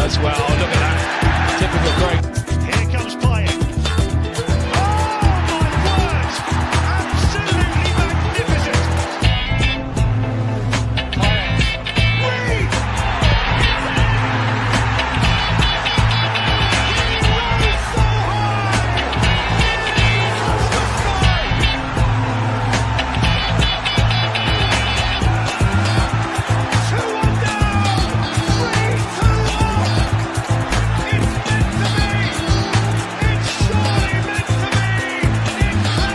as well. Look at that. Typical Craig. Here comes playing. Oh, my word! Absolutely magnificent. Payet. Reed! He rose so high! Touched the sky! 2-1 down! 3-2 up! It's meant to be! It's surely meant to be! It has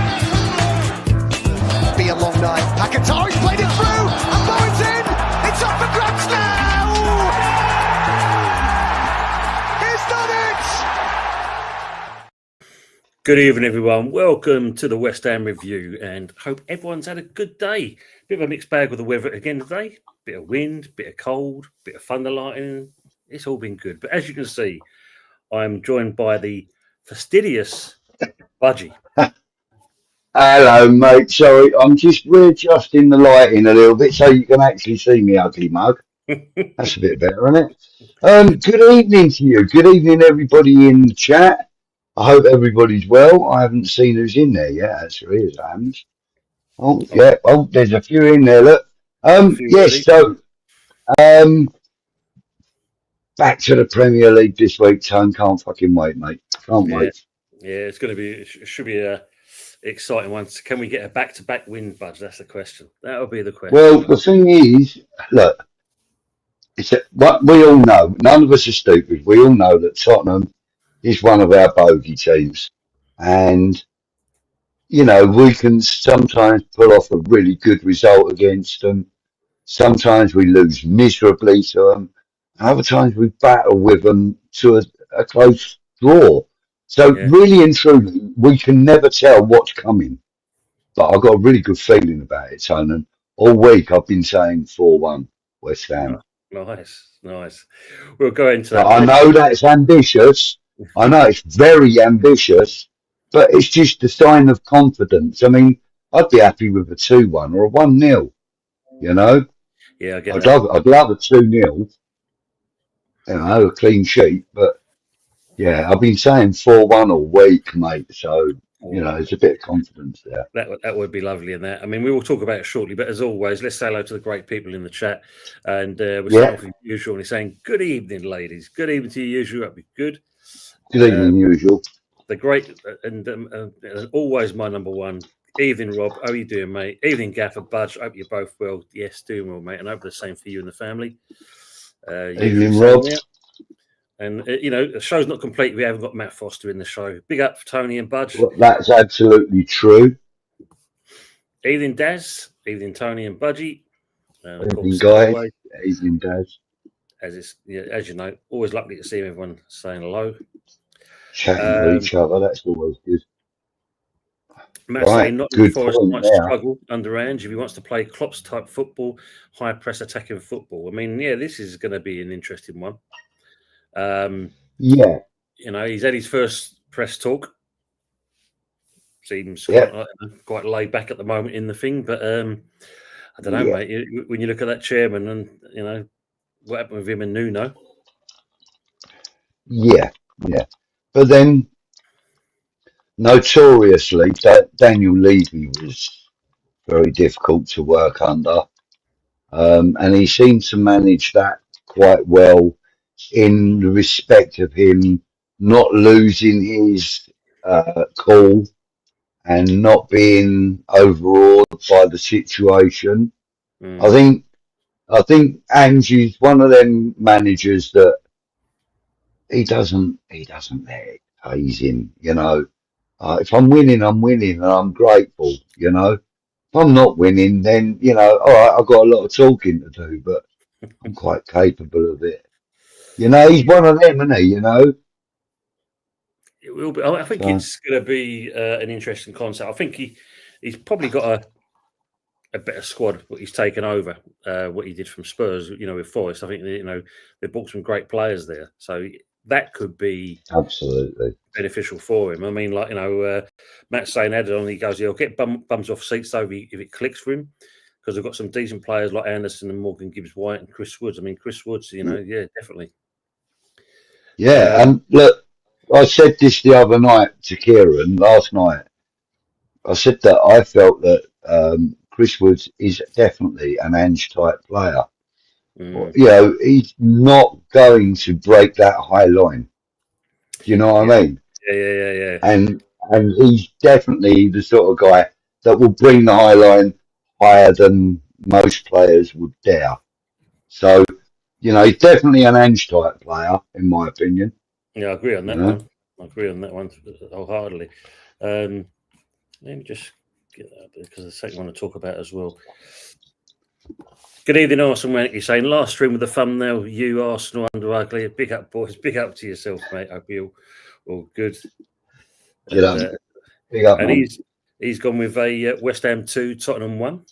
Be a long night. Pakatari's played it through, and Bowen's in. It's up for grabs now. He's done it. Good evening, everyone. Welcome to the West Ham Review, and hope everyone's had a good day. Bit of a mixed bag with the weather again today. Bit of wind, bit of cold, bit of thunder lightning. It's all been good. But as you can see, I'm joined by the fastidious Budgie. Hello, mate. Sorry, I'm just readjusting the lighting a little bit so you can actually see me ugly mug. That's a bit better, isn't it? Good evening to you. Good evening, everybody in the chat. I hope everybody's well. I haven't seen who's in there yet, actually, as it happens. Oh, yeah. Oh, there's a few in there, look. Yes, so back to the Premier League this week, Tone. Can't fucking wait, mate. Can't wait. Yeah, it's going to be. It should be a exciting one. Can we get a back-to-back win, Budge? That's the question. That'll be the question. Well, the thing is, look, what we all know. None of us are stupid. We all know that Tottenham is one of our bogey teams, and you know we can sometimes pull off a really good result against them. Sometimes we lose miserably to them. Other times we battle with them to a close draw. So Yeah. really and truly, we can never tell what's coming. But I've got a really good feeling about it, Tone. And all week I've been saying 4-1 West Ham. Nice. We'll go into Now, that. I know that's ambitious. I know it's very ambitious, but it's just a sign of confidence. I mean, I'd be happy with a 2-1 or a 1-0. You know, Yeah, I get I'd that. love a 2-0. You know, a clean sheet. But yeah, I've been saying 4-1 all week, mate. So you know, there's a bit of confidence there. That would be lovely in that. I mean, we will talk about it shortly, but as always, let's say hello to the great people in the chat. And we're starting off with usual, and he's saying, "Good evening, ladies. Good evening to you, usual. That'd be good." Good evening, usual. The great and always my number one. Evening, Rob. How are you doing, mate? Evening, Gaffer, Budge. Hope you're both well. Yes, doing well, mate. And I hope the same for you and the family. Evening, Rob. And, you know, the show's not complete if we haven't got Matt Foster in the show. Big up for Tony and Budge. Well, that's absolutely true. Evening, Daz. Evening, Tony and Budgie. Evening, guys. Evening, Daz. As you know, always lovely to see everyone saying hello. Chatting to each other, that's always good. Matt saying not good Forest point might there. struggle under Ange if he wants to play Klopp's type football, high press attacking football. I mean, yeah, this is going to be an interesting one. Yeah. You know, he's had his first press talk. Seems quite laid back at the moment in the thing, but I don't know, mate. When you look at that chairman and, you know, what happened with him and Nuno. Yeah. But then, notoriously, Daniel Levy was very difficult to work under. And he seemed to manage that quite well in the respect of him not losing his cool and not being overawed by the situation. I think Angie's one of them managers that he doesn't let it phase him, you know. If I'm winning, I'm winning, and I'm grateful, you know. If I'm not winning, then, you know, all right, I've got a lot of talking to do, but I'm quite capable of it. You know, he's one of them, isn't he, you know? It will be. I think it's going to be an interesting concept. I think he's probably got a better squad, what he's taken over, what he did from Spurs, you know, with Forest. I think, you know, they've bought some great players there. So that could be absolutely beneficial for him. I mean, like, you know, Matt's saying added on, he goes, he'll get bums off seats though if it clicks for him, because they've got some decent players like Anderson and Morgan Gibbs-White and Chris Woods. I mean, Chris Woods, you know, yeah, definitely. Yeah, and look, I said this the other night to Kieran last night. I said that I felt that Chris Woods is definitely an Ange type player. Mm, You know, he's not going to break that high line. Do you know what yeah, I mean? yeah. And he's definitely the sort of guy that will bring the high line higher than most players would dare. So, you know, he's definitely an Ange type player, in my opinion. Yeah, I agree on You that know, one. I agree on that one wholeheartedly. Let me just get that because there's something I want to talk about as well. Good evening, Arsenal, mate. You're saying last stream with the thumbnail, you Arsenal under ugly. Big up, boys. Big up to yourself, mate. Hope you're all good. get And, up, big up, and man. he's gone with a West Ham 2, Tottenham 1.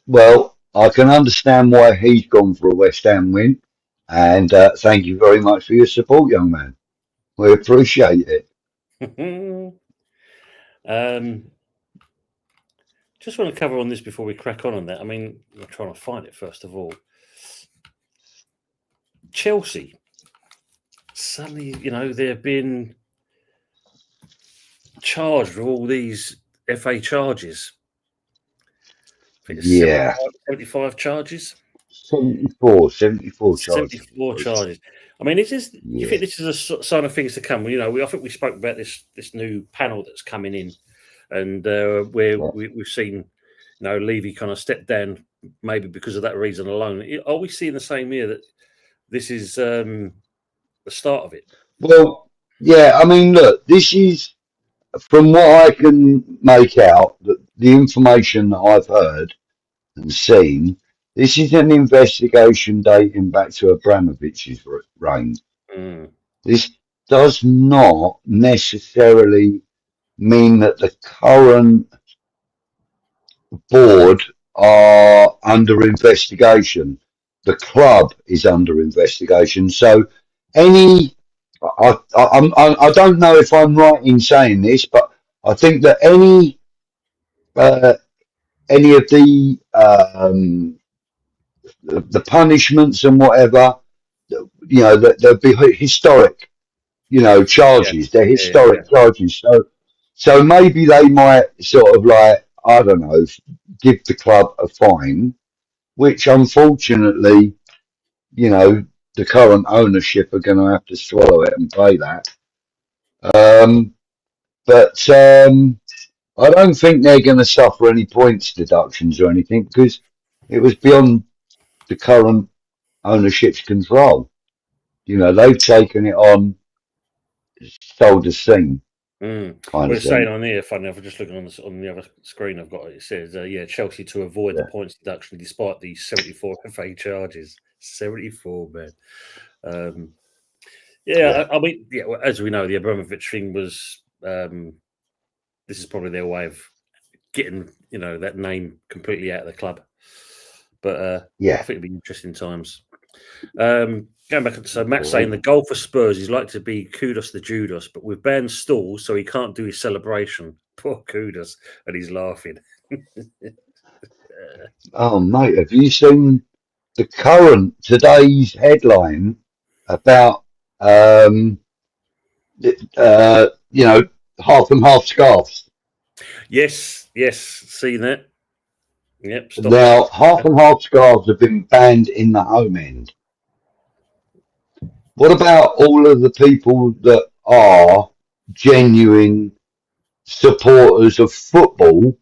Well, I can understand why he's gone for a West Ham win. And thank you very much for your support, young man. We appreciate it. Just want to cover on this before we crack on that. I mean, I'm trying to find it first of all. Chelsea. Suddenly, you know, they've been charged with all these FA charges. I think it's Yeah. 75 charges. 74 charges. 74 charges. I mean, is this? Do you Yeah. think this is a sign of things to come? You know, I think we spoke about this new panel that's coming in, and where we've seen, you know, Levy kind of step down, maybe because of that reason alone. Are we seeing the same here that this is the start of it? Well, yeah, I mean, look, this is, from what I can make out, the information that I've heard and seen, this is an investigation dating back to Abramovich's reign. Mm. This does not necessarily mean that the current board are under investigation. The club is under investigation. So I don't know if I'm right in saying this, but I think that any of the punishments and whatever, you know, that there'll be historic, you know, charges. They're historic charges. So maybe they might sort of like, I don't know, give the club a fine, which unfortunately, you know, the current ownership are going to have to swallow it and pay that. But I don't think they're going to suffer any points deductions or anything because it was beyond the current ownership's control. You know, they've taken it on, sold the scene. Mm. Kind We're of saying thing. on here, funny enough, just looking on the other screen I've got, it says, Chelsea to avoid the points deduction despite the 74 FA charges. 74, man. I mean, as we know, the Abramovich thing was, this is probably their way of getting, you know, that name completely out of the club. But I think it'll be interesting times. Going back, so Matt's saying the goal for Spurs is like to be Kudos the Judas, but with banned stalls, so he can't do his celebration. Poor Kudos, and he's laughing. Oh, mate, have you seen today's headline about, you know, half and half scarves? Yes, seen that. Yep. Now, half and half scarves have been banned in the home end. What about all of the people that are genuine supporters of football?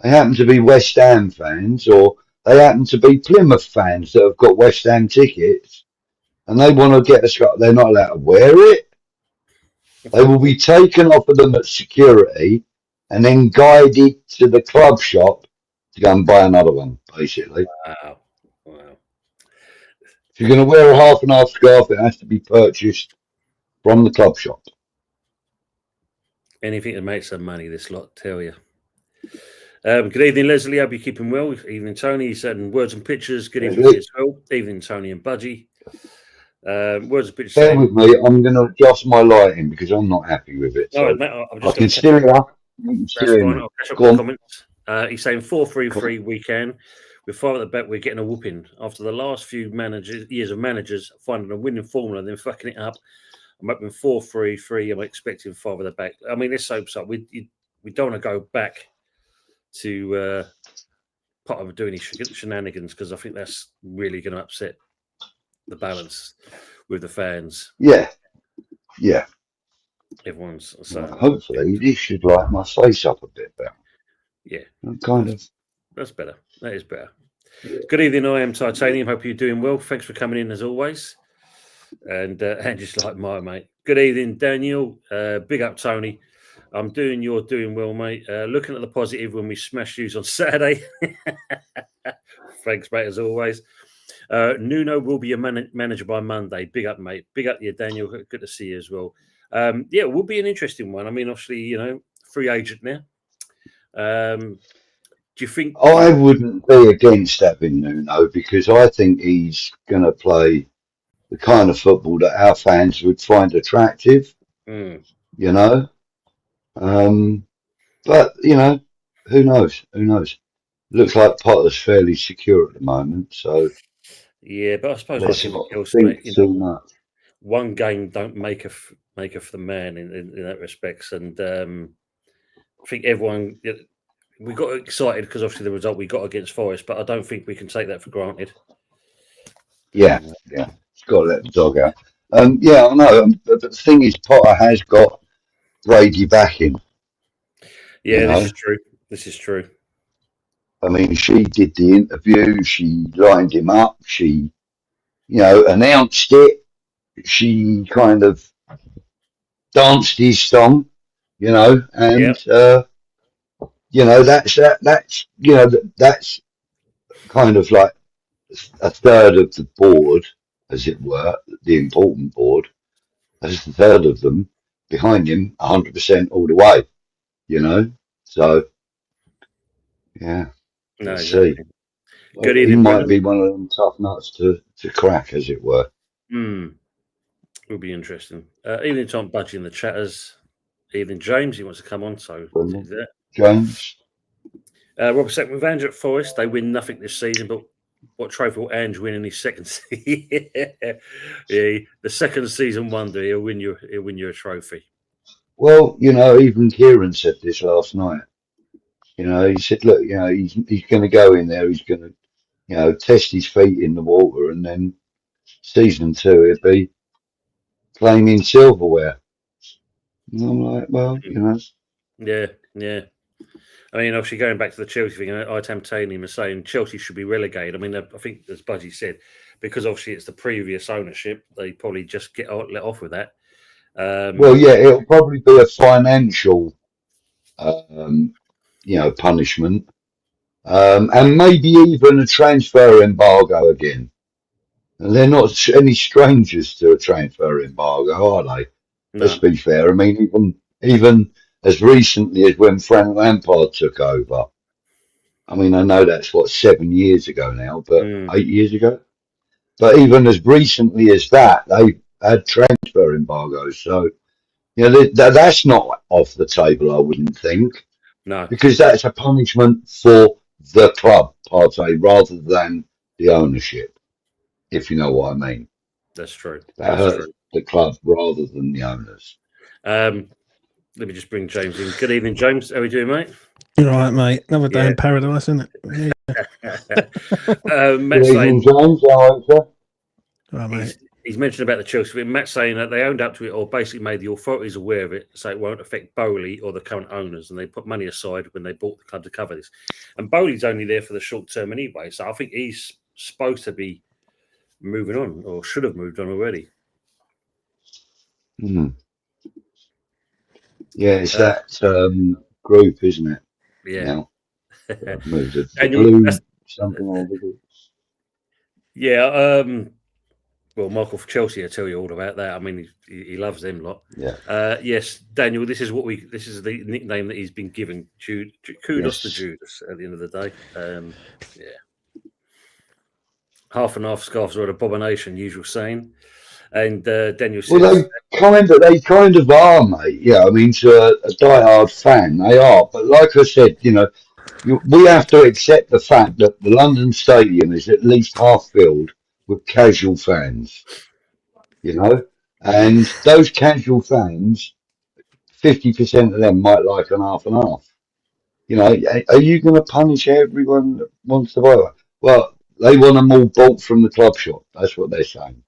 They happen to be West Ham fans, or they happen to be Plymouth fans that have got West Ham tickets, and they want to get a scarf. They're not allowed to wear it. They will be taken off of them at security and then guided to the club shop to go and buy another one, basically. Wow. If you're going to wear a half and half scarf, it has to be purchased from the club shop. Anything to make some money, this lot, tell you. Good evening, Leslie. Hope you're keeping well. Evening, Tony. He said, words and pictures. Good evening to you as well. Evening, Tony and Budgie. Words and pictures. Bear with me. I'm going to adjust my lighting because I'm not happy with it. So I can still hear. That's fine. I'll catch up with the comments. He's saying 4-3-3 weekend we're far at the back. We're getting a whooping after the last few years of managers finding a winning formula, then fucking it up. I'm hoping 4-3-3. I'm expecting 5 at the back. I mean, let's hope so. We don't want to go back to part of doing these shenanigans because I think that's really going to upset the balance with the fans. Yeah. Everyone's so Hopefully, this should light my face up a bit better. Yeah, That's better. That is better. Yeah. Good evening, I am Titanium. Hope you're doing well. Thanks for coming in as always. And just like my mate. Good evening, Daniel. Big up, Tony. You're doing well, mate. Looking at the positive when we smash you on Saturday. Thanks, mate, as always. Nuno will be a manager by Monday. Big up, mate. Big up, Daniel. Good to see you as well. It will be an interesting one. I mean, obviously, free agent now. Do you think I wouldn't be against having Nuno because I think he's going to play the kind of football that our fans would find attractive. Mm. But who knows? Looks like Potter's fairly secure at the moment, so yeah. But I suppose let's like not else, think mate, too much. one game don't make a for the man in that respects, and I think everyone we got excited because obviously the result we got against Forest, but I don't think we can take that for granted. Yeah, it's got to let the dog out. I know, but the thing is, Potter has got Brady backing. Yeah, this is true. I mean, she did the interview. She lined him up. She, announced it. She kind of danced his song, and that's kind of like a third of the board, as it were, the important board. There's a third of them behind him, 100% all the way. So yeah. No, Let's exactly. see. Good He evening, might Brendan. be one of them tough nuts to crack, as it were. Will be interesting. Evening, Tom Budgie in the chatters. Evening, James. He wants to come on, so Brendan. that. James. Robert said with Ange at Forest, they win nothing this season, but what trophy will Ange win in his second season? Yeah, the second season wonder. He'll win you a trophy. Well, even Kieran said this last night. He said, look, he's going to go in there. He's going to, test his feet in the water, and then season 2 he'll be claiming silverware. And I'm like, well, Yeah. I mean, obviously going back to the Chelsea thing, I Titanium is saying Chelsea should be relegated. I mean, I think as Budgie said, because obviously it's the previous ownership, they probably just let off with that. Well, yeah, it'll probably be a financial, punishment, and maybe even a transfer embargo again. And they're not any strangers to a transfer embargo, are they? No. Let's be fair. I mean, even as recently as when Frank Lampard took over. I mean, I know that's 7 years ago now, but 8 years ago. But even as recently as that, they had transfer embargoes. So, that's not off the table, I wouldn't think. No. Because that's a punishment for the club, Partey, rather than the ownership, if you know what I mean. That's true. That hurts the club rather than the owners. Let me just bring James in. Good evening, James. How are we doing, mate? All right, mate. Another day in paradise, isn't it? Yeah. Matt Good saying, evening, James. How are you, sir? All right, mate. He's mentioned about the Chelsea. Matt saying that they owned up to it or basically made the authorities aware of it so it won't affect Bowley or the current owners, and they put money aside when they bought the club to cover this. And Bowley's only there for the short term anyway, so I think he's supposed to be moving on or should have moved on already. Yeah, it's that group, isn't it? Yeah. Moved it. Something over there. Yeah. Well, Michael for Chelsea, I'll tell you all about that. I mean, he loves them lot. Yeah. Yes, Daniel. This is the nickname that he's been given. Kudos to Judas. At the end of the day, yeah. Half and half scarves are an abomination, usual saying. And Daniel says, well, they kind of are, mate. Yeah, I mean, to a diehard fan, they are. But like I said, we have to accept the fact that the London Stadium is at least half filled with casual fans, and those casual fans, 50% of them might like an half and half. Are you going to punish everyone that wants to buy one? Well, they want them all bought from the club shop. That's what they're saying.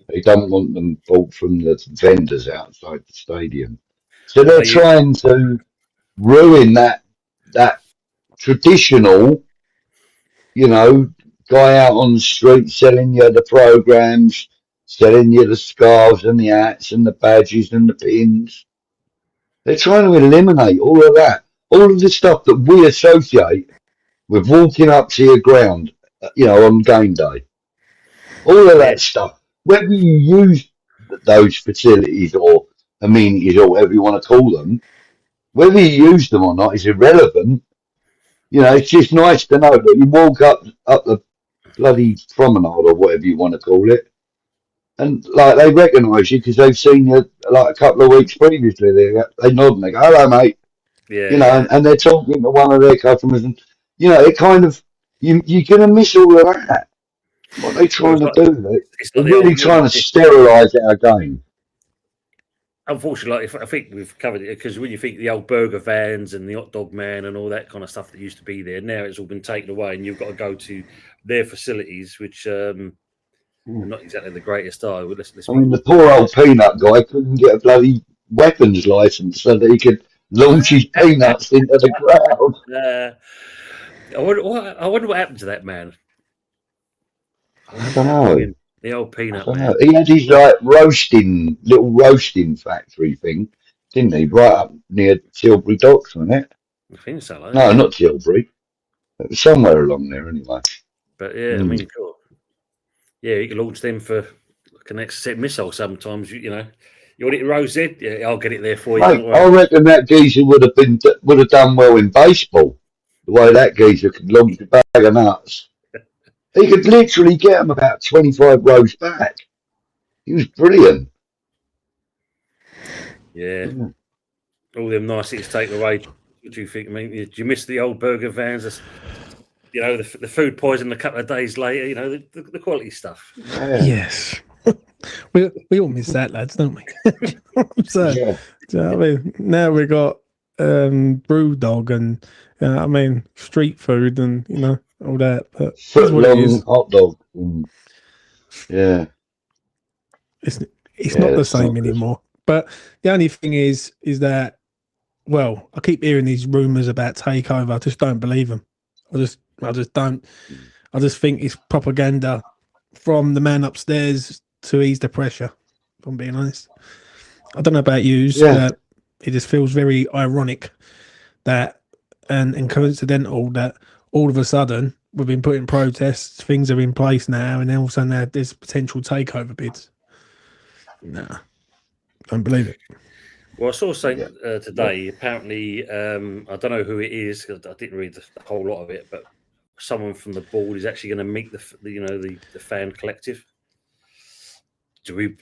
They don't want them bought from the vendors outside the stadium. So they're trying to ruin that traditional, guy out on the street selling you the programs, selling you the scarves and the hats and the badges and the pins. They're trying to eliminate all of that, all of the stuff that we associate with walking up to your ground, on game day. All of that stuff. Whether you use those facilities or amenities or whatever you want to call them, whether you use them or not is irrelevant. It's just nice to know that you walk up the bloody promenade or whatever you want to call it, and like they recognise you because they've seen you like a couple of weeks previously. They nod and they go, "Hello, mate." And they're talking to one of their customers, and it kind of you're gonna miss all of that. What they're trying to do, they're really trying to sterilise our game. Unfortunately, I think we've covered it because when you think the old burger vans and the hot dog man and all that kind of stuff that used to be there, now it's all been taken away, and you've got to go to their facilities, which are not exactly the greatest. I mean, the poor old peanut guy couldn't get a bloody weapons license so that he could launch his peanuts into the crowd. I wonder what happened to that man. I don't know. The old peanut man. He had his little roasting factory thing, didn't he? Right up near Tilbury Docks, wasn't it? I think so. No, not Tilbury. It was somewhere along there anyway. But yeah, I mean, cool. Yeah, you can launch them for like an exocet missile sometimes. You want it to Rose Ed? Yeah, I'll get it there for you. Mate, I reckon that geezer would have done well in baseball. The way that geezer could launch a bag of nuts. He could literally get them about 25 rows back. He was brilliant. Yeah. All them nice things taken away. What do you think? I mean, do you miss the old burger vans? The food poisoning a couple of days later, the quality stuff. Yeah. Yes. we all miss that, lads, don't we? So, I mean, now we got Brewdog and street food and all that. But foot long hot dog. Yeah. It's not the same anymore. But the only thing is that, well, I keep hearing these rumours about takeover. I just don't believe them. I just don't. I just think it's propaganda from the man upstairs to ease the pressure, if I'm being honest. I don't know about you, but it just feels very ironic that and coincidental that all of a sudden we've been putting protests, things are in place now, and then all of a sudden there's potential takeover bids. Nah, don't believe it. Well, I saw something today. Apparently, I don't know who it is because I didn't read the whole lot of it, but someone from the board is actually going to meet the fan collective. Do we?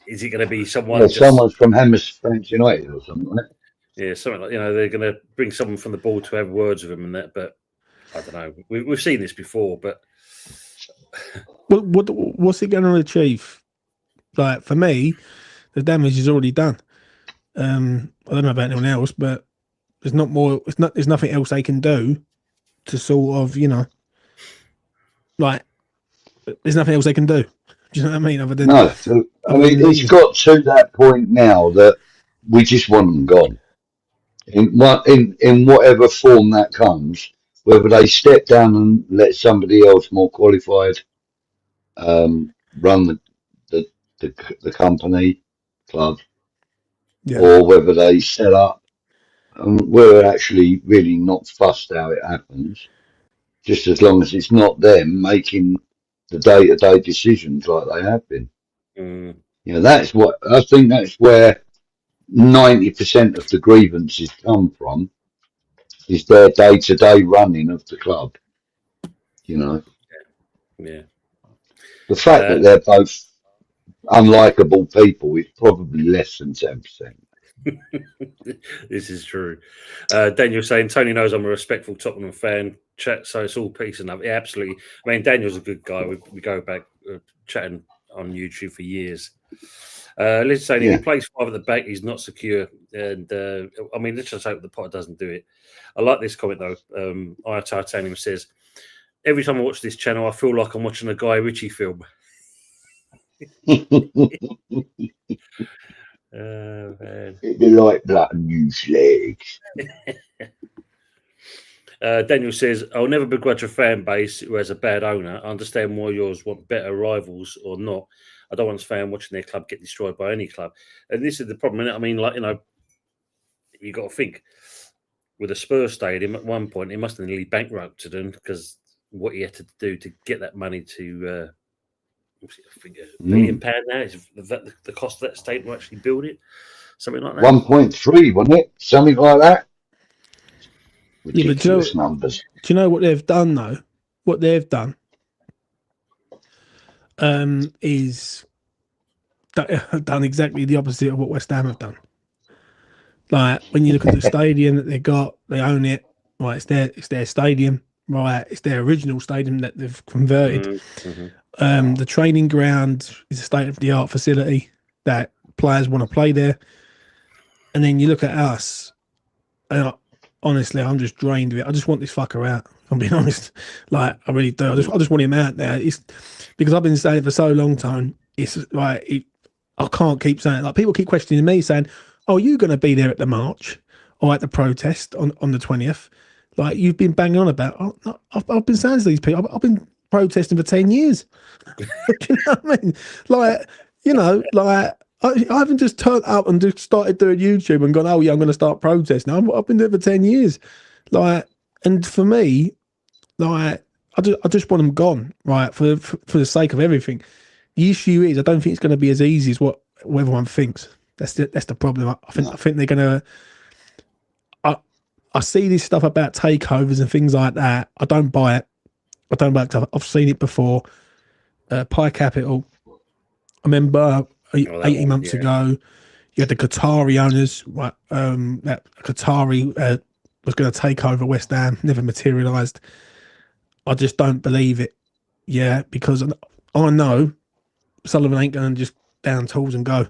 Is it going to be someone? Yeah, someone from Hammersmith United or something, isn't it? Yeah, something like they're going to bring someone from the board to have words with him and that. But I don't know. We've seen this before, but what's it going to achieve? Like for me, the damage is already done. I don't know about anyone else, but there's not more. There's nothing else they can do to sort of, like there's nothing else they can do. Do you know what I mean? Other than it's got to that point now that we just want them gone. In whatever form that comes, whether they step down and let somebody else more qualified run the company club, or whether they set up. We're actually really not fussed how it happens, just as long as it's not them making the day-to-day decisions like they have been. That's what I think. That's where 90% of the grievances come from, is their day-to-day running of the club. Yeah. The fact that they're both unlikable people is probably less than 10%. This is true. Daniel saying Tony knows I'm a respectful Tottenham fan. Chat, so it's all peace and love. Yeah, absolutely. I mean, Daniel's a good guy. We go back chatting on YouTube for years. Liz saying if he plays 5 at the back, he's not secure. And I mean, let's just hope the Potter doesn't do it. I like this comment though. Titanium says, every time I watch this channel, I feel like I'm watching a Guy Ritchie film. Man. The light blood and use legs. Daniel says, I'll never begrudge a fan base who has a bad owner. I understand why yours want better rivals or not. I don't want a fan watching their club get destroyed by any club. And this is the problem. I mean, like, you know, you got to think with a Spurs stadium at one point, it must have nearly bankrupted them because what he had to do to get that money to, I think £1 million now is the cost of that stadium to actually build it. Something like that. 1.3, wasn't it? Something like that. Ridiculous numbers. Do you know what they've done though? What they've done is done exactly the opposite of what West Ham have done. Like when you look at the stadium that they got, they own it. Right, it's their stadium. Right, it's their original stadium that they've converted. Mm-hmm. The training ground is a state-of-the-art facility that players want to play there. And then you look at us, and honestly, I'm just drained of it. I just want this fucker out. I'm being honest. Like, I really do. I just want him out there. It's because I've been saying it for so long time. It's like I can't keep saying it. Like people keep questioning me, saying, "Oh, are you going to be there at the march or at the protest on the 20th?" Like you've been banging on about. Oh, no, I've been saying to these people, I've been protesting for 10 years. Do you know what I mean? Like, you know, like. I haven't just turned up and just started doing YouTube and gone, oh yeah, I'm going to start protesting. I've been doing it for 10 years. Like, and for me, like, I just want them gone, right? For the sake of everything. The issue is, I don't think it's going to be as easy as what everyone thinks. That's the problem. I think they're going to. I see this stuff about takeovers and things like that. I don't buy it. I don't buy it. I've seen it before. Pi Capital. I remember. 18 months ago, you had the Qatari owners. That Qatari was going to take over West Ham, never materialised. I just don't believe it. Yeah, because I know Sullivan ain't going to just down tools and go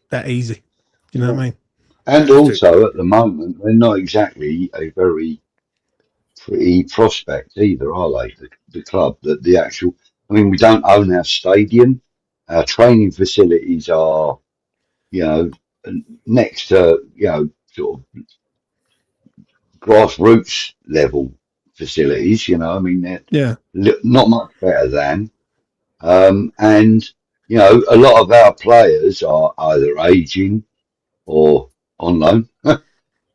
that easy. You know what I mean? And also, at the moment, they're not exactly a very pretty prospect either, are they? The club, the actual. I mean, we don't own our stadium. Our training facilities are, you know, next to, you know, sort of grassroots level facilities, you know, I mean, they're not much better than. And, you know, a lot of our players are either aging or on loan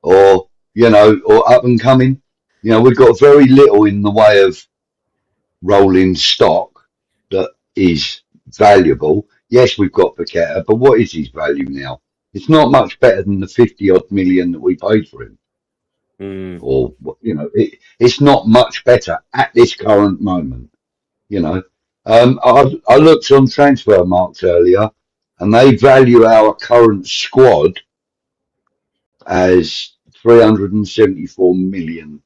or, you know, or up and coming. You know, we've got very little in the way of rolling stock that is valuable. Yes, we've got Paqueta, but what is his value now? It's not much better than the 50-odd million that we paid for him. Or, you know, it's not much better at this current moment. You know, I looked on transfer marks earlier and they value our current squad as 374 million,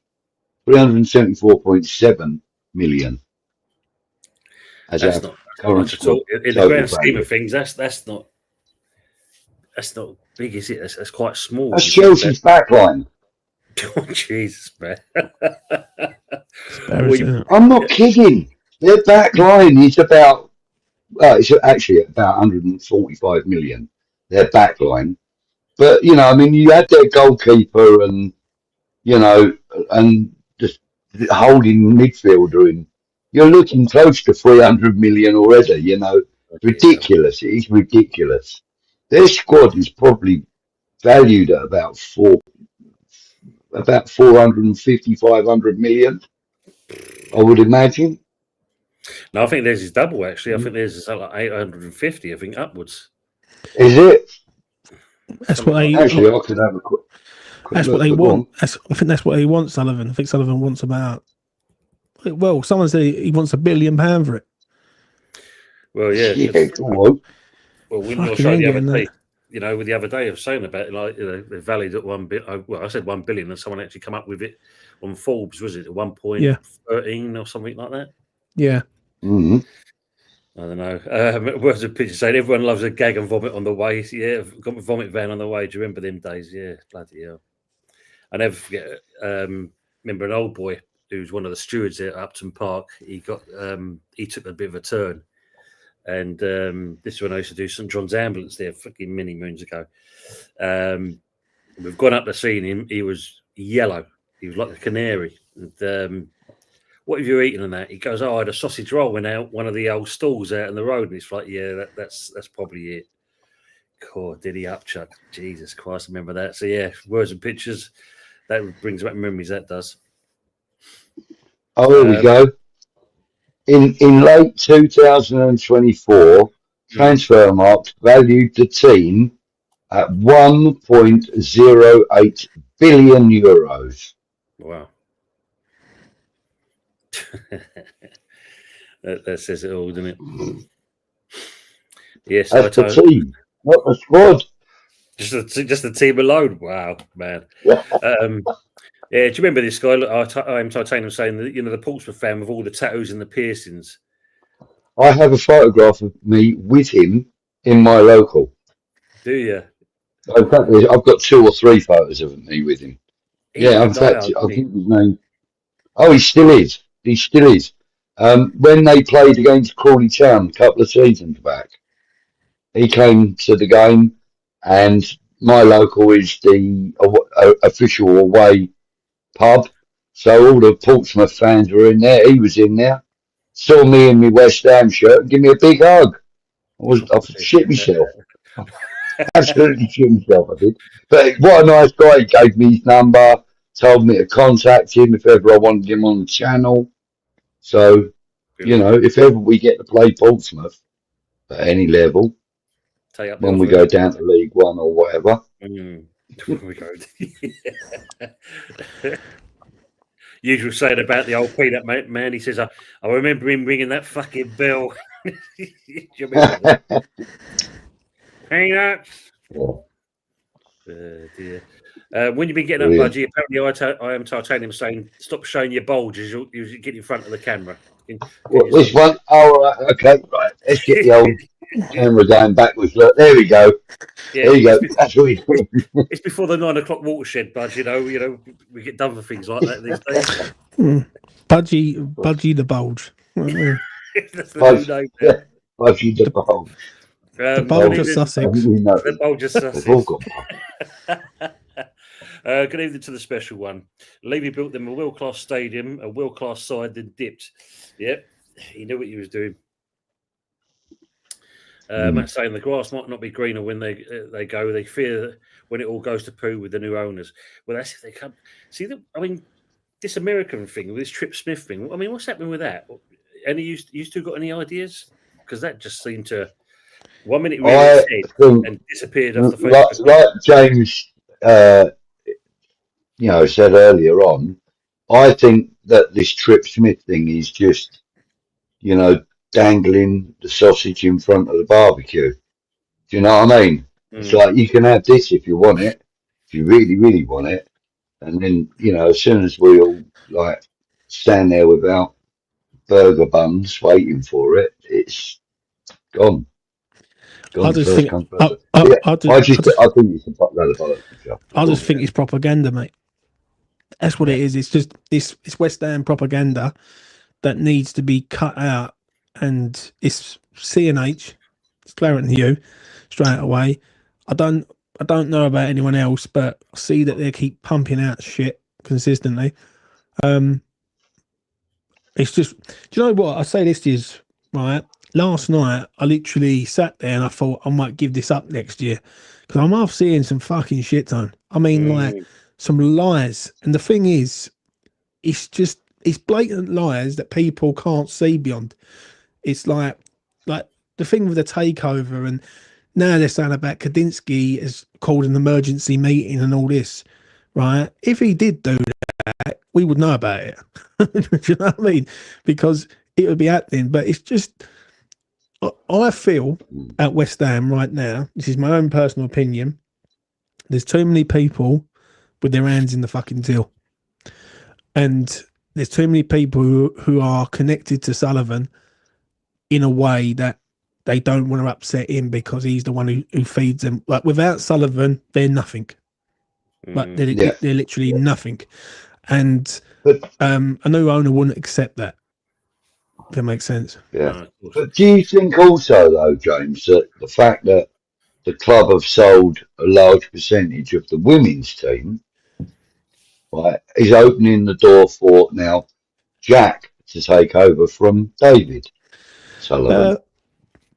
374.7 million. As that's our not current squad. In the grand scheme of things, that's not big, is it? That's quite small. That's Chelsea's backline. Oh, Jesus, man. I'm not kidding. Their backline is about, it's actually about 145 million, their backline. But, you know, I mean, you had their goalkeeper and, you know, and just holding midfielder in. You're looking close to 300 million already, you know. Ridiculous. It is ridiculous. Their squad is probably valued at about 450, 500 million, I would imagine. No, I think theirs is double, actually. I think theirs is like 850, I think, upwards. Is it? That's what they... Actually, I could have a quick that's what they want. I think that's what he wants, Sullivan. I think Sullivan wants about... Well, someone said he wants £1 billion for it. Well, yeah. Yeah, Well, we were showing the other day. you know, with the other day I was saying about it, like, you know, they're valued at 1 billion. Well, I said 1 billion, and someone actually come up with it on Forbes. Was it at 1.13 or something like that? Yeah. Mhm. I don't know. Words of picture saying everyone loves a gag and vomit on the way. Yeah, got my vomit van on the way. Do you remember them days? Yeah, bloody hell. I never forget. Remember an old boy who's one of the stewards there at Upton Park. He took a bit of a turn, and this is when I used to do St John's ambulance there, fucking many moons ago. We've gone up to see him. He was yellow. He was like a canary. And, what have you eaten on that? He goes, I had a sausage roll in out one of the old stalls out on the road. And it's like, yeah, that's probably it. God, did he upchuck? Jesus Christ, I remember that. So yeah, words and pictures. That brings back memories, that does. Oh, here we go. In late 2024, Transfermarkt valued the team at 1.08 billion euros. Wow. that says it all, doesn't it? Yes, That's the team, not the squad. Just the team alone. Wow, man. Yeah. Yeah, do you remember this guy? I'm Titanium saying that, you know, the Portsmouth fan with all the tattoos and the piercings. I have a photograph of me with him in my local. Do you? In fact, I've got 2 or 3 photos of me with him. Yeah, in fact, I think his name. Oh, he still is. He still is. When they played against Crawley Town a couple of seasons back, he came to the game, and my local is the official away pub. So all the Portsmouth fans were in there. He was in there. Saw me in my West Ham shirt and give me a big hug. I shit myself. Absolutely shit myself, I did. But what a nice guy. He gave me his number, told me to contact him if ever I wanted him on the channel. So, you know, if ever we get to play Portsmouth at any level, when we go down to League One or whatever. When we go. Usual saying about the old peanut man. He says, I remember him ringing that fucking bell. Do you remember that? Peanuts. Dear. When you've been getting up, Budgie, apparently I am Titanium saying, stop showing your bulge as you get in front of the camera. This one? Oh, right, okay, right. Let's get the old camera going backwards. Look, there we go. Yeah, there you go. That's what he's It's before the 9 o'clock watershed, Budge. You know, we get done for things like that these days. Budgie the bulge. That's the new name. Yeah. Budgie the bulge. The bulge of Sussex. The bulge of Sussex. Good evening to the special one. Levy built them a world-class stadium, a world-class side, then dipped. Yep, he knew what he was doing. Matt's saying the grass might not be greener when they go. They fear that when it all goes to poo with the new owners. Well, that's if they come. See, I mean, this American thing, this Trip Smith thing. I mean, what's happening with that? Any you still got any ideas? Because that just seemed to 1 minute really said and disappeared off the face. Like James, said earlier on, I think that this Trip Smith thing is just, dangling the sausage in front of the barbecue. Do you know what I mean? It's like, you can have this if you want it, if you really, really want it. And then, as soon as we all stand there without burger buns waiting for it, it's gone. I just think it's propaganda, mate. That's what it is. It's just it's West Ham propaganda that needs to be cut out, and it's CNH. It's Clarence Hugh straight away. I don't know about anyone else, but I see that they keep pumping out shit consistently. It's just, do you know what? I say this is right. Last night, I literally sat there and I thought I might give this up next year because I'm half seeing some fucking shit on. I mean, some lies. And the thing is, it's blatant lies that people can't see beyond. It's like the thing with the takeover, and now they're saying about Kadinsky has called an emergency meeting and all this, right? If he did do that, we would know about it. Do you know what I mean? Because it would be happening. But it's just, I feel at West Ham right now, this is my own personal opinion, there's too many people with their hands in the fucking till. And there's too many people who are connected to Sullivan in a way that they don't want to upset him because he's the one who feeds them. Like, without Sullivan, they're nothing. Like, they're literally nothing. And a new owner wouldn't accept that. If that makes sense. Yeah. But do you think also, though, James, that the fact that the club have sold a large percentage of the women's team, right, is opening the door for now Jack to take over from David Sullivan?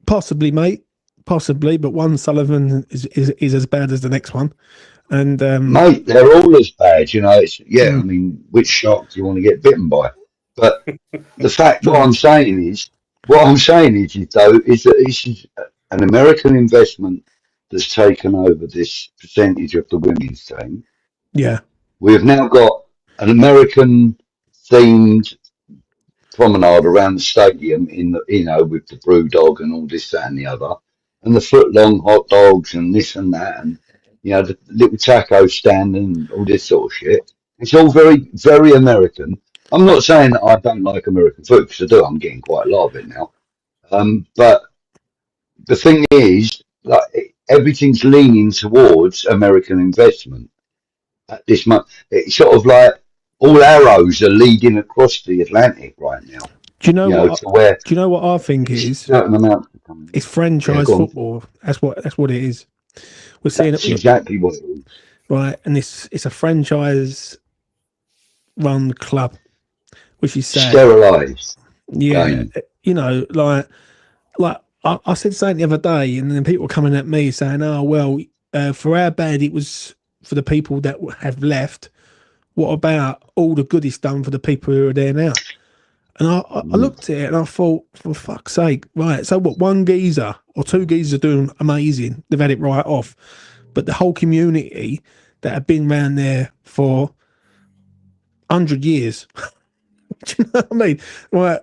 Possibly, mate. Possibly, but one Sullivan is as bad as the next one. And mate, they're all as bad, you know. It's I mean, which shark do you want to get bitten by? But the fact, what I'm saying is though, is that this is an American investment that's taken over this percentage of the women's team. Yeah, we have now got an American themed promenade around the stadium in the, with the brew dog and all this, that, and the other, and the foot long hot dogs and this and that, and the little taco stand and all this sort of shit. It's all very, very American. I'm not saying that I don't like American food, because I do. I'm getting quite a lot of it now. But the thing is, like, everything's leaning towards American investment at this moment. It's sort of like all arrows are leading across the Atlantic right now. Do you know what I think is? Certain amount it's franchise football. That's what it is. We're seeing That's exactly what it is. Right, and it's a franchise run club, which is sad. Sterilised. Yeah, like I said something the other day, and then people were coming at me saying, "Oh well, for how bad it was for the people that have left, what about all the good it's done for the people who are there now?" And I looked at it and I thought, for fuck's sake, right? So what? One geezer or two geezers are doing amazing. They've had it right off, but the whole community that have been around there for 100 years. Do you know what I mean? Right.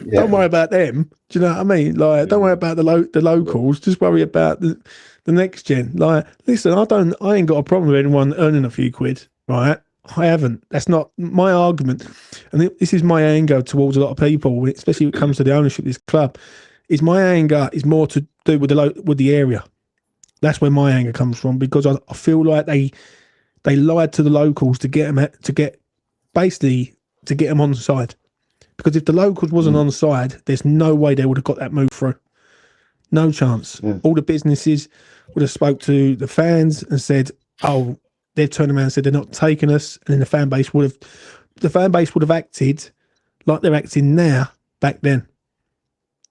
Yeah. Don't worry about them. Do you know what I mean? Like, don't worry about the locals. Just worry about the next gen. Like, listen, I ain't got a problem with anyone earning a few quid, right? I haven't. That's not my argument. And this is my anger towards a lot of people, especially when it comes to the ownership of this club. Is my anger is more to do with the area. That's where my anger comes from, because I feel like they lied to the locals to get them to get them on side. Because if the locals wasn't on side, there's no way they would have got that move through. No chance. Yeah. All the businesses would have spoke to the fans and said, "Oh," they've turned around and said they're not taking us, and then the fan base would have acted like they're acting now back then.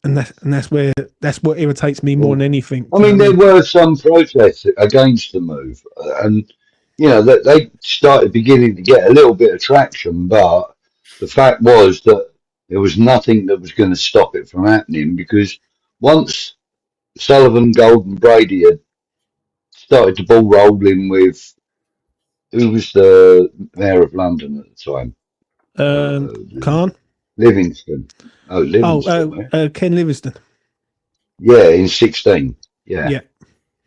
And that's what irritates me more than anything. I mean, there were some protests against the move, and they started beginning to get a little bit of traction, but the fact was that there was nothing that was going to stop it from happening, because once Sullivan, Gold and Brady had started the ball rolling with, who was the mayor of London at the time? Khan? Livingston. Oh, Livingston. Ken Livingston. Yeah, in 16. Yeah.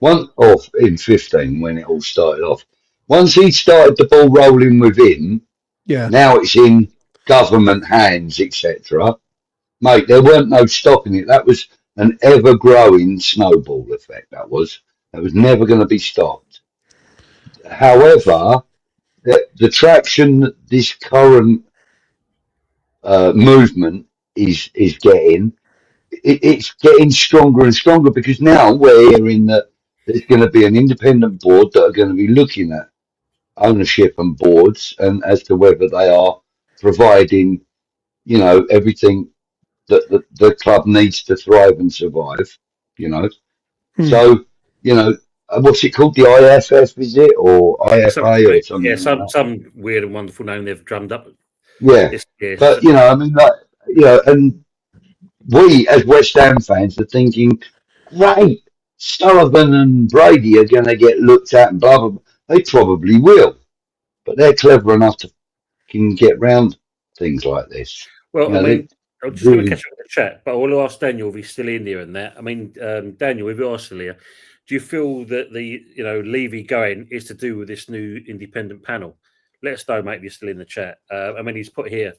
In 15 when it all started off. Once he started the ball rolling with him, now it's in government hands, etc. Mate, there weren't no stopping it. That was an ever-growing snowball effect. That was never going to be stopped. However, the traction that this current movement is getting, it's getting stronger and stronger, because now we're hearing that there's going to be an independent board that are going to be looking at ownership and boards, and as to whether they are providing, everything that the club needs to thrive and survive. So what's it called? The IFF, is it, or IFA, or something? Yeah, some weird and wonderful name they've drummed up. Yeah, but I mean, and we as West Ham fans are thinking, great, Sullivan and Brady are going to get looked at and blah blah blah. They probably will, but they're clever enough to can get round things like this. Well, I mean, I'm just going to catch up with the chat, but I will ask Daniel if he's still in here and that. I mean, Daniel, if you're still here, do you feel that the Levy going is to do with this new independent panel? Let us know, mate, if you're still in the chat. I mean, he's put here,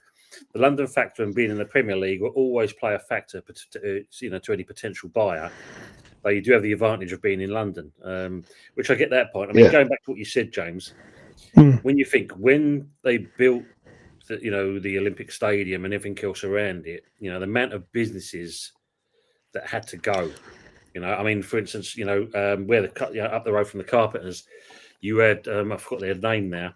the London factor and being in the Premier League will always play a factor to any potential buyer. But you do have the advantage of being in London, which I get that point. I mean, going back to what you said, James, when you think when they built the Olympic Stadium and everything else around it, the amount of businesses that had to go. I mean, for instance, where up the road from the Carpenters, you had I forgot their name now,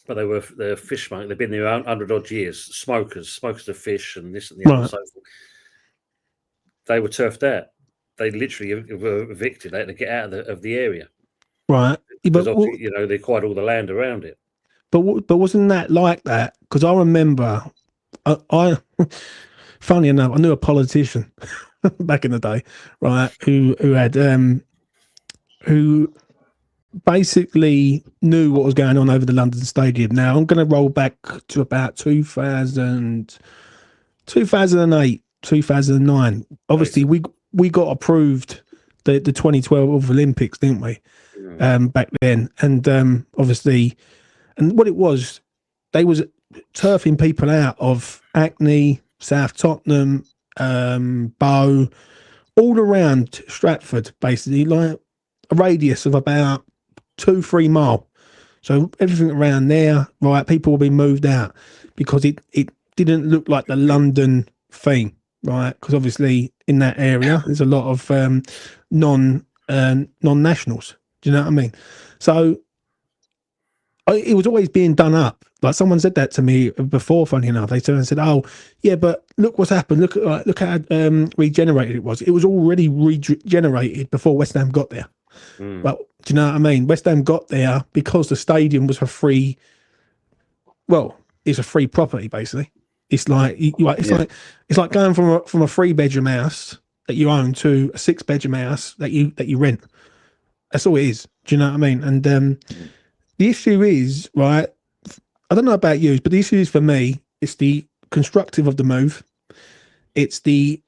but they're fish market. They've been there 100 odd years. Smokers of fish and this and the other and so forth. They were turfed out. They literally were evicted. They had to get out of the area. Right. Because they acquired all the land around it. But wasn't that like that? Because I remember, I funny enough, I knew a politician back in the day, right? Who basically knew what was going on over the London Stadium. Now I'm going to roll back to about 2008, 2009. Obviously, we got approved the 2012 Olympics, didn't we? Back then, and obviously, and what it was, they was turfing people out of Hackney, South Tottenham, Bow, all around Stratford, basically, like a radius of about 2-3 miles. So everything around there, right? People will be moved out because it didn't look like the London theme, right? Because obviously in that area there's a lot of non-nationals. Do you know what I mean? So it was always being done up. Like someone said that to me before, funny enough. They turned and said, "Oh, yeah, but look what's happened. Look how regenerated it was. It was already regenerated before West Ham got there." But do you know what I mean? West Ham got there because the stadium was a free. Well, it's a free property basically. It's like it's like going from a 3-bedroom house that you own to a 6-bedroom house that you rent. That's all it is. Do you know what I mean? And the issue is, right, I don't know about you, but the issue is for me, it's the constructive of the move. It's the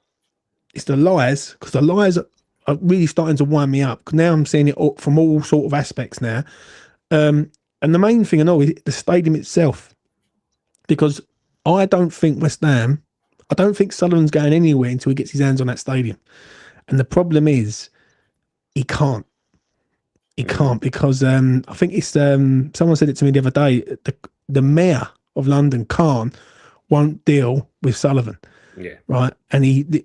lies, because the lies are really starting to wind me up. Now I'm seeing it from all sort of aspects now. And the main thing I know is the stadium itself, because I don't think Sullivan's going anywhere until he gets his hands on that stadium. And the problem is he can't. He can't because I think it's someone said it to me the other day. The mayor of London won't deal with Sullivan. Yeah. Right. And he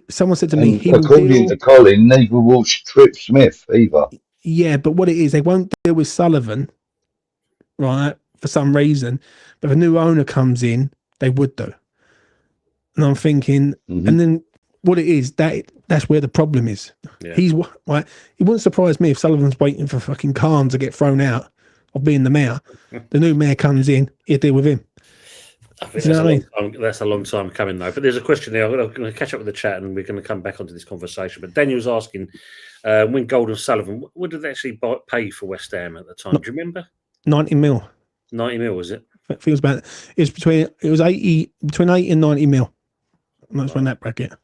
someone said to me, according to Colin, neither will Trip Smith either. Yeah, but what it is, they won't deal with Sullivan, right, for some reason. But if a new owner comes in, they would do. And I'm thinking, and then what it is, that's where the problem is. Yeah. He's right. It wouldn't surprise me if Sullivan's waiting for fucking Khan to get thrown out of being the mayor. The new mayor comes in, he'll deal with him. I think that's a long time coming, though. But there's a question there. I'm going to catch up with the chat and we're going to come back onto this conversation. But Daniel's asking, when Gold and Sullivan, what did they actually pay for West Ham at the time? Do you remember? 90 mil. 90 mil, was it? I think it was between 80 and 90 mil. And that's when that bracket.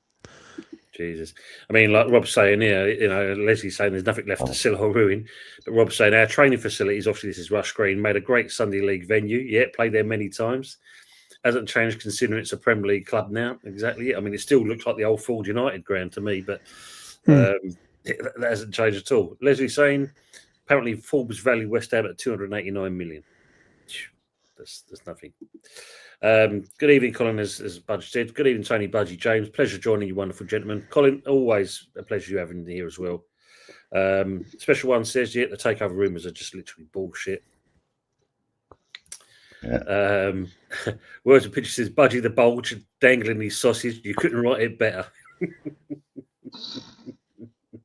Jesus. I mean, like Rob's saying here, Leslie's saying there's nothing left to sell or ruin. But Rob's saying our training facilities, obviously this is Rush Green, made a great Sunday League venue. Yeah, played there many times. Hasn't changed considering it's a Premier League club now. Exactly. I mean, it still looks like the old Ford United ground to me, but that hasn't changed at all. Leslie saying, apparently Forbes valued West Ham at 289 million. That's nothing. Good evening, Colin, as Budgie said. Good evening, Tony, Budgie, James. Pleasure joining you, wonderful gentlemen. Colin, always a pleasure you having you here as well. Special One says, the takeover rumours are just literally bullshit. Yeah. Words of Picture says, Budgie the Bulge dangling his sausage. You couldn't write it better.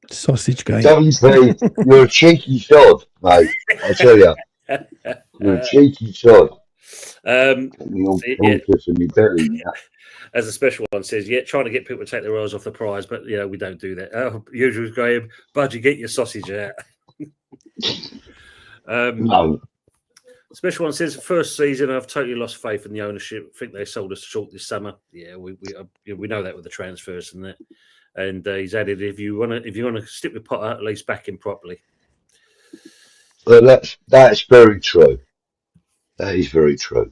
Sausage game. Don't say you're a cheeky sod, mate. I tell you. You're a cheeky sod. As a Special One says, trying to get people to take their eyes off the prize, but we don't do that. Usual Graham, Budgie, get your sausage out. No. Special one says, first season, I've totally lost faith in the ownership. I think they sold us short this summer. Yeah, we know that with the transfers and that. And he's added, if you want to stick with Potter, at least back him properly. Well, that's very true. That is very true.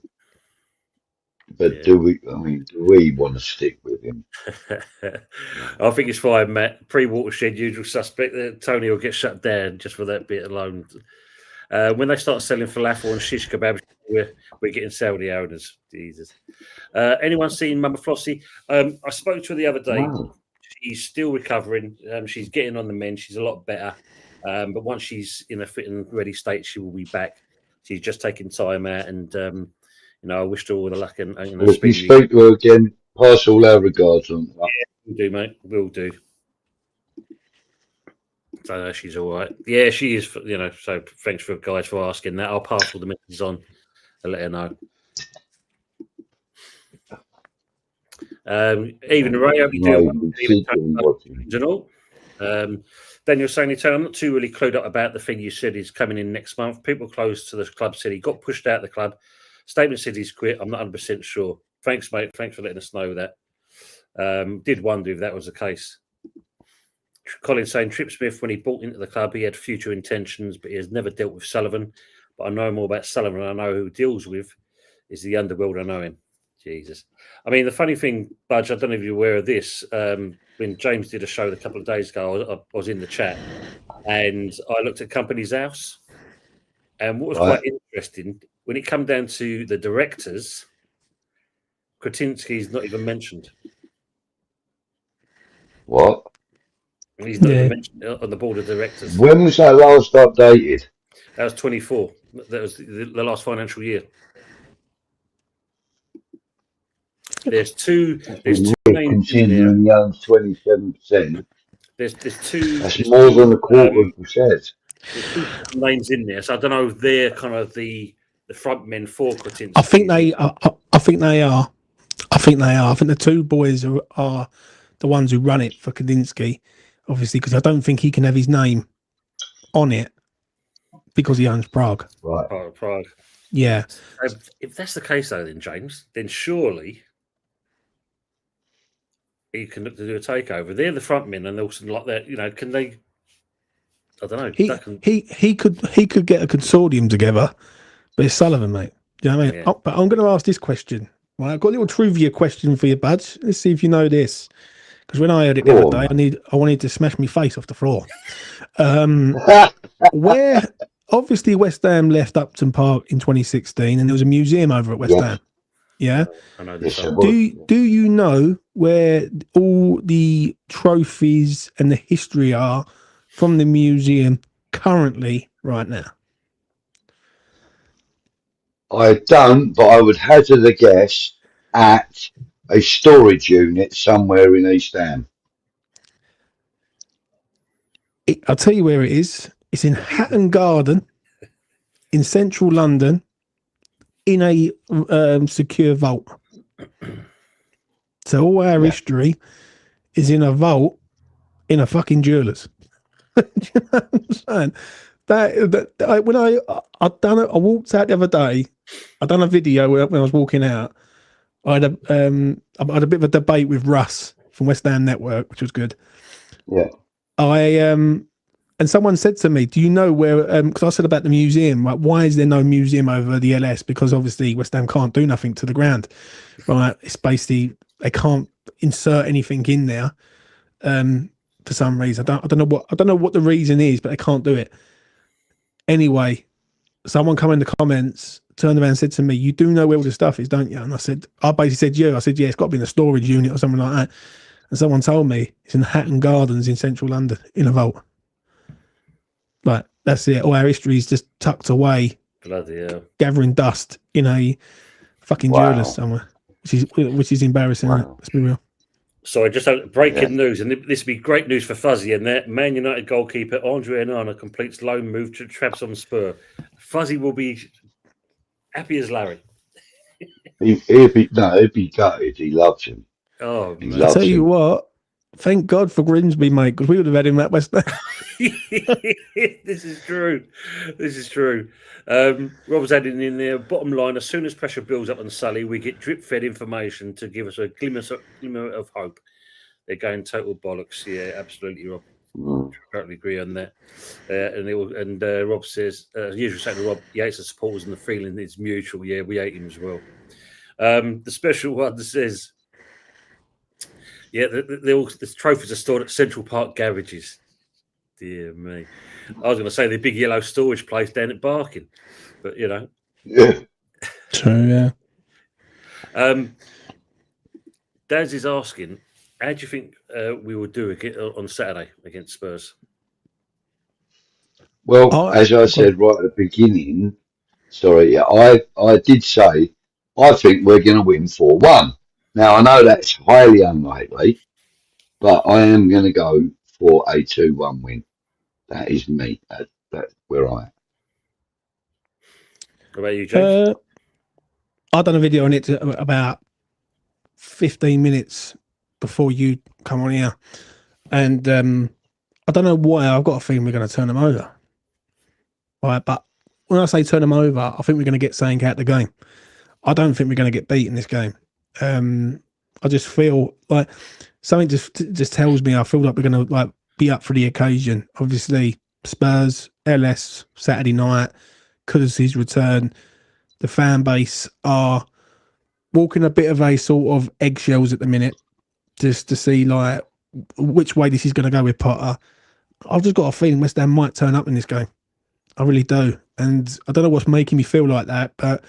But Yeah. do we want to stick with him? I think it's fine, Matt. Pre-watershed, usual suspect. Tony will get shut down just for that bit alone. When they start selling falafel and shish kebab, we're getting Saudi owners. Jesus. Anyone seen Mama Flossie? I spoke to her the other day. No. She's still recovering. She's getting on the mend. She's a lot better. But once she's in a fit and ready state, she will be back. She's just taking time out, and I wish her all the luck. And If you speak to her again, pass all our regards on. Yeah, we'll do, mate. We'll do. So she's all right. Yeah, she is. So thanks for guys for asking that. I'll pass all the messages on and let her know. Even Ray, Daniel saying, I'm not too really clued up about the thing you said he's coming in next month. People close to the club said he got pushed out of the club. Statement said he's quit. I'm not 100% sure. Thanks, mate. Thanks for letting us know that. Did wonder if that was the case. Colin saying, Trip Smith, when he bought into the club, he had future intentions, but he has never dealt with Sullivan. But I know more about Sullivan. I know who he deals with is the underworld. I know him. Jesus. I mean, the funny thing, Budge, I don't know if you're aware of this. When James did a show a couple of days ago, I was in the chat and I looked at Company's House. And what was quite interesting, when it come down to the directors, Kretinsky's not even mentioned. What? He's not even mentioned on the board of directors. When was that last updated? That was 24. That was the last financial year. There's two names considering he owns 27%. There's two. That's more than a quarter of a percent. There's two names in there, so I don't know if they're kind of the front men for Kretinsky. I think they are. I think they are. I think the two boys are the ones who run it for Kretinsky, obviously, because I don't think he can have his name on it because he owns Prague. Right. Prague. Yeah. If that's the case, though, then James, then surely he can look to do a takeover. They're the front men, and also like that. Can they? I don't know. He could get a consortium together, but it's Sullivan, mate. Do you know what I mean? Yeah. But I'm going to ask this question. Right, I've got a little trivia question for you, Budge. Let's see if you know this. Because when I heard it the other day, I wanted to smash my face off the floor. Where obviously West Ham left Upton Park in 2016, and there was a museum over at West Ham. Yeah. I know this. Do you know where all the trophies and the history are from the museum currently right now? I don't, but I would hazard a guess at a storage unit somewhere in East Ham. I'll tell you where it is. It's in Hatton Garden in central London in a secure vault. So all our history is in a vault in a fucking jeweller's. Do you know what I'm saying? When I walked out the other day. I done a video when I was walking out. I had a bit of a debate with Russ from West Ham Network, which was good. Yeah. And someone said to me, "Do you know where?" Because I said about the museum. Like, why is there no museum over the LS? Because obviously West Ham can't do nothing to the ground. Right? It's basically they can't insert anything in there for some reason. I don't know what the reason is, but they can't do it. Anyway, someone come in the comments, turned around and said to me, "You do know where all the stuff is, don't you?" And I basically said, "Yeah." I said, "Yeah, it's got to be in a storage unit or something like that." And someone told me it's in Hatton Gardens in central London in a vault. Like, that's it. All our history is just tucked away, Bloody hell. gathering dust in a fucking jeweller's somewhere, which is embarrassing. Wow. Let's be real. So I just had breaking news, and this would be great news for Fuzzy. And that Man United goalkeeper Andre Onana completes loan move to Trabzonspor. Fuzzy will be happy as Larry. He'd be gutted. He loves him. Oh, He man. loves I'll tell you him. what, Thank God for Grimsby, mate, because we would have had him at West Ham. This is true. This is true. Rob's adding in there, bottom line, as soon as pressure builds up on Sully, we get drip-fed information to give us a glimmer of hope. They're going total bollocks. Yeah, absolutely, Rob. Totally agree on that. And Rob says, usually saying to Rob, he hates the supporters and the feeling is mutual. Yeah, we hate him as well. The special one says, yeah, the trophies are stored at Central Park garages. Dear me. I was going to say the big yellow storage place down at Barking, but you know. Yeah. True, yeah. Daz is asking, how do you think we will do on Saturday against Spurs? Well, as I said right at the beginning, I did say I think we're going to win 4-1. Now, I know that's highly unlikely, but I am going to go for a 2-1 win. That is me. That's where I am. What about you, James? I done a video on it about 15 minutes before you come on here. And I don't know why I've got a feeling we're going to turn them over. Right, but when I say turn them over, I think we're going to get something out the game. I don't think we're going to get beat in this game. I just feel like something just tells me I feel like we're going to like be up for the occasion. Obviously, Spurs, LS, Saturday night, Kudus' return. The fan base are walking a bit of a sort of eggshells at the minute, just to see like which way this is going to go with Potter. I've just got a feeling West Ham might turn up in this game. I really do, and I don't know what's making me feel like that, but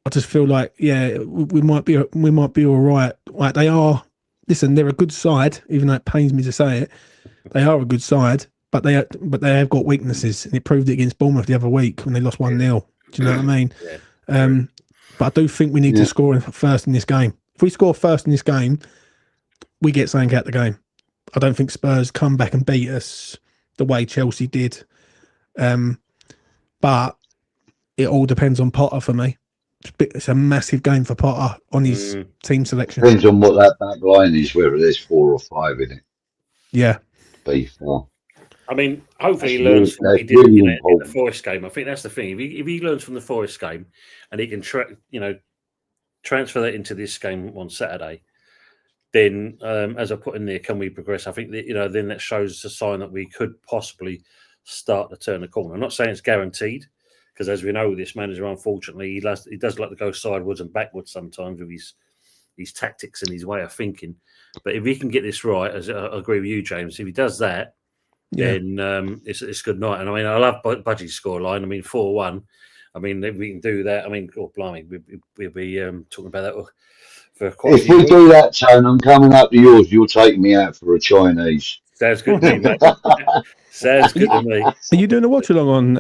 I just feel like we might be all right. Like they are. Listen, they're a good side, even though it pains me to say it. They are a good side, but they have got weaknesses, and it proved it against Bournemouth the other week when they lost 1-0. Do you know what I mean? Yeah. But I do think we need to score first in this game. If we score first in this game, we get something out the game. I don't think Spurs come back and beat us the way Chelsea did. But it all depends on Potter for me. It's a massive game for Potter on his team selection. Depends on what that back line is, whether there's 4 or 5 in it. Yeah. Be 4. I mean, hopefully he learns from what he did in the Forest game. I think that's the thing. If he learns from the Forest game and he can transfer that into this game on Saturday, then as I put in there, can we progress? I think that then that shows a sign that we could possibly start to turn the corner. I'm not saying it's guaranteed, because as we know, this manager, unfortunately, he does like to go sideways and backwards sometimes with his tactics and his way of thinking. But if he can get this right, as I agree with you, James, if he does that, then it's good night. And I mean, I love Budgie's scoreline. I mean, 4-1. I mean, if we can do that, I mean, blimey, we'll be talking about that for quite a few If we weeks. do that, Tone, I'm coming up to yours. You'll take me out for a Chinese. Sounds good to me, mate. Sounds good to me. Are you doing a watch along on?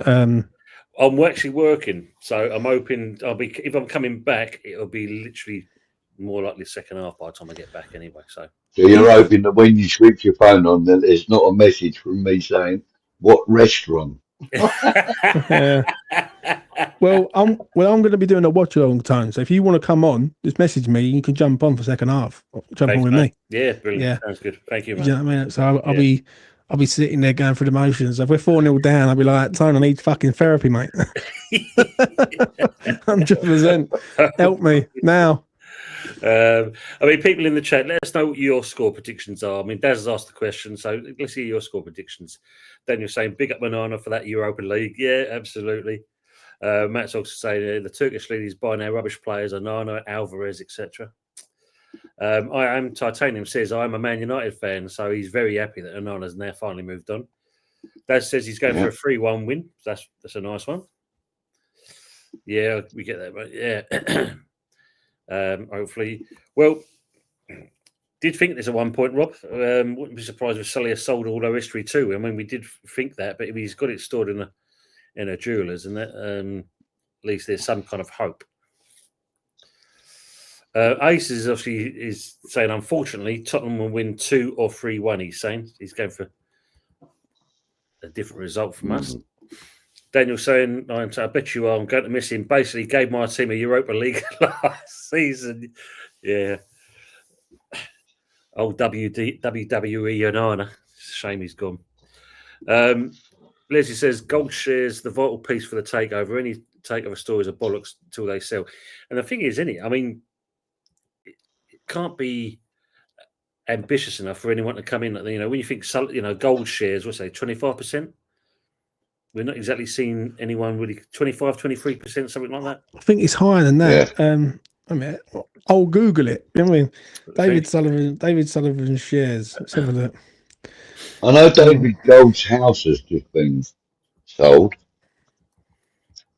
I'm actually working, so I'm hoping if I'm coming back, it'll be literally more likely the second half by the time I get back anyway. So you're hoping that when you switch your phone on, that there's not a message from me saying, what restaurant? Well, I'm going to be doing a watch along time. So if you want to come on, just message me. You can jump on for second half. Jump on with me. Yeah, brilliant. Yeah. Sounds good. Thank you, mate. You know what I mean? So I'll be sitting there going through the motions. If we're 4-0 down, I'll be like, Tone, I need fucking therapy, mate. 100%. Help me now. I mean, people in the chat, let us know what your score predictions are. I mean, Daz has asked the question, so let's hear your score predictions. Daniel's saying, big up Manana for that Europa League. Yeah, absolutely. Matt's also saying the Turkish league is buying our rubbish players, Onana, Alvarez, etc. I am Titanium says, I'm a Man United fan, so he's very happy that Onana's now finally moved on. Daz says he's going for a 3-1 win. That's a nice one. Yeah, we get that, but yeah. Hopefully. Well, did think this at one point, Rob. Wouldn't be surprised if Sully has sold all our history too. I mean, we did think that, but if he's got it stored in a jeweller's, and that at least there's some kind of hope. Ace is obviously saying, unfortunately, Tottenham will win 2 or 3-1. He's saying he's going for a different result from us. Daniel saying, I bet you are. I'm going to miss him. Basically, gave my team a Europa League last season. Yeah. Old WWE Onana. Shame he's gone. Leslie says gold shares the vital piece for the takeover. Any takeover stories are bollocks until they sell. And the thing is, isn't it? I mean, it can't be ambitious enough for anyone to come in. You know, when you think, gold shares, what's that, 25%? We're not exactly seeing anyone really 25, 23%, something like that. I think it's higher than that. Yeah. I mean, I'll Google it. You know what I mean? David Sullivan shares. Let's have a look. I know David Gold's house has just been sold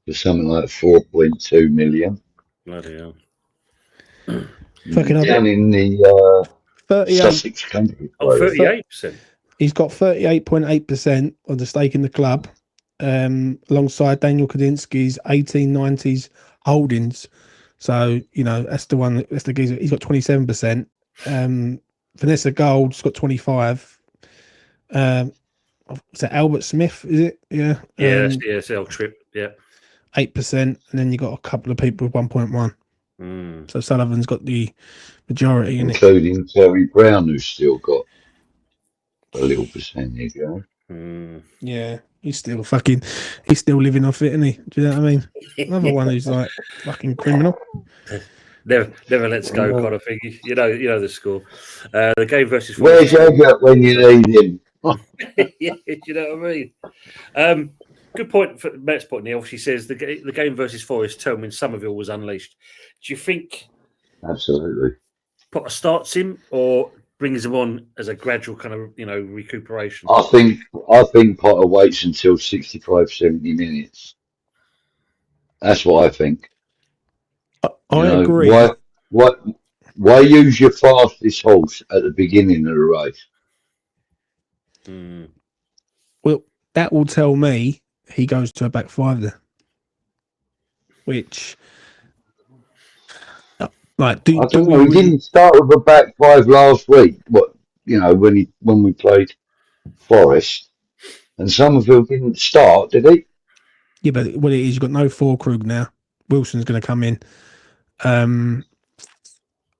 for something like 4.2 million. Bloody hell. Down in the 38, Sussex country. Oh, 38%. He's got 38.8% of the stake in the club, alongside Daniel Kadinsky's 1890s holdings. So, you know, that's the geezer. He's got 27%. Vanessa Gold's got 25. Is that Albert Smith? Is it? Yeah. Yeah, it's L Trip. Yeah. 8%. And then you got a couple of people with 1.1. So Sullivan's got the majority in it. Including Terry Brown, who's still got a little percentage, Yeah, he's still living off it, isn't he? Do you know what I mean? Another one who's like fucking criminal. Never lets go kind of thing. You know the score. The game versus. Where's Edgar when you need him? Yeah, you know what I mean. Good point for Matt's point. Neil, she says the game versus Forest told when Somerville was unleashed. Do you think? Absolutely. Potter starts him or brings him on as a gradual kind of recuperation? I think Potter waits until 65, 70 minutes. That's what I think. I agree. Why use your fastest horse at the beginning of the race? Well, that will tell me he goes to a back five there. Which, like, I don't know. He didn't start with a back five last week. When we played Forest, and Somerville didn't start, did he? Yeah, but what it is, you've got no Krug now. Wilson's going to come in. I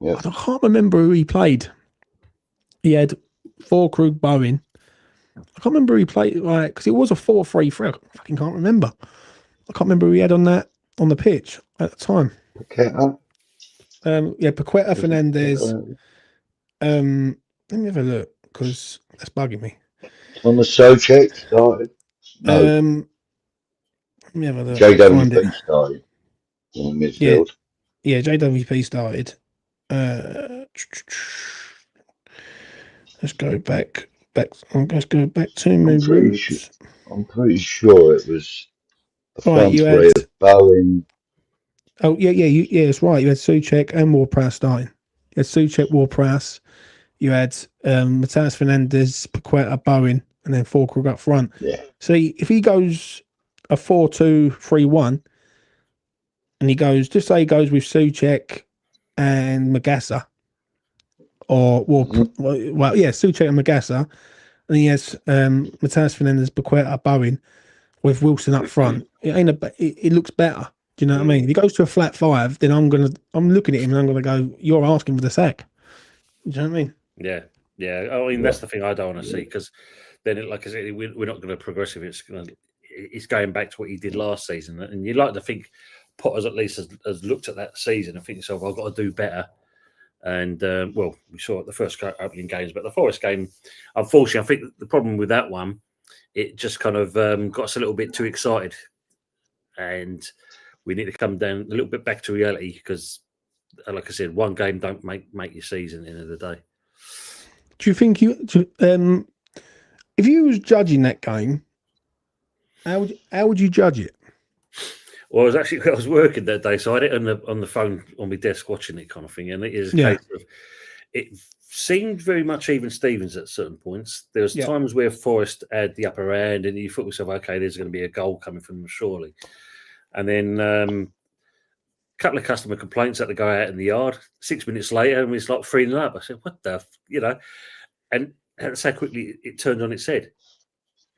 can't remember who he played. He had Krug, Bowen. I can't remember who he played, because it was a 4-3-3. I fucking can't remember. I can't remember who he had on the pitch at the time. Paqueta. Paqueta, Fernandez. Let me have a look, because that's bugging me. Thomas Soucek started. No. Let me have a look. JWP started in the midfield. Yeah, JWP started. Let's go back. Let's go back to my roots. I'm pretty sure it was a front you three of Bowen. Oh, yeah, that's right. You had Soucek and Ward-Prowse starting. You had Soucek, Ward-Prowse. You had Matthias Fernandez, Paqueta, Bowen, and then Krug up front. Yeah. So if he goes a 4-2-3-1, and he goes with Soucek and Magassa, Soucek and Magassa, and he has Matthias Fernandez, Paqueta, Bowen, with Wilson up front. It looks better. Do you know what I mean? If he goes to a flat five, then I'm looking at him and I'm gonna go, you're asking for the sack. Do you know what I mean? Yeah. I mean, that's the thing I don't want to see, because then, like I said, we're not going to progress if it's going back to what he did last season. And you'd like to think Potter's at least has looked at that season and think yourself, I've got to do better. And, we saw it the first opening games, but the Forest game, unfortunately, I think the problem with that one, it just kind of got us a little bit too excited. And we need to come down a little bit back to reality, because, like I said, one game don't make your season at the end of the day. Do you think if you was judging that game, how would you judge it? Well, I was working that day, so I had it on the phone on my desk watching it, kind of thing. And it is a case of, it seemed very much even Stevens at certain points. There was times where Forest had the upper hand, and you thought to yourself, okay, there's going to be a goal coming from them surely. And then a couple of customer complaints had to go out in the yard. 6 minutes later, and it's like 3-0 up. I said, what the, and that's how quickly it turned on its head.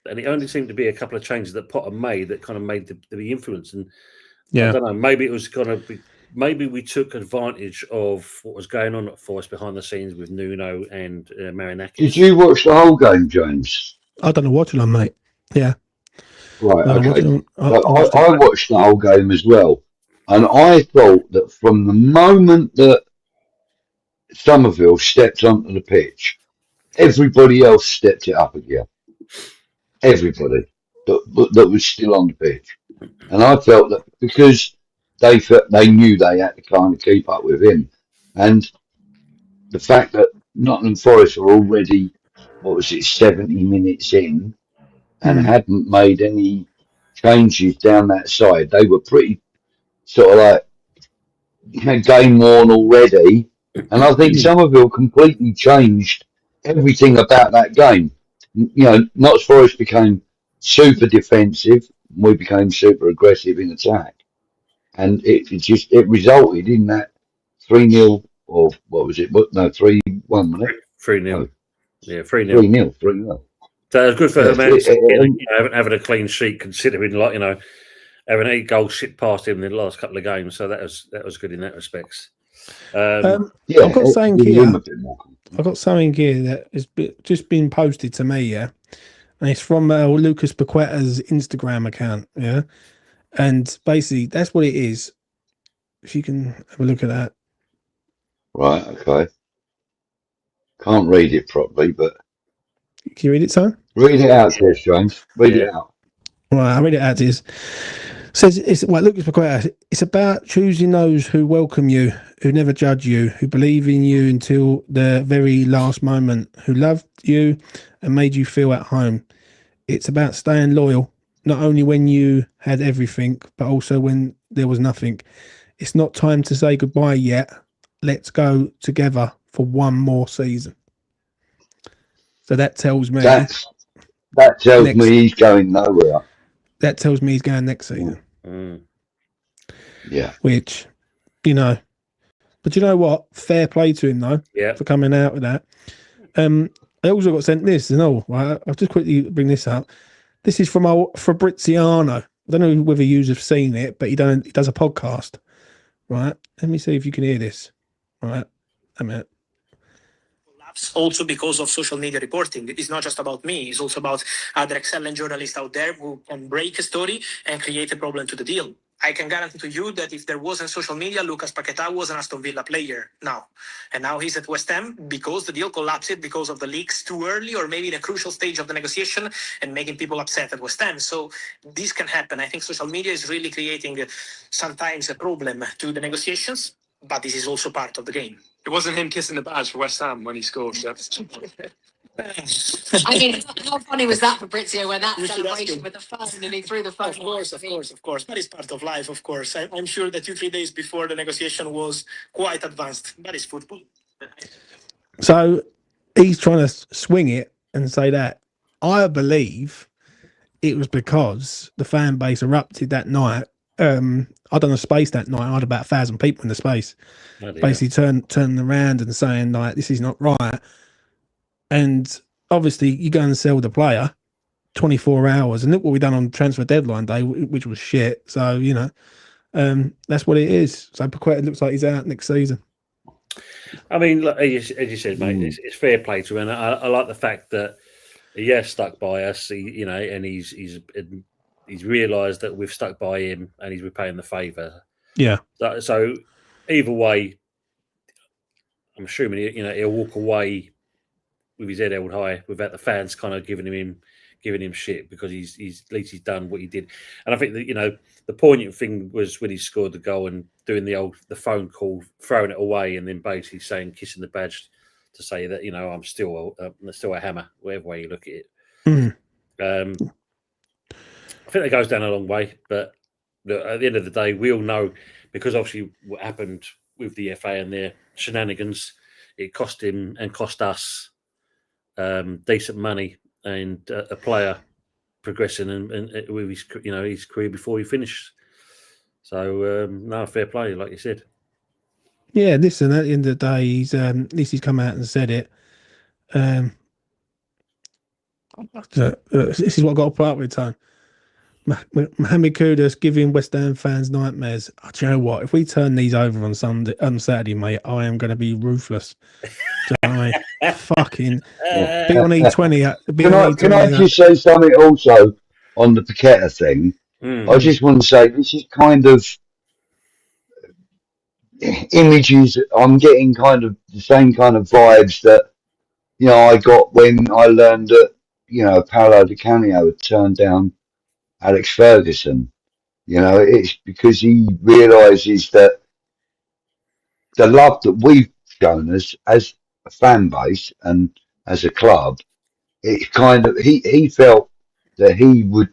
And it only seemed to be a couple of changes that Potter made that kind of made the influence. And I don't know, maybe it was kind of maybe we took advantage of what was going on for us behind the scenes with Nuno and Marinakis. Did you watch the whole game, James? I don't know watching on, mate. Yeah. Right, No, okay. I So watched I it. watched the whole game as well, and I thought that from the moment that Somerville stepped onto the pitch, everybody else stepped it up again. Everybody that was still on the pitch, and I felt that because they knew they had to kind of keep up with him, and the fact that Nottingham Forest were already 70 minutes in and hadn't made any changes down that side, they were pretty sort of like game worn already, and I think Somerville completely changed everything about that game. Notts Forest became super defensive, we became super aggressive in attack, and it resulted in that 3-0 or what was it? No, 3-1, wasn't it? 3-0. Yeah, 3-0. 3-0. 3-0. So it was good for Yes, Herman having a clean sheet, considering having 8 goals shit past him in the last couple of games. So that was good in that respect. yeah, I've got something give here. him a bit more. I've got something here that has just been posted to me, yeah, and it's from Lucas Paqueta's Instagram account, yeah, and basically that's what it is. If you can have a look at that. Right, okay. Can't read it properly, but Can you read it, son? read it out to us, James. Read it out. Right, I'll read it out to you. Says it's Lucas Paqueta. It's about choosing those who welcome you, who never judge you, who believe in you until the very last moment, who loved you and made you feel at home. It's about staying loyal, not only when you had everything, but also when there was nothing. It's not time to say goodbye yet. Let's go together for one more season. So that tells me That tells me he's going nowhere. That tells me he's going next season. Yeah. Which, but you know what? Fair play to him though. Yeah. For coming out with that. I also got sent this, and I'll just quickly bring this up. This is from Fabriziano. I don't know whether you have seen it, but he does a podcast. Right. Let me see if you can hear this. Right. A minute. Also because of social media reporting. It's not just about me, it's also about other excellent journalists out there who can break a story and create a problem to the deal. I can guarantee to you that if there wasn't social media, Lucas Paqueta was an Aston Villa player now. And now he's at West Ham because the deal collapsed because of the leaks too early or maybe in a crucial stage of the negotiation and making people upset at West Ham. So this can happen. I think social media is really creating sometimes a problem to the negotiations, but this is also part of the game. It wasn't him kissing the badge for West Ham when he scored. I mean, how funny was that for Fabrizio when that celebration with the phone and he threw the phone? Of course. That is part of life, of course. I'm sure that 2-3 days before the negotiation was quite advanced. That is football. So he's trying to swing it and say that. I believe it was because the fan base erupted that night. I done a space that night. I had about 1,000 people in the space. Basically turning around and saying like, this is not right. And obviously you go and sell the player 24 hours and look what we done on transfer deadline day, which was shit. So, that's what it is. So Paqueta looks like he's out next season. I mean, as you said, mate, it's fair play to him. And I like the fact that he has stuck by us, and he's realised that we've stuck by him and he's repaying the favour. Yeah. So either way, I'm assuming he'll walk away with his head held high without the fans kind of giving him shit because he's at least he's done what he did. And I think that the poignant thing was when he scored the goal and doing the phone call, throwing it away, and then basically saying kissing the badge to say that I'm still a hammer, whatever way you look at it. I think that goes down a long way, but at the end of the day, we all know because obviously what happened with the FA and their shenanigans, it cost him and cost us decent money and a player progressing and with his career before he finished. So no, fair play, like you said. Yeah, listen. At the end of the day, he's at least he's come out and said it. This is what I got to put up with, Tone. Mohamed Kudus giving West Ham fans nightmares. Oh, do you know what? If we turn these over on Saturday, mate, I am going to be ruthless. Do you know what I mean? Fucking be on E20. Can I just say something also on the Paqueta thing? I just want to say this is kind of images. I'm getting kind of the same kind of vibes that I got when I learned that Paolo Di Canio had turned down Alex Ferguson. It's because he realises that the love that we've shown as a fan base and as a club, it's kind of he felt that he would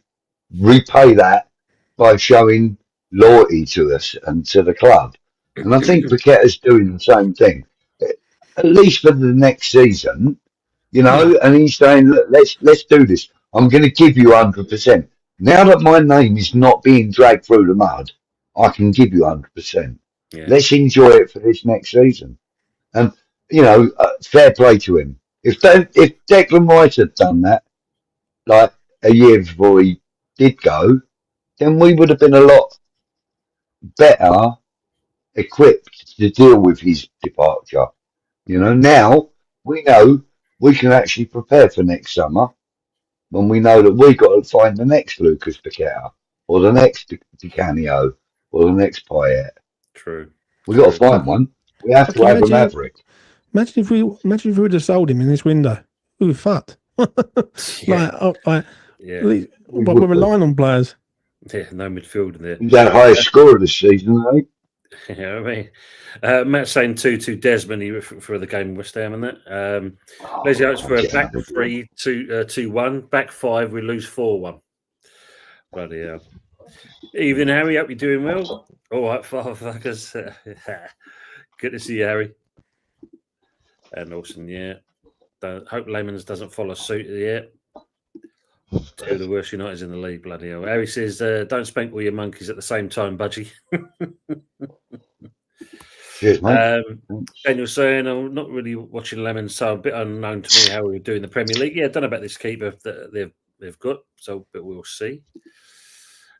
repay that by showing loyalty to us and to the club. And I think Paqueta's doing the same thing, at least for the next season, and he's saying, look, let's do this. I'm going to give you 100%. Now that my name is not being dragged through the mud, I can give you 100%. Yeah. Let's enjoy it for this next season. And, fair play to him. If Declan Rice had done that, like a year before he did go, then we would have been a lot better equipped to deal with his departure. Now we know we can actually prepare for next summer when we know that we've got to find the next Lucas Paqueta or the next Di Canio or the next Payet. True. We've got to find one. We have to have a Maverick. Imagine if we would have sold him in this window. We were fucked. Yeah. But we're relying on players. Yeah, no midfield in there. He's our highest scorer this season, eh? Yeah, I mean, Matt saying 2-2 Desmond for the game in West Ham and that. Leslie Oates for a back 3, 2-1. Back 5, we lose 4-1. Bloody hell. Evening, Harry. Hope you're doing well. All right, fuckers. Good to see you, Harry. And Awesome, yeah. Hope Lemons doesn't follow suit yet. Two of the worst Uniteds in the league, bloody hell. Harry says, don't spank all your monkeys at the same time, Budgie. Cheers, mate. Daniel saying, I'm not really watching Lemons, so a bit unknown to me how we're doing the Premier League. Yeah, I don't know about this keeper that they've got, but we'll see.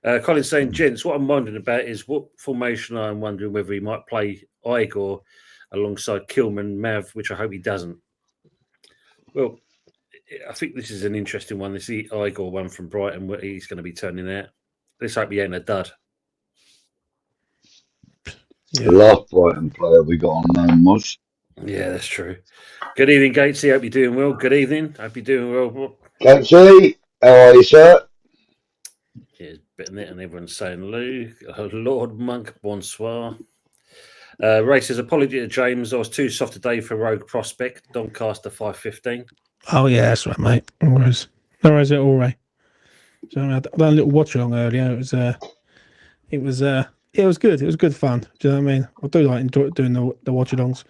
Colin saying, gents, what I'm wondering about is what formation I'm wondering whether he might play Igor alongside Kilman, Mav, which I hope he doesn't. Well, I think this is an interesting one. This Igor one from Brighton, where he's going to be turning out. Let's hope he ain't a dud. Yeah. The last Brighton player we got on loan was. Yeah, that's true. Good evening, Gatesy. Hope you're doing well. Good evening. Hope you're doing well. Gatesy, how are you, sir? Yeah, bit in it, and everyone's saying Lou. Lord Monk, bonsoir. Ray says, apology to James. I was too soft today for Rogue Prospect. Doncaster 5:15. Oh, yeah, that's right, mate. No worries at all, Ray. So I done a little watch along earlier. It was good. It was good fun. Do you know what I mean? I do like enjoy doing the watch alongs.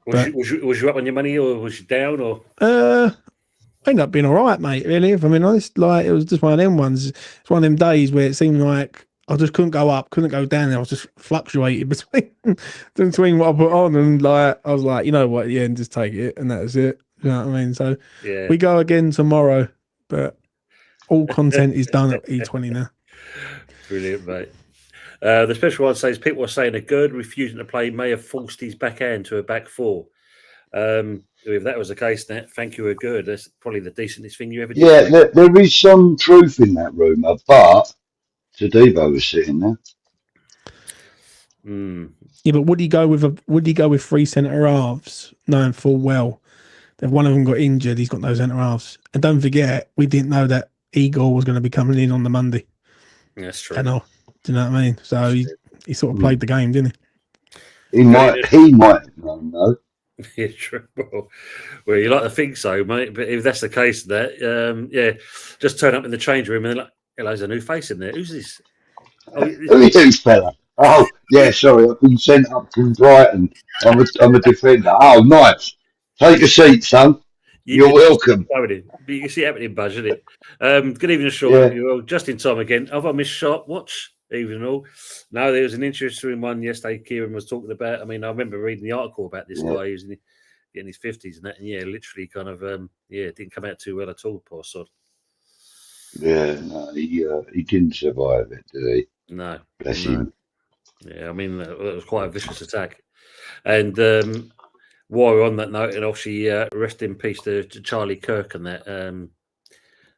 Was you up on your money or was you down or? I ended up being all right, mate. Really, if I'm being honest, like it was just one of them ones. It's one of them days where it seemed like I just couldn't go up, couldn't go down. I was just fluctuating between what I put on and like I was like, you know what, at the end, just take it, and that was it. You know what I mean? So yeah. We go again tomorrow, but all content is done at E20 now. Brilliant, mate. The special one says people are saying a Gerd refusing to play may have forced his backhand to a back four. If that was the case, thank you, a Gerd. That's probably the decentest thing you ever did. Yeah, there is some truth in that rumour, but Tadibo was sitting there. Yeah, but would he go with three centre halves, knowing full well that if one of them got injured, he's got no centre halves? And don't forget, we didn't know that Igor was going to be coming in on the Monday. That's true. Do you know what I mean? So he sort of played the game, didn't he? He might know. Yeah, true. Well, you like to think so, mate. But if that's the case, just turn up in the change room and they're like, hello, there's a new face in there. Who's this? Oh, who is this fella? Oh, yeah, sorry, I've been sent up from Brighton. I'm a defender. Oh, nice. Take a seat, son. You're welcome. You can see it happening, Budge, isn't it? Good evening, Sean. Yeah. Well, just in time again. Have I missed Sharp Watch? Evening all. No, there was an interesting one yesterday. Kieran was talking about. I mean, I remember reading the article about this guy who's in his 50s and that, and literally kind of, didn't come out too well at all, poor sod. Yeah, no, he didn't survive it, did he? No, Bless no. him. Yeah, I mean, that was quite a vicious attack. And while we're on that note, and obviously rest in peace to Charlie Kirk and that.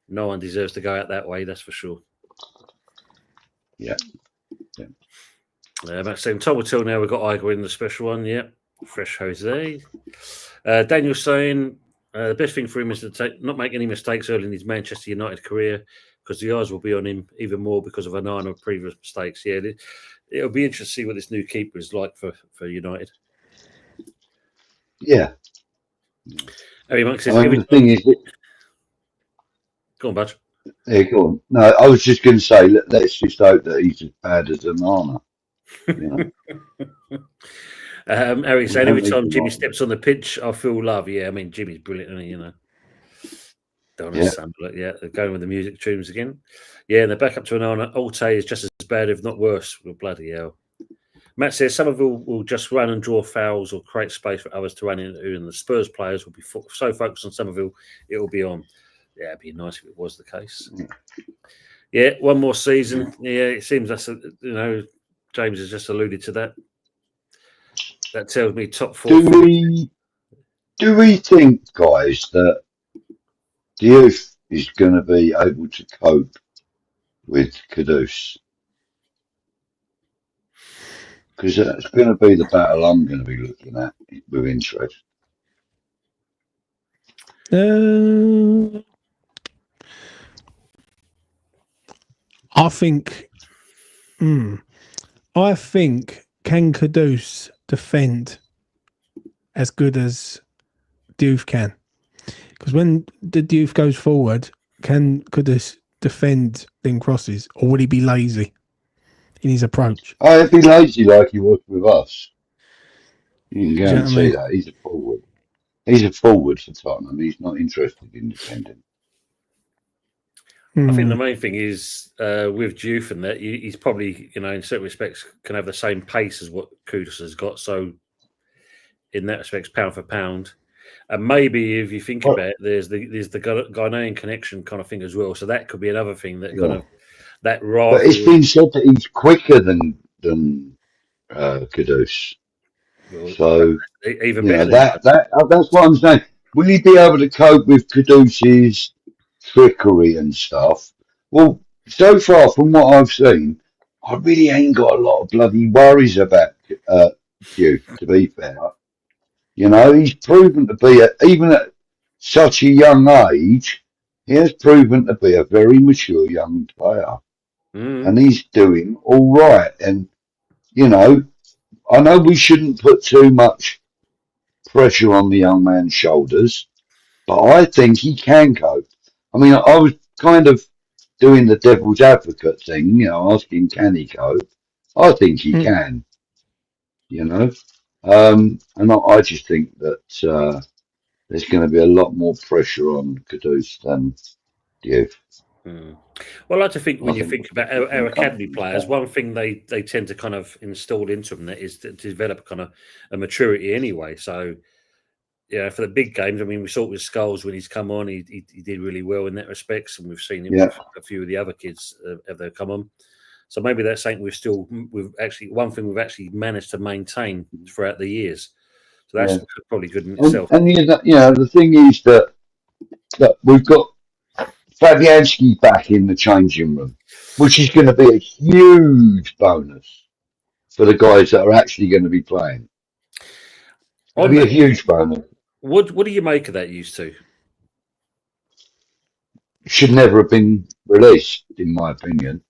No one deserves to go out that way, that's for sure. Yeah. Maxime, Tom will tell now we've got Igor in the special one. Yeah, fresh Jose. Daniel saying the best thing for him is to not make any mistakes early in his Manchester United career because the eyes will be on him even more because of a nine of previous mistakes. Yeah, it'll be interesting to see what this new keeper is like for United. Yeah. Harry Monk says, I mean, the thing is, go on, Budge. yeah, go on. No, I was just going to say, let's just hope that he's as bad as Onana. You know? Harry saying, every time Jimmy Onana. steps on the pitch, I feel love. Yeah, I mean, Jimmy's brilliant, isn't he, you know? Yeah. Yeah, they're going with the music tunes again. Yeah, and the backup to Onana, Alte is just as bad, if not worse. Well, bloody hell. Matt says Somerville will just run and draw fouls or create space for others to run into, and the Spurs players will be so focused on Somerville, it will be on. Yeah, it'd be nice if it was the case. Yeah, one more season. Yeah, it seems that's, James has just alluded to that. That tells me top four. Do we think, guys, that the youth is going to be able to cope with Kudus? Because that's going to be the battle I'm going to be looking at with interest. I think can Kudus defend as good as Diouf can? Because when the Diouf goes forward, can Kudus defend then crosses, or would he be lazy in his approach? Oh, he'd be lazy like he was with us. You can Do you know what I guarantee mean? that. He's a forward. He's a forward for Tottenham. He's not interested in defending. I think the main thing is with Diouf and that he's probably, in certain respects, can have the same pace as what Kudus has got. So, in that respect, pound for pound, and maybe if you think about it, there's the Ghanaian connection kind of thing as well. So that could be another thing that kind of that rivalry. But it's been said that he's quicker than Kudus. Well, so even better. That's what I'm saying. Will he be able to cope with Kudus's trickery and stuff? Well, so far from what I've seen, I really ain't got a lot of bloody worries about Hugh, to be fair. He's proven to be, even at such a young age, he has proven to be a very mature young player. And he's doing all right. And, I know we shouldn't put too much pressure on the young man's shoulders, but I think he can cope. I mean, I was kind of doing the devil's advocate thing, asking, can he cope? I think he can, and I just think that there's going to be a lot more pressure on Kudus than Diouf. Well, I like to think when you think about our academy players, one thing they tend to kind of install into them that is to develop kind of a maturity anyway. So, for the big games, I mean, we saw it with Scholes when he's come on, he did really well in that respects, and we've seen him with a few of the other kids have they come on. So maybe that's something we've actually managed to maintain throughout the years. So that's probably good in itself. And the thing is that we've got Fabianski back in the changing room, which is going to be a huge bonus for the guys that are actually going to be playing. It'll be a huge bonus. What do you make of that used to? Should never have been released, in my opinion.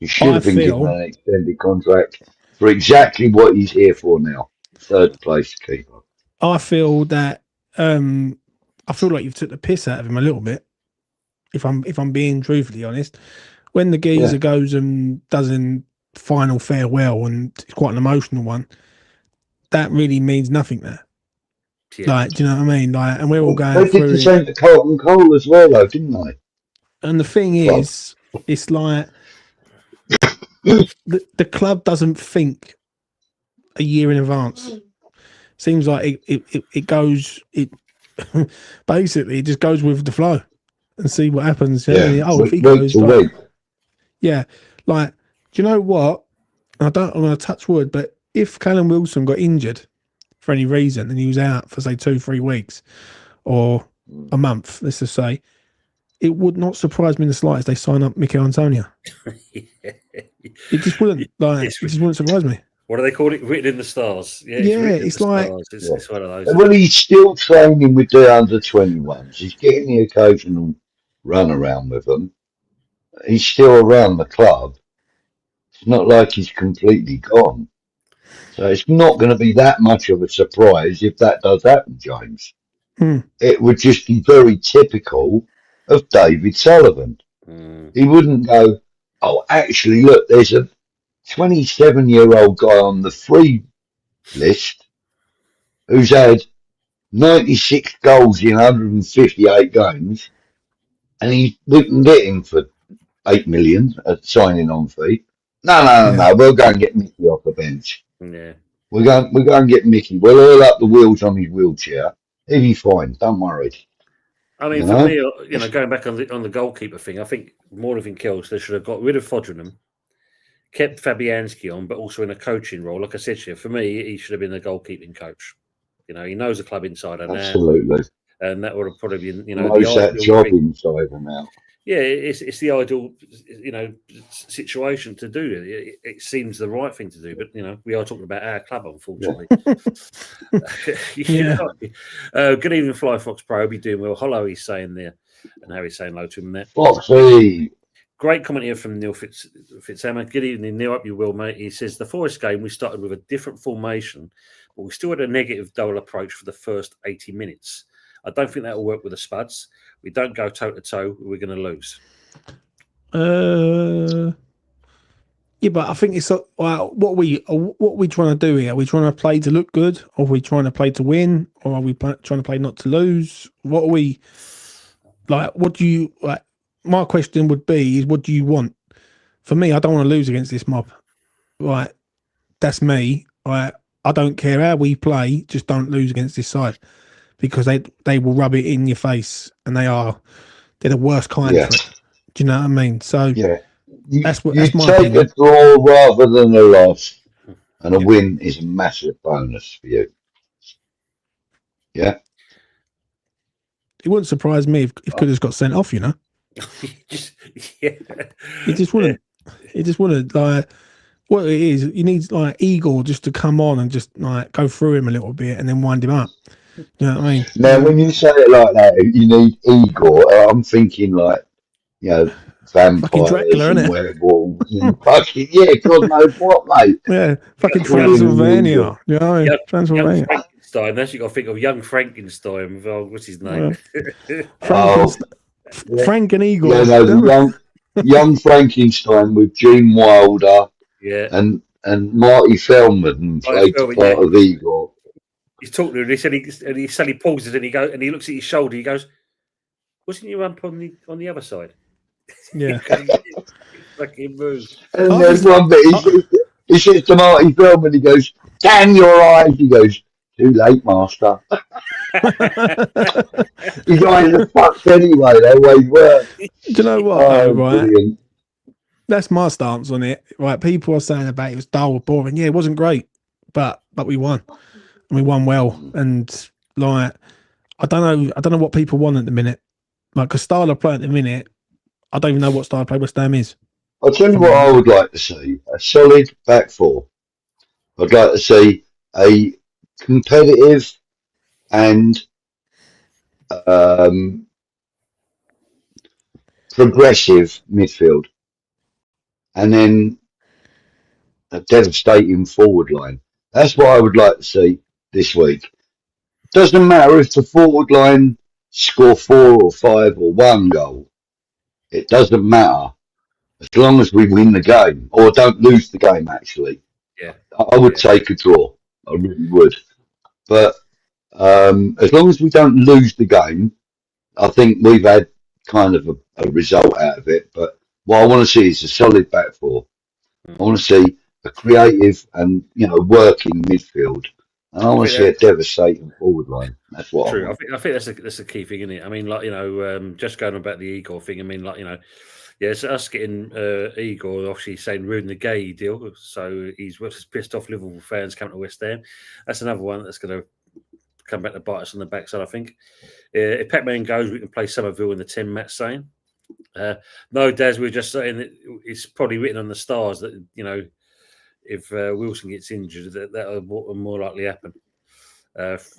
He should have been given an extended contract for exactly what he's here for now. Third place keeper. I feel that like you've took the piss out of him a little bit. If I'm being truthfully honest, when the geezer goes and does a final farewell, and it's quite an emotional one, that really means nothing there. Yeah. Like, do you know what I mean? Like, and we're all going they through. They did the same to Carlton Cole as well, though, didn't they? And the thing is, it's like the club doesn't think a year in advance. Seems like it goes. It basically it just goes with the flow. and see what happens. Yeah, Oh, if he week goes, to like, week. yeah, like, do you know what? I'm going to touch wood, but if Callum Wilson got injured for any reason and he was out for say 2-3 weeks or a month, let's just say, it would not surprise me in the slightest they sign up Mikel Antonio. It just wouldn't. Like, it just wouldn't surprise me. What do they call it? Written in the stars. Yeah, it's like it's one of those. Well, he's still training with the under-21s. He's getting the occasional run around with them. He's still around the club. It's not like he's completely gone. So it's not going to be that much of a surprise if that does happen, James. It would just be very typical of David Sullivan. He wouldn't go, oh, actually, look, there's a 27-year-old guy on the free list who's had 96 goals in 158 games, and we can get him for 8 million at signing on fee. No. We'll go and get Mickey off the bench. Yeah. We're going to get Mickey. We'll oil up the wheels on his wheelchair. He'll be fine. Don't worry. I mean, for me, going back on the goalkeeper thing, I think more than anything else, they should have got rid of Fodringham, kept Fabianski on, but also in a coaching role. Like I said to you, for me, he should have been the goalkeeping coach. You know, he knows the club inside and out. Absolutely. And that would have probably been, knows that job inside and out. Yeah, it's the ideal, situation to do. It seems the right thing to do, but we are talking about our club, unfortunately. Yeah. Good evening, Fly Fox Pro. Hope you're doing well. Hello, he's saying there, and Harry's saying hello to him there. Foxy. Great comment here from Neil Fitzhammer. Good evening, Neil. Up you will, mate. He says the Forest game we started with a different formation, but we still had a negative double approach for the first 80 minutes. I don't think that will work with the Spuds. We don't go toe to toe. We're going to lose. Yeah, but I think it's what are we trying to do here? Are we trying to play to look good, or are we trying to play to win, or are we trying to play not to lose? What are we like? What do you like? My question would be: is what do you want? For me, I don't want to lose against this mob. Right, that's me. I don't care how we play, just don't lose against this side. Because they will rub it in your face, and they're the worst kind of it. Do you know what I mean? So yeah, that's my take opinion. a draw rather than a loss, and a win is a massive bonus for you. Yeah, It wouldn't surprise me if Kudus got sent off. Yeah, It just wouldn't. It just wouldn't. Like what it is, you need like Igor just to come on and just like go through him a little bit and then wind him up. You know what I mean? Now, when you say it like that, you need Igor. I'm thinking like, vampires Dracula, and innit? werewolves and fucking God knows what, mate. Yeah, fucking That's really Transylvania. unusual. You know what I mean? Young Transylvania. Frankenstein. That's you got to think of young Frankenstein. With, what's his name? Frank and Igor. Yeah, no, young Frankenstein with Gene Wilder and Marty Feldman played the part of Igor. He's talking to him. He said he pauses and he goes and he looks at his shoulder. He goes, "Wasn't you up on the other side?" Yeah. Fucking move. And there's one bit he says to Marty Feldman, he goes, "Damn your eyes!" He goes, "Too late, master." His eyes are fucked anyway. They always were. Do you know what? Right. Brilliant. That's my stance on it. Right. People are saying about it was dull, boring. Yeah, it wasn't great, but we won. And we won well. And like, I don't know what people want at the minute. Like, a style of play at the minute, I don't even know what style of play West Ham is. I'll tell you what I would like to see: a solid back four. I'd like to see a competitive and progressive midfield, and then a devastating forward line. That's what I would like to see this week. Doesn't matter if the forward line score 4 or 5 or 1 goal. It doesn't matter as long as we win the game or don't lose the game. Actually, I would take a draw. I really would. But as long as we don't lose the game, I think we've had kind of a result out of it. But what I want to see is a solid back four. I want to see a creative and working midfield. And I want to see a devastating forward line. That's what I True. want. I think that's the key thing, isn't it? I mean, like, just going on about the Igor thing. I mean, like, yeah, it's us getting Igor obviously saying ruin the gay deal. So he's pissed off Liverpool fans coming to West Ham. That's another one that's going to come back to bite us on the backside, I think. If Pac-Man goes, we can play Somerville in the 10, Matt's saying. No, Daz, we're just saying that it's probably written on the stars that, if Wilson gets injured, that'll more likely happen.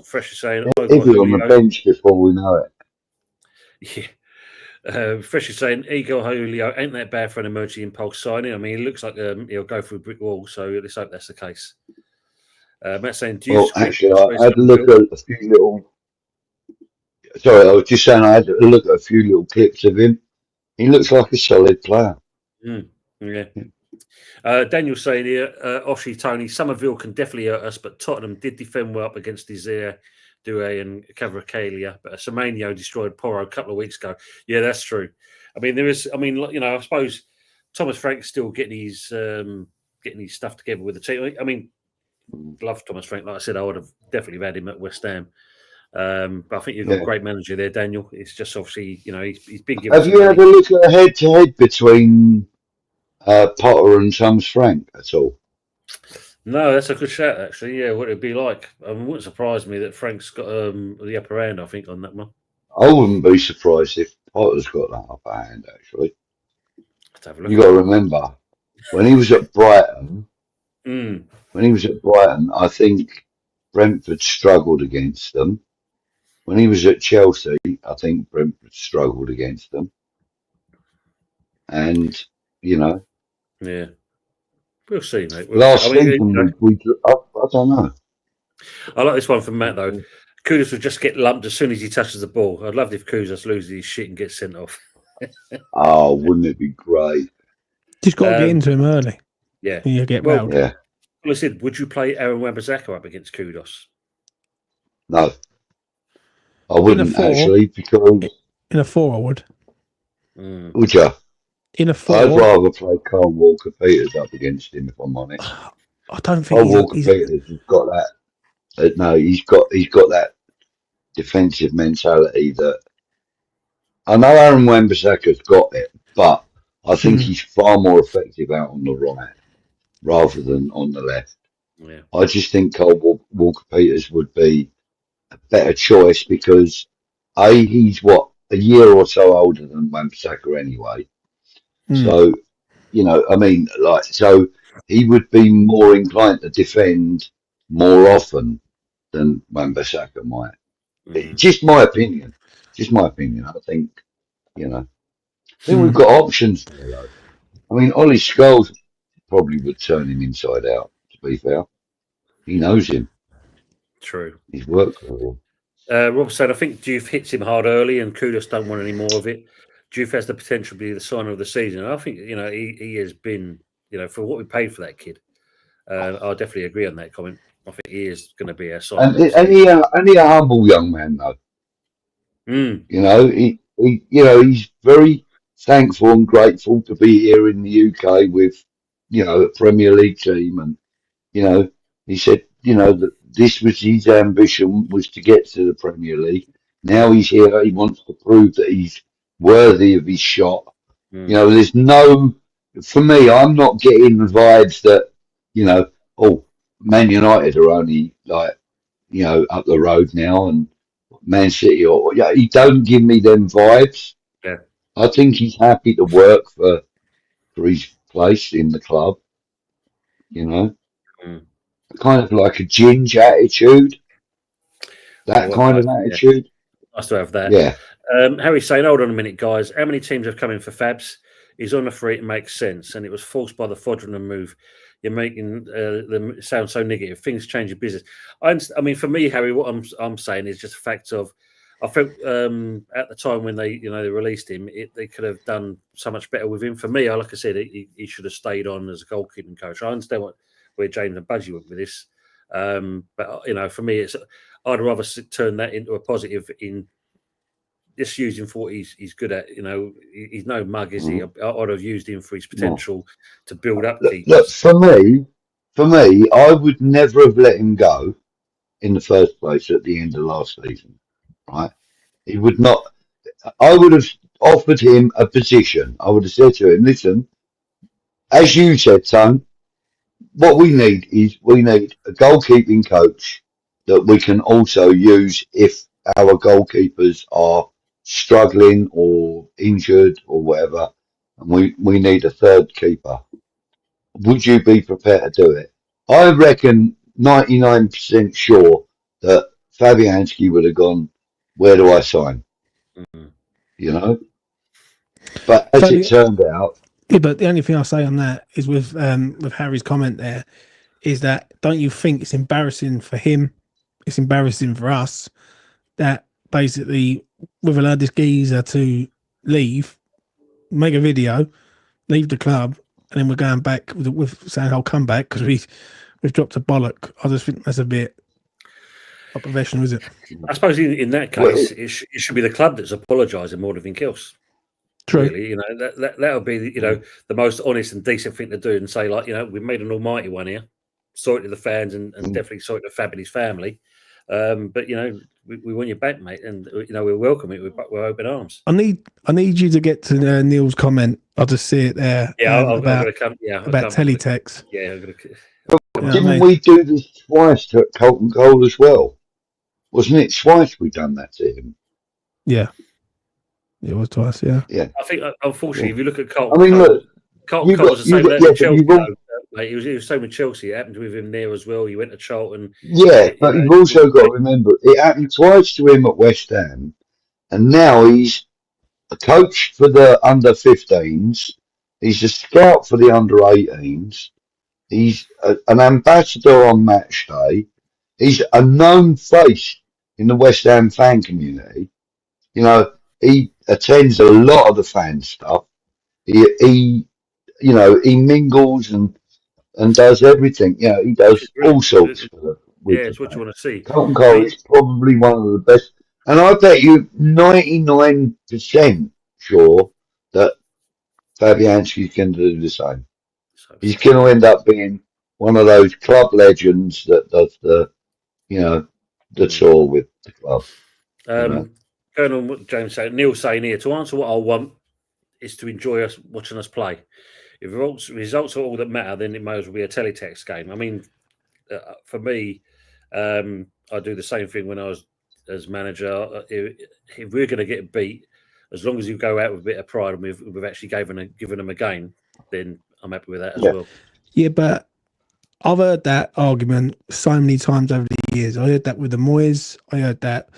Fresh is saying, He'll be on the bench before we know it. Yeah. Fresh is saying, Igor Julio ain't that bad for an emergency impulse signing. I mean, he looks like he'll go through a brick wall, so let's hope that's the case. Matt's saying, actually, I had a look at a few little. Sorry, I was just saying, I had a look at a few little clips of him. He looks like a solid player. Yeah. Daniel's saying here, Oshie, Tony, Somerville can definitely hurt us, but Tottenham did defend well up against Desire, Douay and Cavacalia, but Semenyo destroyed Porro a couple of weeks ago. Yeah, that's true. I mean, I suppose Thomas Frank's still getting his stuff together with the team. I mean, love Thomas Frank. Like I said, I would have definitely had him at West Ham. But I think you've got a great manager there, Daniel. It's just obviously, he's been given. Have you had a look at a head-to-head between Potter and Thomas Frank at all? No, that's a good shout, actually. Yeah, what it'd be like. It wouldn't surprise me that Frank's got the upper hand, I think, on that one. I wouldn't be surprised if Potter's got that upper hand, actually. Let's have a look. You got to remember, when he was at Brighton, I think Brentford struggled against them. When he was at Chelsea, I think Brentford struggled against them. And, Yeah. We'll see, mate. Last season, I don't know. I like this one from Matt, though. Kudus would just get lumped as soon as he touches the ball. I'd love if Kudus loses his shit and gets sent off. Oh, wouldn't it be great? Just got to get into him early. Yeah. You get riled. Yeah. Well, I said, would you play Aaron Wan-Bissaka up against Kudus? No. I wouldn't, actually, because... In a 4, I would. Would you? In a 4, I'd rather play Carl Walker-Peters up against him, if I'm honest. I don't think Carl Walker-Peters has got that. No, he's got that defensive mentality that. I know Aaron Wan-Bissaka's got it, but I think he's far more effective out on the right rather than on the left. Yeah. I just think Carl Walker-Peters would be a better choice because he's a year or so older than Wan-Bissaka anyway. So, so he would be more inclined to defend more often than Wan-Bissaka might. Just my opinion. I think, I think we've got options there, though. I mean, Ollie Scholes probably would turn him inside out, to be fair. He knows him. True. He's worked for him. Rob said, I think Diouf hits him hard early and Kudus don't want any more of it. Diouf has the potential to be the signer of the season. And I think, he has been, for what we paid for that kid. I'll definitely agree on that comment. I think he is going to be our signer. And he a humble young man, though. He's very thankful and grateful to be here in the UK with, a Premier League team. And, he said, that this was his ambition, was to get to the Premier League. Now he's here. He wants to prove that he's worthy of his shot. There's for me, I'm not getting the vibes that, Man United are only up the road now and Man City he don't give me them vibes. Yeah. I think he's happy to work for his place in the club. Kind of like a Ginge attitude. That kind of attitude. Yeah. Nice to have that. Yeah. Harry's saying, hold on a minute, guys. How many teams have come in for Fabs? He's on the free, it makes sense. And it was forced by the Fodringham move. You're making them sound so negative. Things change in business. I mean, for me, Harry, what I'm saying is just a fact of, I felt at the time when they released him, they could have done so much better with him. For me, like I said, he should have stayed on as a goalkeeping coach. I understand where James and Budgie went with this, but for me, I'd rather turn that into a positive in just use him for what he's good at. He's no mug, is he? I'd have used him for his potential to build up keepers. Look, for me, I would never have let him go in the first place at the end of last season, right? He would not. I would have offered him a position. I would have said to him, "Listen, as you said, son, what we need is we need a goalkeeping coach that we can also use if our goalkeepers are struggling or injured or whatever, and we need a third keeper. Would you be prepared to do it?" I reckon 99% sure that Fabianski would have gone, "Where do I sign?" Mhm. You know? But as it turned out, Yeah, but the only thing I'll say on that is with Harry's comment there is that don't you think it's embarrassing for him? It's embarrassing for us that basically we've allowed this geezer to leave, make a video, leave the club, and then we're going back with saying I'll come back because we've dropped a bollock. I just think that's a bit not professional, is it? I suppose in that case, it should be the club that's apologising more than anything else. True. Really, you know, that would be, you know, the most honest and decent thing to do, and say, like, you know, we've made an almighty one here. Sorry to the fans and definitely sorry to Fab and his family. But you know, we want you back, mate, and you know we're welcome it with open arms. I need you to get to Neil's comment. I'll just see it there. Yeah, I'm about going to come. Yeah, about teletext. Yeah, I'm going to. You know didn't what I mean? we do this twice to Colton Cole as well? Wasn't it twice we done that to him? Yeah, it was twice. Yeah. Yeah. I think, unfortunately, if you look at Colton, I mean, look, Colton got- was the same you got- with yeah, but Chelsea. you've all- Mate, he was the same with Chelsea. It happened with him there as well. He went to Charlton. Yeah, but you've also got to remember it happened twice to him at West Ham, and now he's a coach for the under 15s. He's a scout for the under 18s. He's an ambassador on match day. He's a known face in the West Ham fan community. You know, he attends a lot of the fan stuff. He you know, he mingles and does everything. You know, he does all sorts with It's what you want to see. Colton Cole is probably one of the best, and I bet you 99% sure that Fabianski's going to do the same. He's going to end up being one of those club legends that does the, you know, the tour with the club. Going on what James said, Neil's saying here, to answer what I want is to enjoy us watching us play. If results are all that matter, then it may as well be a teletext game. I mean, for me, I do the same thing when I was as manager. If we're going to get beat, as long as you go out with a bit of pride and we've actually given them a game, then I'm happy with that as well. Yeah, but I've heard that argument so many times over the years. I heard that with the Moyes. I heard that.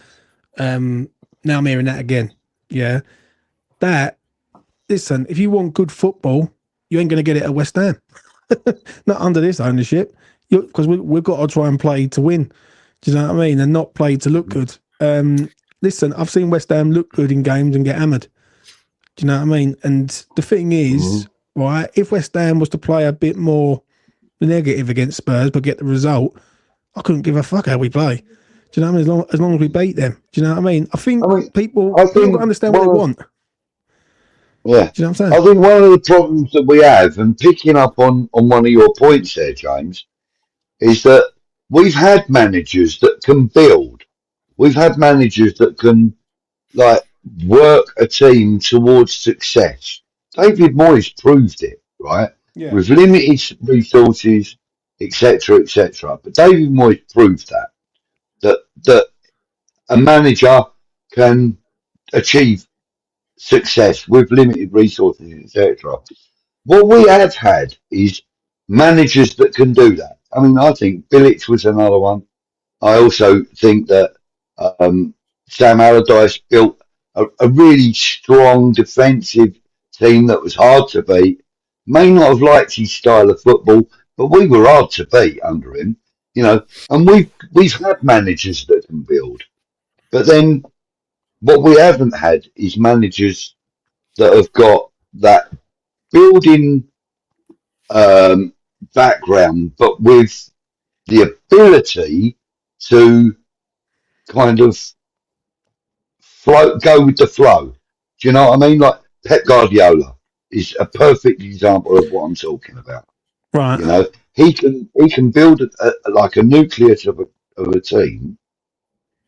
Now I'm hearing that again. Yeah. Listen, if you want good football, you ain't going to get it at West Ham. Not under this ownership. Because we've got to try and play to win. Do you know what I mean? And not play to look good. Listen, I've seen West Ham look good in games and get hammered. Do you know what I mean? And the thing is, right, if West Ham was to play a bit more negative against Spurs but get the result, I couldn't give a fuck how we play. Do you know what I mean? As long as we beat them. Do you know what I mean? I think people understand what they want. Yeah. Do you know what I'm saying? I think one of the problems that we have, and picking up on one of your points there, James, is that we've had managers that can build. We've had managers that can, like, work a team towards success. David Moyes proved it, right? Yeah. With limited resources, etc., etc. But David Moyes proved that a manager can achieve success with limited resources, etc. What we have had is managers that can do that. I mean, I think Bilic was another one. I also think that Sam Allardyce built a really strong defensive team that was hard to beat. May not have liked his style of football, but we were hard to beat under him, you know. And we've had managers that can build, but then what we haven't had is managers that have got that building background, but with the ability to kind of go with the flow. Do you know what I mean? Like Pep Guardiola is a perfect example of what I'm talking about. Right. You know, he can build like a nucleus of of a team,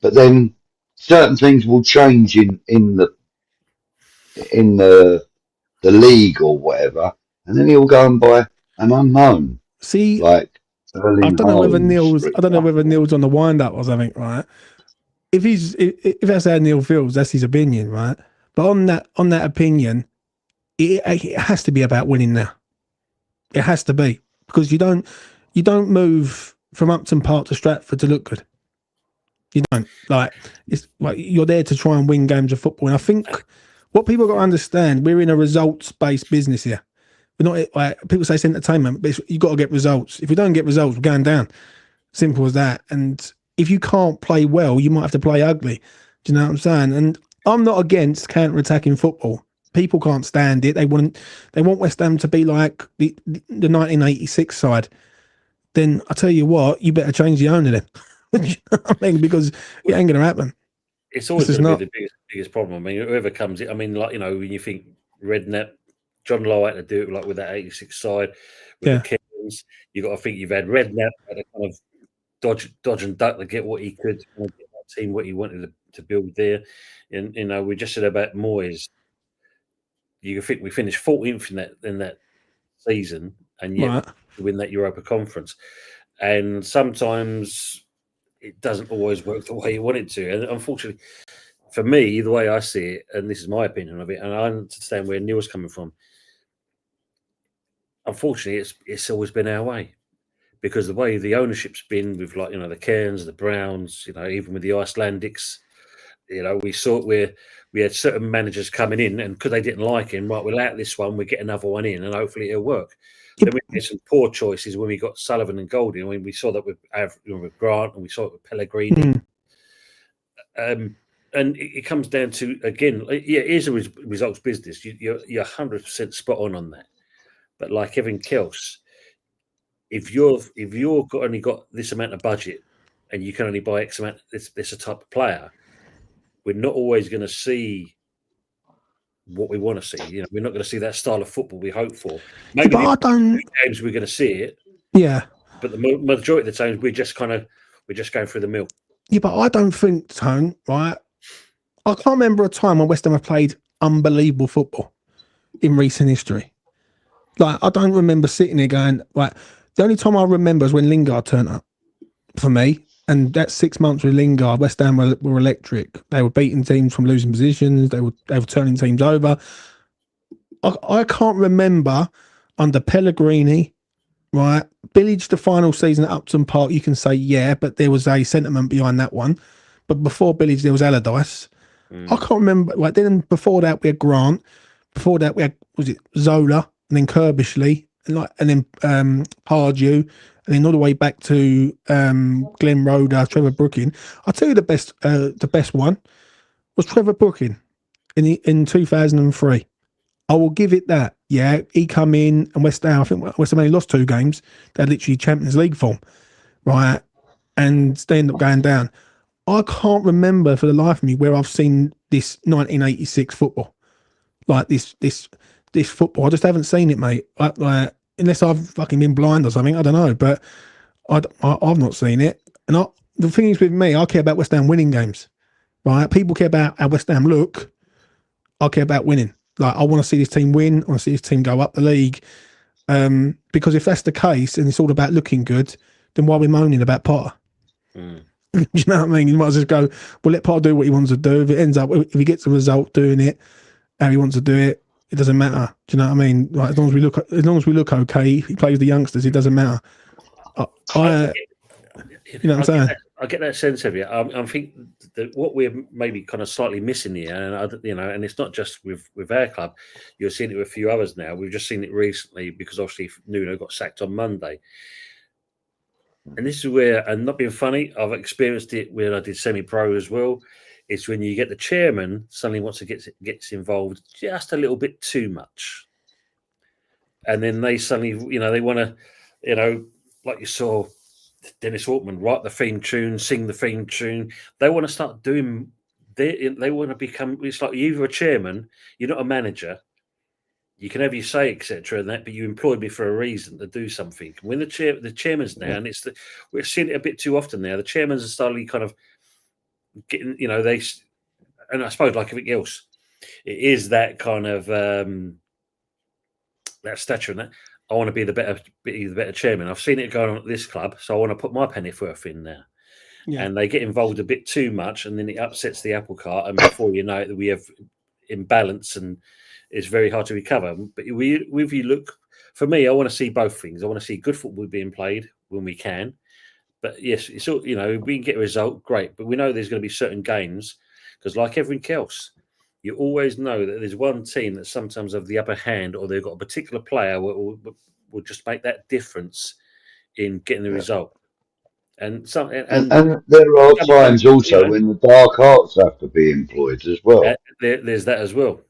but then certain things will change in the league or whatever, and then he'll go and buy an unknown See, like I Erling don't know whether Haaland, Neil's. for I don't know whether example. Neil's on the wind up or something, right? If that's how Neil feels, that's his opinion, right? But on that opinion, it has to be about winning now. It has to be, because you don't move from Upton Park to Stratford to look good. You don't. Like, it's like you're there to try and win games of football. And I think what people got to understand, we're in a results based business here. We're not like people say it's entertainment, but you got to get results. If we don't get results, we're going down. Simple as that. And if you can't play well, you might have to play ugly. Do you know what I'm saying? And I'm not against counter-attacking football. People can't stand it. They want West Ham to be like the 1986 side. Then I tell you what, you better change the owner then. You know what I mean? Because it ain't going to happen. It's always This is going to not. be the biggest problem. I mean, whoever comes in, I mean, like, you know, when you think Redknapp, John Lowe had to do it like with that 86 side, with Yeah. the Kings, you got to think you've had Redknapp had to kind of dodge and duck to get what he could, get that team what he wanted to build there. And, you know, we just said about Moyes, you think we finished 14th in that season, and yet Right. to win that Europa Conference. And sometimes it doesn't always work the way you want it to. And unfortunately, for me, the way I see it, and this is my opinion of it, and I understand where Neil's coming from, unfortunately, it's always been our way. Because the way the ownership's been with, like, you know, the Cairns, the Browns, you know, even with the Icelandics, you know, we saw where we had certain managers coming in, and because they didn't like him, right, we'll out this one, we get another one in, and hopefully it'll work. Then we made some poor choices when we got Sullivan and Goldie. I mean, we saw that with Grant, and we saw it with Pellegrini. And it comes down to, again, yeah, it is a results business. You're 100% spot on that. But like everything else, if you've only got this amount of budget and you can only buy X amount, this a type of player, we're not always going to see what we want to see. You know, we're not going to see that style of football we hope for. Maybe but I don't. games we're going to see it, Yeah. but the majority of the times we're just going through the mill. Yeah, but I don't think, Tone, right? I can't remember a time when West Ham have played unbelievable football in recent history. Like, I don't remember sitting there going, like, the only time I remember is when Lingard turned up for me. And that 6 months with Lingard, West Ham were electric. They were beating teams from losing positions. They were turning teams over. I can't remember under Pellegrini, right? Village, the final season at Upton Park, you can say, yeah, but there was a sentiment behind that one. But before Village, there was Allardyce. I can't remember. Like, then before that, we had Grant. Before that, we had, was it Zola, and then Kirbishley, and then Pardew, and then all the way back to Glenn Roeder, Trevor Brooking. I'll tell you the best one was Trevor Brooking in 2003. I will give it that. Yeah, he come in, and West Ham, I think West Ham only lost 2 games. They had literally Champions League form, right? And they end up going down. I can't remember for the life of me where I've seen this 1986 football, like this football. I just haven't seen it, mate. Like, unless I've fucking been blind or something, I don't know. But I've not seen it. And the thing is with me, I care about West Ham winning games, right? People care about how West Ham look. I care about winning. Like, I want to see this team win. I want to see this team go up the league. Because if that's the case and it's all about looking good, then why are we moaning about Potter? You know what I mean? You might as well just go, well, let Potter do what he wants to do. If it ends up, if he gets a result doing it how he wants to do it, it doesn't matter. Do you know what I mean? Like, as long as we look okay, he plays the youngsters, it doesn't matter. You know what I'm saying? I get that sense of you. I think that what we're maybe kind of slightly missing here, and you know, and it's not just with our club. You're seeing it with a few others now. We've just seen it recently because obviously Nuno got sacked on Monday. And this is where, and not being funny, I've experienced it when I did semi-pro as well. It's when you get the chairman suddenly wants to gets involved just a little bit too much, and then they suddenly, you know, they want to, you know, like you saw Dennis Ortman write the theme tune, sing the theme tune. They want to start doing. They want to become. It's like you're either a chairman, you're not a manager. you can have your say, etc., and that, but you employed me for a reason to do something. When the chairman's now, and we're seeing it a bit too often now. The chairmans are slowly kind of getting, and I suppose like everything else, it is that kind of that stature and that. I want to be the better chairman. I've seen it going on at this club, so I want to put my penny worth in there. Yeah. And they get involved a bit too much, and then it upsets the apple cart. And before you know it, we have imbalance, and it's very hard to recover. But if you look, for me, I want to see both things. I want to see good football being played when we can. But yes, it's all, we can get a result, great. But we know there's going to be certain games, because like everything else, you always know that there's one team that sometimes have the upper hand, or they've got a particular player will just make that difference in getting the result. And there are times also when the dark arts have to be employed as well. There's that as well.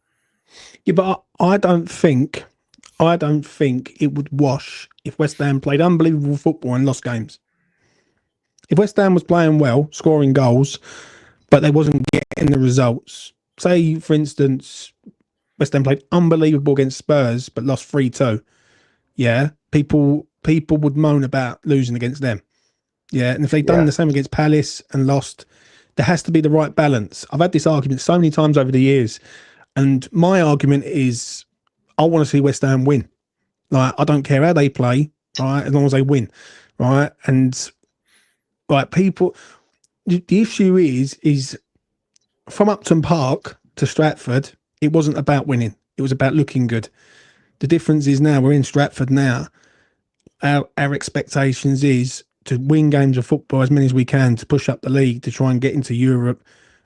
Yeah, but I don't think it would wash if West Ham played unbelievable football and lost games. If West Ham was playing well, scoring goals, but they wasn't getting the results. Say, for instance, West Ham played unbelievable against Spurs, but lost 3-2. Yeah, people would moan about losing against them. Yeah, and if they'd done the same against Palace and lost, there has to be the right balance. I've had this argument so many times over the years, and my argument is I want to see West Ham win. Like, I don't care how they play, right, as long as they win, right? And like people, the issue is from Upton Park to Stratford, it wasn't about winning. It was about looking good. The difference is now we're in Stratford now. Our expectations is to win games of football, as many as we can, to push up the league, to try and get into Europe,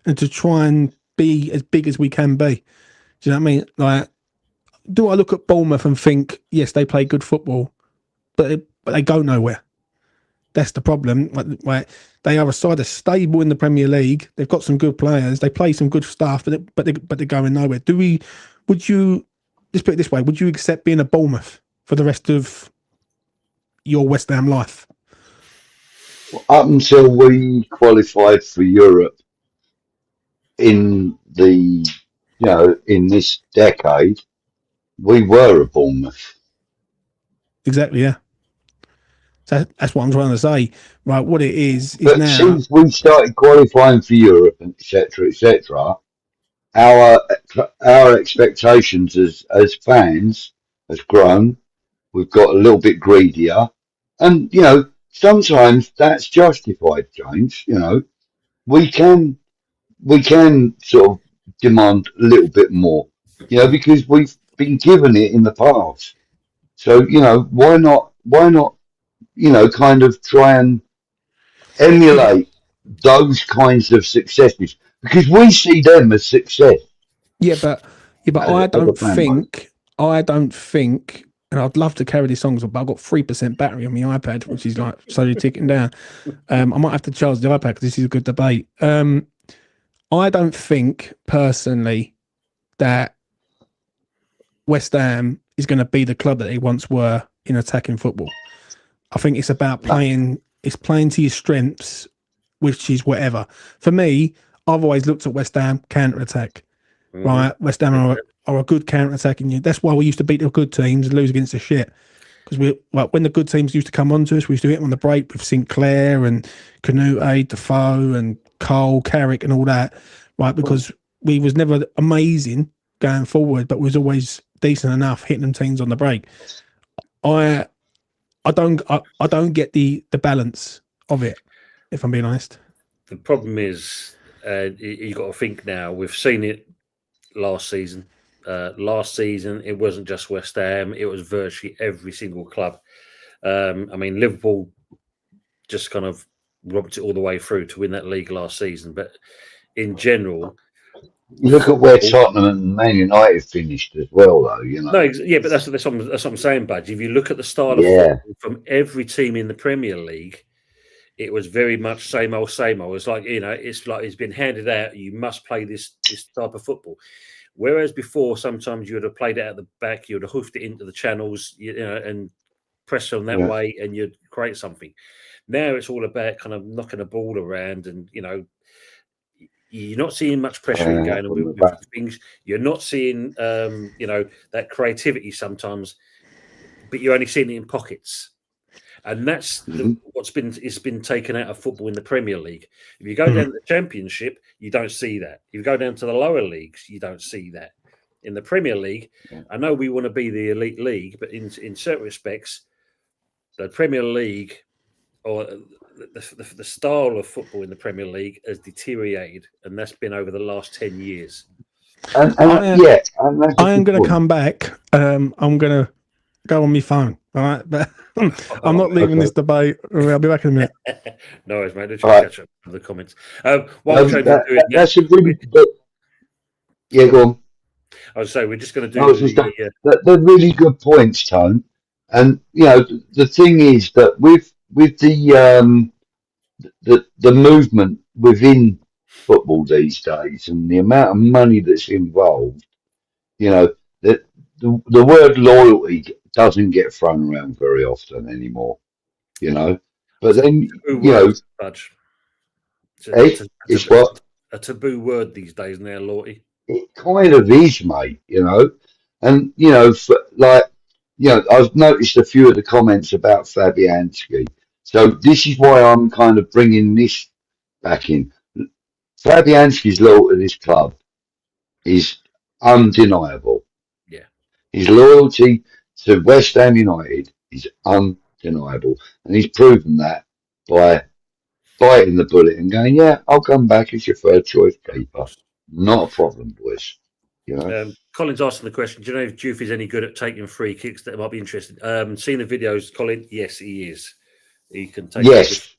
and to try and be as big as we can be. Do you know what I mean? Like, do I look at Bournemouth and think, yes, they play good football, but they go nowhere? That's the problem. Like they are a side that's stable in the Premier League. They've got some good players. They play some good stuff, but they're going nowhere. Would you, let's put it this way, would you accept being a Bournemouth for the rest of your West Ham life? Up until we qualified for Europe in the, in this decade, we were a Bournemouth. Exactly, yeah. So that's what I'm trying to say. Right, what it is But now. since we started qualifying for Europe, etc., our expectations as fans has grown. We've got a little bit greedier, and sometimes that's justified, James. We can sort of demand a little bit more, because we've been given it in the past. So why not kind of try and emulate those kinds of successes, because we see them as success. Yeah, but I don't think, and I'd love to carry these songs, but I've got 3% battery on my iPad, which is like slowly ticking down. I might have to charge the iPad because this is a good debate. I don't think personally that West Ham is going to be the club that they once were in attacking football. I think it's about playing to your strengths, which is whatever. For me, I've always looked at West Ham counter-attack. Right, West Ham are a good counter-attacking unit. That's why we used to beat the good teams and lose against the shit. Because when the good teams used to come onto us, we used to hit them on the break with Sinclair and Canute, Defoe and Cole, Carrick and all that. Right, because we was never amazing going forward, but was always decent enough hitting them teams on the break. I don't get the balance of it, if I'm being honest. The problem is you got to think now. We've seen it last season. It wasn't just West Ham; it was virtually every single club. Liverpool just kind of robbed it all the way through to win that league last season. But in general, look at where Tottenham and Man United finished as well, though. No, yeah, but that's what I'm saying, Budge. If you look at the style of football from every team in the Premier League, it was very much same old, same old. It's like it's like it's been handed out. You must play this type of football. Whereas before, sometimes you would have played it at the back, you would have hoofed it into the channels, and pressed on that way, and you'd create something. Now it's all about kind of knocking a ball around, and You're not seeing much pressure in going from the with back. things. You're not seeing, that creativity sometimes, but you're only seeing it in pockets. And that's what's been taken out of football in the Premier League. If you go down to the Championship, you don't see that. If you go down to the lower leagues, you don't see that. In the Premier League, I know we want to be the elite league, but in certain respects, the Premier League or the style of football in the Premier League has deteriorated, and that's been over the last 10 years. And I am going to come back. I'm going to go on my phone. All right, but I'm not leaving this debate. I'll be back in a minute. No worries, mate. Let's try to catch up with the comments. While James is doing that's a really good. Yeah, go on. I was saying we're just going to do. They're really good points, Tone. And the thing is that with the movement within football these days and the amount of money that's involved, that the word loyalty doesn't get thrown around very often anymore. But then Budge. It's what a taboo word these days now, loyalty. It kind of is, mate. And I've noticed a few of the comments about Fabianski. So this is why I'm kind of bringing this back in. Fabianski's loyalty to this club is undeniable. Yeah. His loyalty to West Ham United is undeniable. And he's proven that by biting the bullet and going, yeah, I'll come back as your third choice keeper. Not a problem, boys. Colin's asking the question, do you know if Juve is any good at taking free kicks that might be interested? Seeing the videos, Colin, yes, he is. He can take Yes.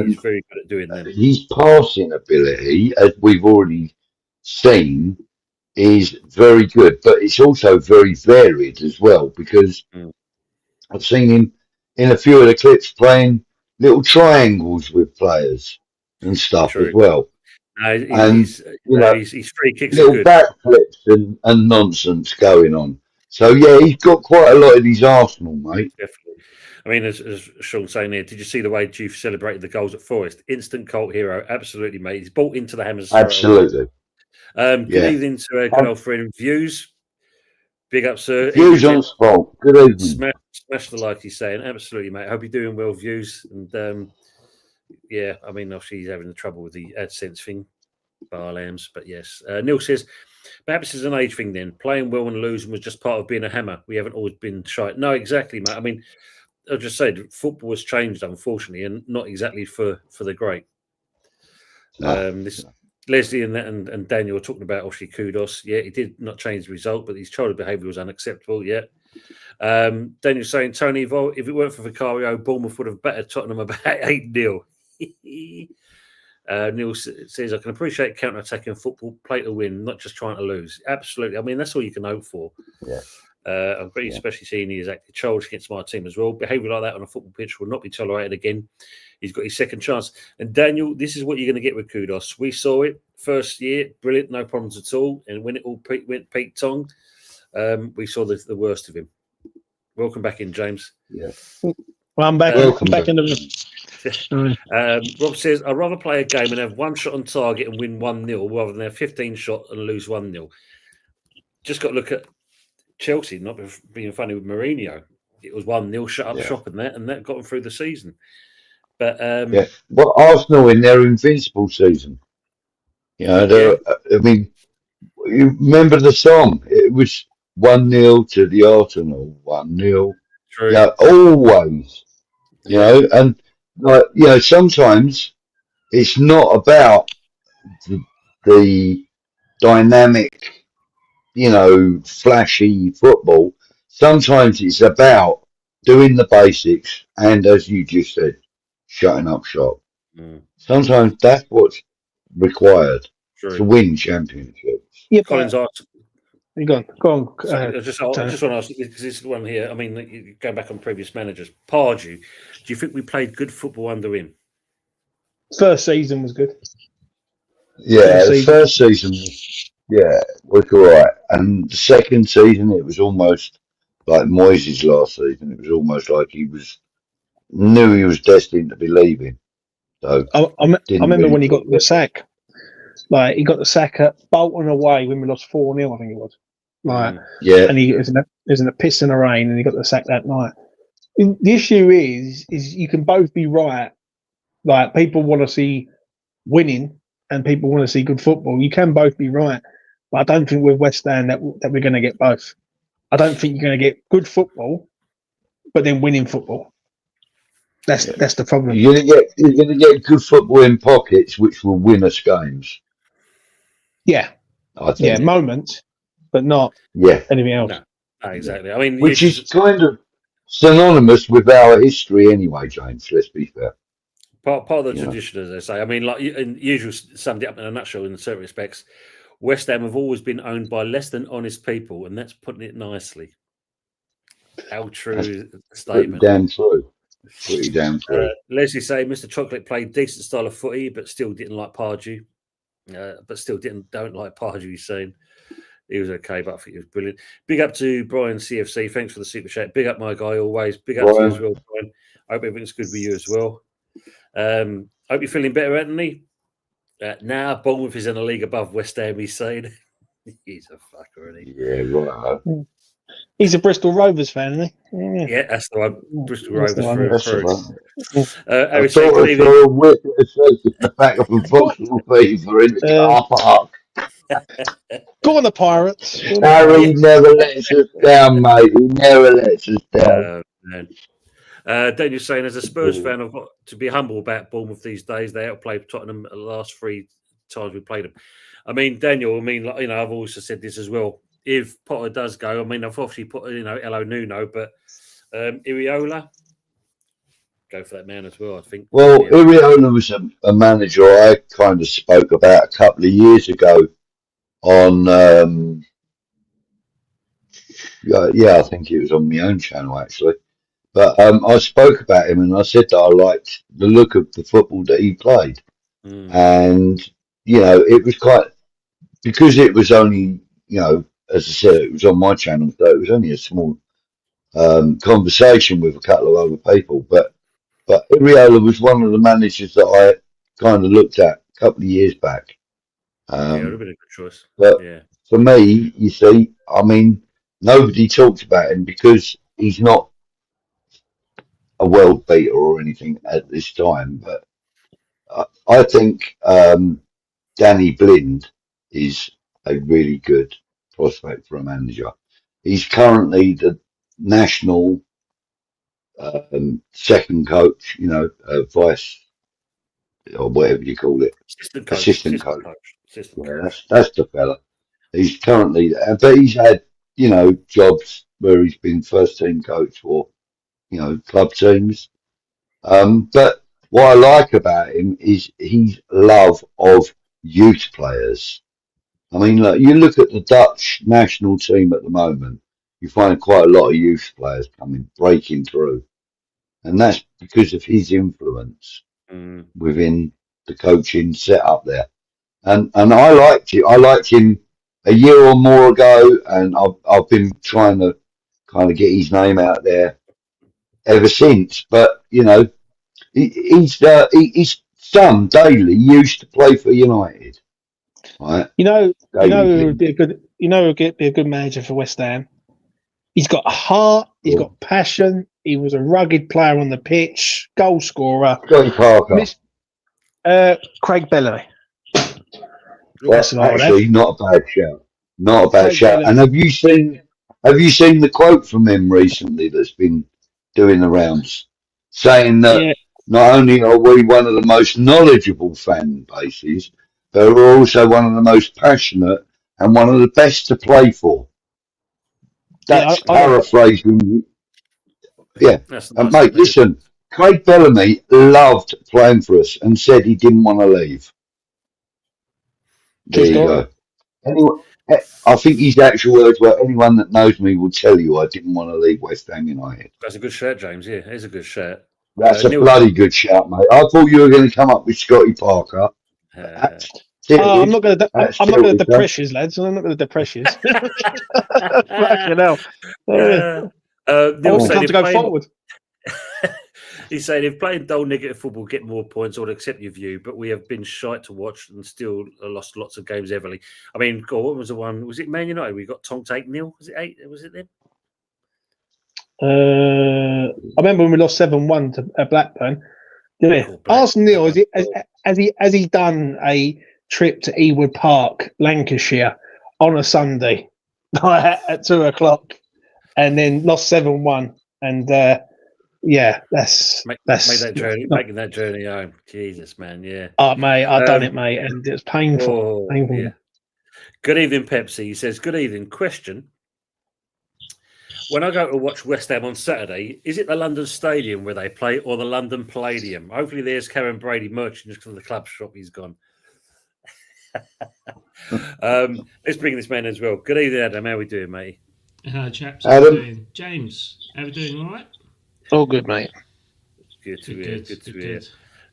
He's very good at doing that. His passing ability, as we've already seen, is very good, but it's also very varied as well, because I've seen him in a few of the clips playing little triangles with players and stuff as well. His free kicks little are good. backflips and nonsense going on. So yeah, he's got quite a lot in his arsenal, mate. Definitely. I mean, as Sean's saying here, did you see the way Juve celebrated the goals at Forest? Instant cult hero, absolutely, mate. He's bought into the Hammers. Absolutely. Good evening to our good old friend Views. Big up, sir. Views on spot. Good evening. Smash the like he's saying. Absolutely, mate. Hope you're doing well, Views. And I mean, obviously he's having the trouble with the AdSense thing, bar lambs. But yes, Neil says, perhaps it's an age thing then. Playing well and losing was just part of being a Hammer. We haven't always been shy. No, exactly, mate. I mean, I just said football has changed, unfortunately, and not exactly for the great. Leslie and Daniel were talking about obviously kudos. Yeah, he did not change the result, but his childish behaviour was unacceptable. Yeah. Daniel saying, Tony, if it weren't for Vicario, Bournemouth would have battered Tottenham about 8-0. Neil says, I can appreciate counter-attacking football, play to win, not just trying to lose. Absolutely. I mean, that's all you can hope for. Yeah. I'm very especially seeing he has acted childish against my team as well. Behaviour like that on a football pitch will not be tolerated again. He's got his second chance. And Daniel, this is what you're going to get with kudos. We saw it first year, brilliant, no problems at all. And when it all went peak tongue, we saw the worst of him. Welcome back in, James. Yeah. Well, I'm back. Welcome back in the. Rob says, I'd rather play a game and have one shot on target and win 1-0 rather than have 15 shot and lose 1-0. Just got to look at Chelsea, not being funny with Mourinho. It was 1-0, shut up shop and that got them through the season. But well, Arsenal in their invincible season. I mean, you remember the song? It was 1-0 to the Arsenal, 1-0. True. Yeah, always. And sometimes it's not about the dynamic, flashy football. Sometimes it's about doing the basics and, as you just said, shutting up shop. Sometimes that's what's required to win championships. Yeah, Colin's asked. Go on. I just want to ask you, because this one here, I mean, going back on previous managers, Pardew, do you think we played good football under him? First season was good. Yeah, the first season was all right. And the second season, it was almost like Moyes' last season. It was almost like he knew he was destined to be leaving. So I remember when he got the sack. Like, he got the sack at Bolton away when we lost 4-0, I think it was. Like, Yeah. and he was in a piss in the rain, and he got the sack that night. And the issue is you can both be right. Like, people want to see winning, and people want to see good football. You can both be right, but I don't think with West Ham that we're going to get both. I don't think you're going to get good football, but then winning football. That's the problem. You're gonna get good football in pockets, which will win us games. Yeah, I think. moments, but not anything else. No, exactly. I mean, Which is kind of synonymous with our history, anyway, James. Let's be fair. part of the tradition, as they say. I mean, like, and usual summed it up in a nutshell. In certain respects, West Ham have always been owned by less than honest people, and that's putting it nicely. How true is the statement? Pretty damn true. Leslie say Mr. Chocolate played decent style of footy, but still didn't like Pardew. Don't like Pardew. He's saying he was okay, but I think he was brilliant. Big up to Brian CFC. Thanks for the super chat. Big up my guy always. Big up to you as well, Brian. I hope everything's good with you as well. Hope you're feeling better, Anthony. Now Bournemouth is in a league above West Ham. He's saying he's a fucker, isn't he? Yeah, right. He's a Bristol Rovers fan, isn't he? Yeah, that's the one. Bristol Rovers I saw a whip in the back of a Vauxhall Fever in the car park. Go on, the Pirates. Harry never lets us down, mate. He never lets us down. Daniel's saying, as a Spurs fan, I've got to be humble about Bournemouth these days. They outplayed Tottenham the last 3 times we played them. I mean, Daniel, I've also said this as well. If Potter does go, I mean, I've obviously put, hello Nuno, but Iriola, go for that man as well, I think. Well, Iriola was a manager I kind of spoke about a couple of years ago on, I think it was on my own channel, actually. But I spoke about him and I said that I liked the look of the football that he played. And, it was quite, because it was only, as I said, it was on my channel, so it was only a small conversation with a couple of other people. But Iriola was one of the managers that I kind of looked at a couple of years back. It would have been a good choice. But for me, you see, I mean, nobody talks about him because he's not a world beater or anything at this time. But I think Danny Blind is a really good prospect for a manager. He's currently the national second coach, vice or whatever you call it, assistant coach. That's the fella. He's currently, but he's had jobs where he's been first team coach for club teams. But what I like about him is his love of youth players. I mean, look, you look at the Dutch national team at the moment, you find quite a lot of youth players breaking through. And that's because of his influence within the coaching setup there. And I liked it. I liked him a year or more ago, and I've been trying to kind of get his name out there ever since. But, his son, Daly, used to play for United. Right? Who would be a good manager for West Ham? He's got a heart. He's got passion. He was a rugged player on the pitch, goal scorer. Scotty Parker. Craig Bellamy. That's actually not a bad shout. Not a bad shout. And have you seen the quote from him recently that's been doing the rounds, saying that not only are we one of the most knowledgeable fan bases, but we're also one of the most passionate and one of the best to play for. That's paraphrasing. Mate, listen, Craig Bellamy loved playing for us and said he didn't want to leave. There you go. Anyway, I think his actual words were, anyone that knows me will tell you I didn't want to leave West Ham United. That's a good shout, James. Yeah, it's a good shout. That's a bloody good shout, mate. I thought you were going to come up with Scotty Parker. I'm not going to depress you, lads. I'm not going to depress you. Fucking hell. I want to go forward. He's saying if playing dull negative football get more points, I'd accept your view, but we have been shite to watch and still lost lots of games heavily. I mean, God, what was the one? Was it Man United? We got tonked 8-0. Was it 8? Was it them? I remember when we lost 7-1 to Blackburn. Yeah. Oh, Ask Neil, has he done a trip to Ewood Park, Lancashire, on a Sunday at 2:00, and then lost 7-1, and that's Make that journey, making that journey home. Jesus, man, yeah. Oh, mate, I've done it, mate, and it's painful. Painful. Yeah. Good evening, Pepsi. He says, good evening. Question. When I go to watch West Ham on Saturday, is it the London Stadium where they play or the London Palladium? Hopefully there's Karen Brady merchant just from the club shop he's gone. Let's bring this man as well. Good evening, Adam. How are we doing, mate? Hello, chaps. How are we doing? James, how are we doing? All right? All good, mate. Good to hear.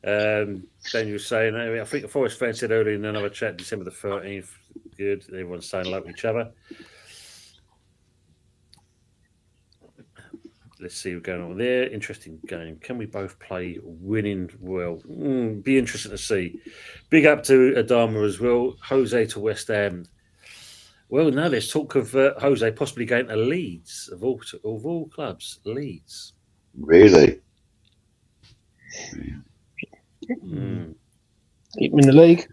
Daniel was saying, I think the Forest fan said earlier in another chat, December the 13th. Good. Everyone's saying like each other. Let's see what's going on there. Interesting game. Can we both play winning well? Be interesting to see. Big up to Adama as well. Jose to West Ham. Well, now there's talk of Jose possibly going to Leeds, of all clubs. Leeds. Really? Keep him in the league.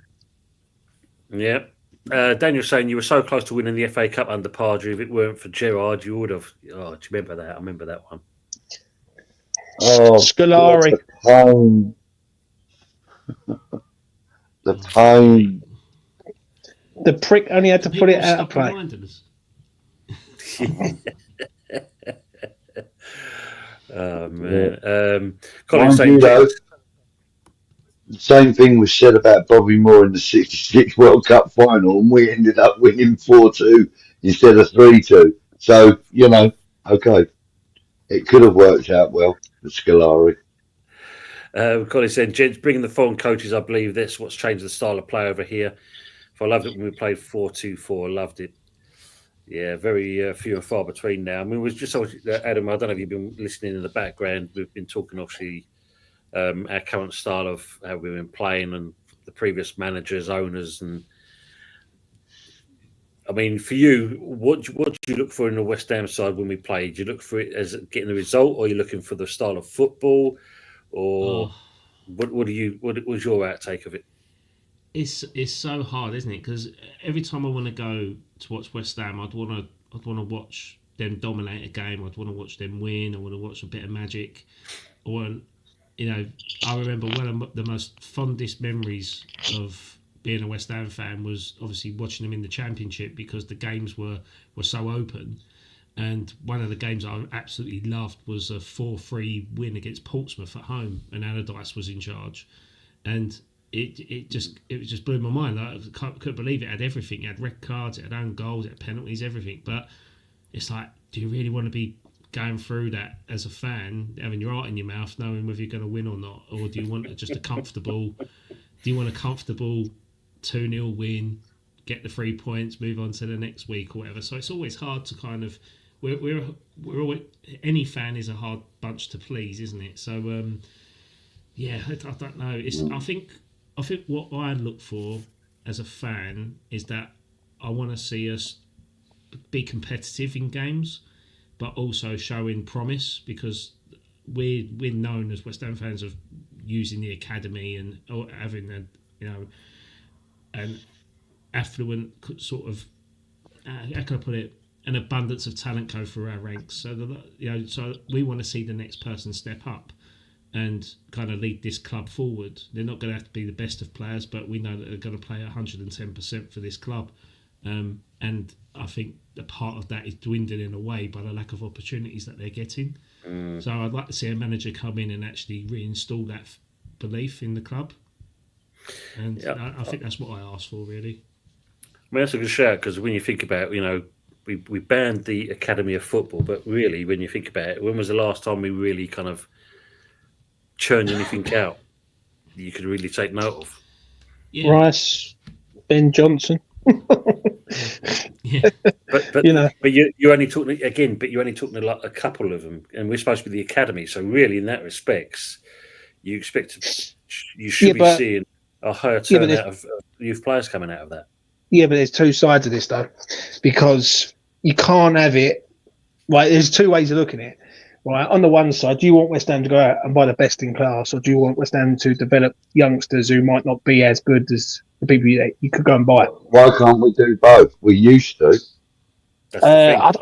Yeah. Daniel saying you were so close to winning the FA Cup under Pardew. If it weren't for Gerrard, you would have. Oh, do you remember that? I remember that one. Oh, Scolari. God, the pain. The prick only had to put it out of play. Oh, man. Colin saying the same thing was said about Bobby Moore in the 66 World Cup final, and we ended up winning 4-2 instead of 3-2. So, okay. It could have worked out well for Scolari. Colin saying, gents, bringing the foreign coaches, I believe that's what's changed the style of play over here. I loved it when we played 4-2-4. Loved it. Yeah, very few and far between now. I mean, it was just, Adam, I don't know if you've been listening in the background. We've been talking, obviously, our current style of how we've been playing and the previous managers, owners. And I mean, for you, what do you look for in the West Ham side when we play? Do you look for it as getting the result, or are you looking for the style of football? Or what was your outtake of it? It's so hard, isn't it? Because every time I want to go to watch West Ham, I'd want to watch them dominate a game. I'd want to watch them win. I want to watch a bit of magic. I remember one of the most fondest memories of being a West Ham fan was obviously watching them in the Championship, because the games were so open. And one of the games I absolutely loved was a 4-3 win against Portsmouth at home, and Allardyce was in charge. And it just blew my mind. I couldn't believe it. It had everything. It had red cards, it had own goals, it had penalties, everything. But it's like, do you really want to be going through that as a fan, having your heart in your mouth, knowing whether you're going to win or not? Or do you want just a comfortable 2-0 win, get the 3 points, move on to the next week or whatever? So it's always hard to kind of, we're always, any fan is a hard bunch to please, isn't it? So I don't know. I think what I look for as a fan is that I want to see us be competitive in games, but also showing promise, because we're known as West Ham fans of using the academy and having an affluent sort of how can I put it, an abundance of talent go through our ranks. So so we want to see the next person step up and kind of lead this club forward. They're not going to have to be the best of players, but we know that they're going to play 110% for this club. And I think a part of that is dwindling away by the lack of opportunities that they're getting. So I'd like to see a manager come in and actually reinstall that belief in the club. And I think that's what I asked for, really. I mean, that's a good shout, because when you think about, we banned the Academy of Football, but really, when you think about it, when was the last time we really kind of churned anything out that you could really take note of? Yeah. Rice, Ben Johnson. Yeah. But You know. but you're only talking again. But you're only talking like a couple of them, and we're supposed to be the academy. So really, in that respects, you expect you should be seeing a higher turnout of youth players coming out of that. Yeah, but there's two sides of this though, because you can't have it. Right, there's two ways of looking at it. Right, on the one side, do you want West Ham to go out and buy the best in class, or do you want West Ham to develop youngsters who might not be as good as the people you could go and buy? Why can't we do both? We used to. I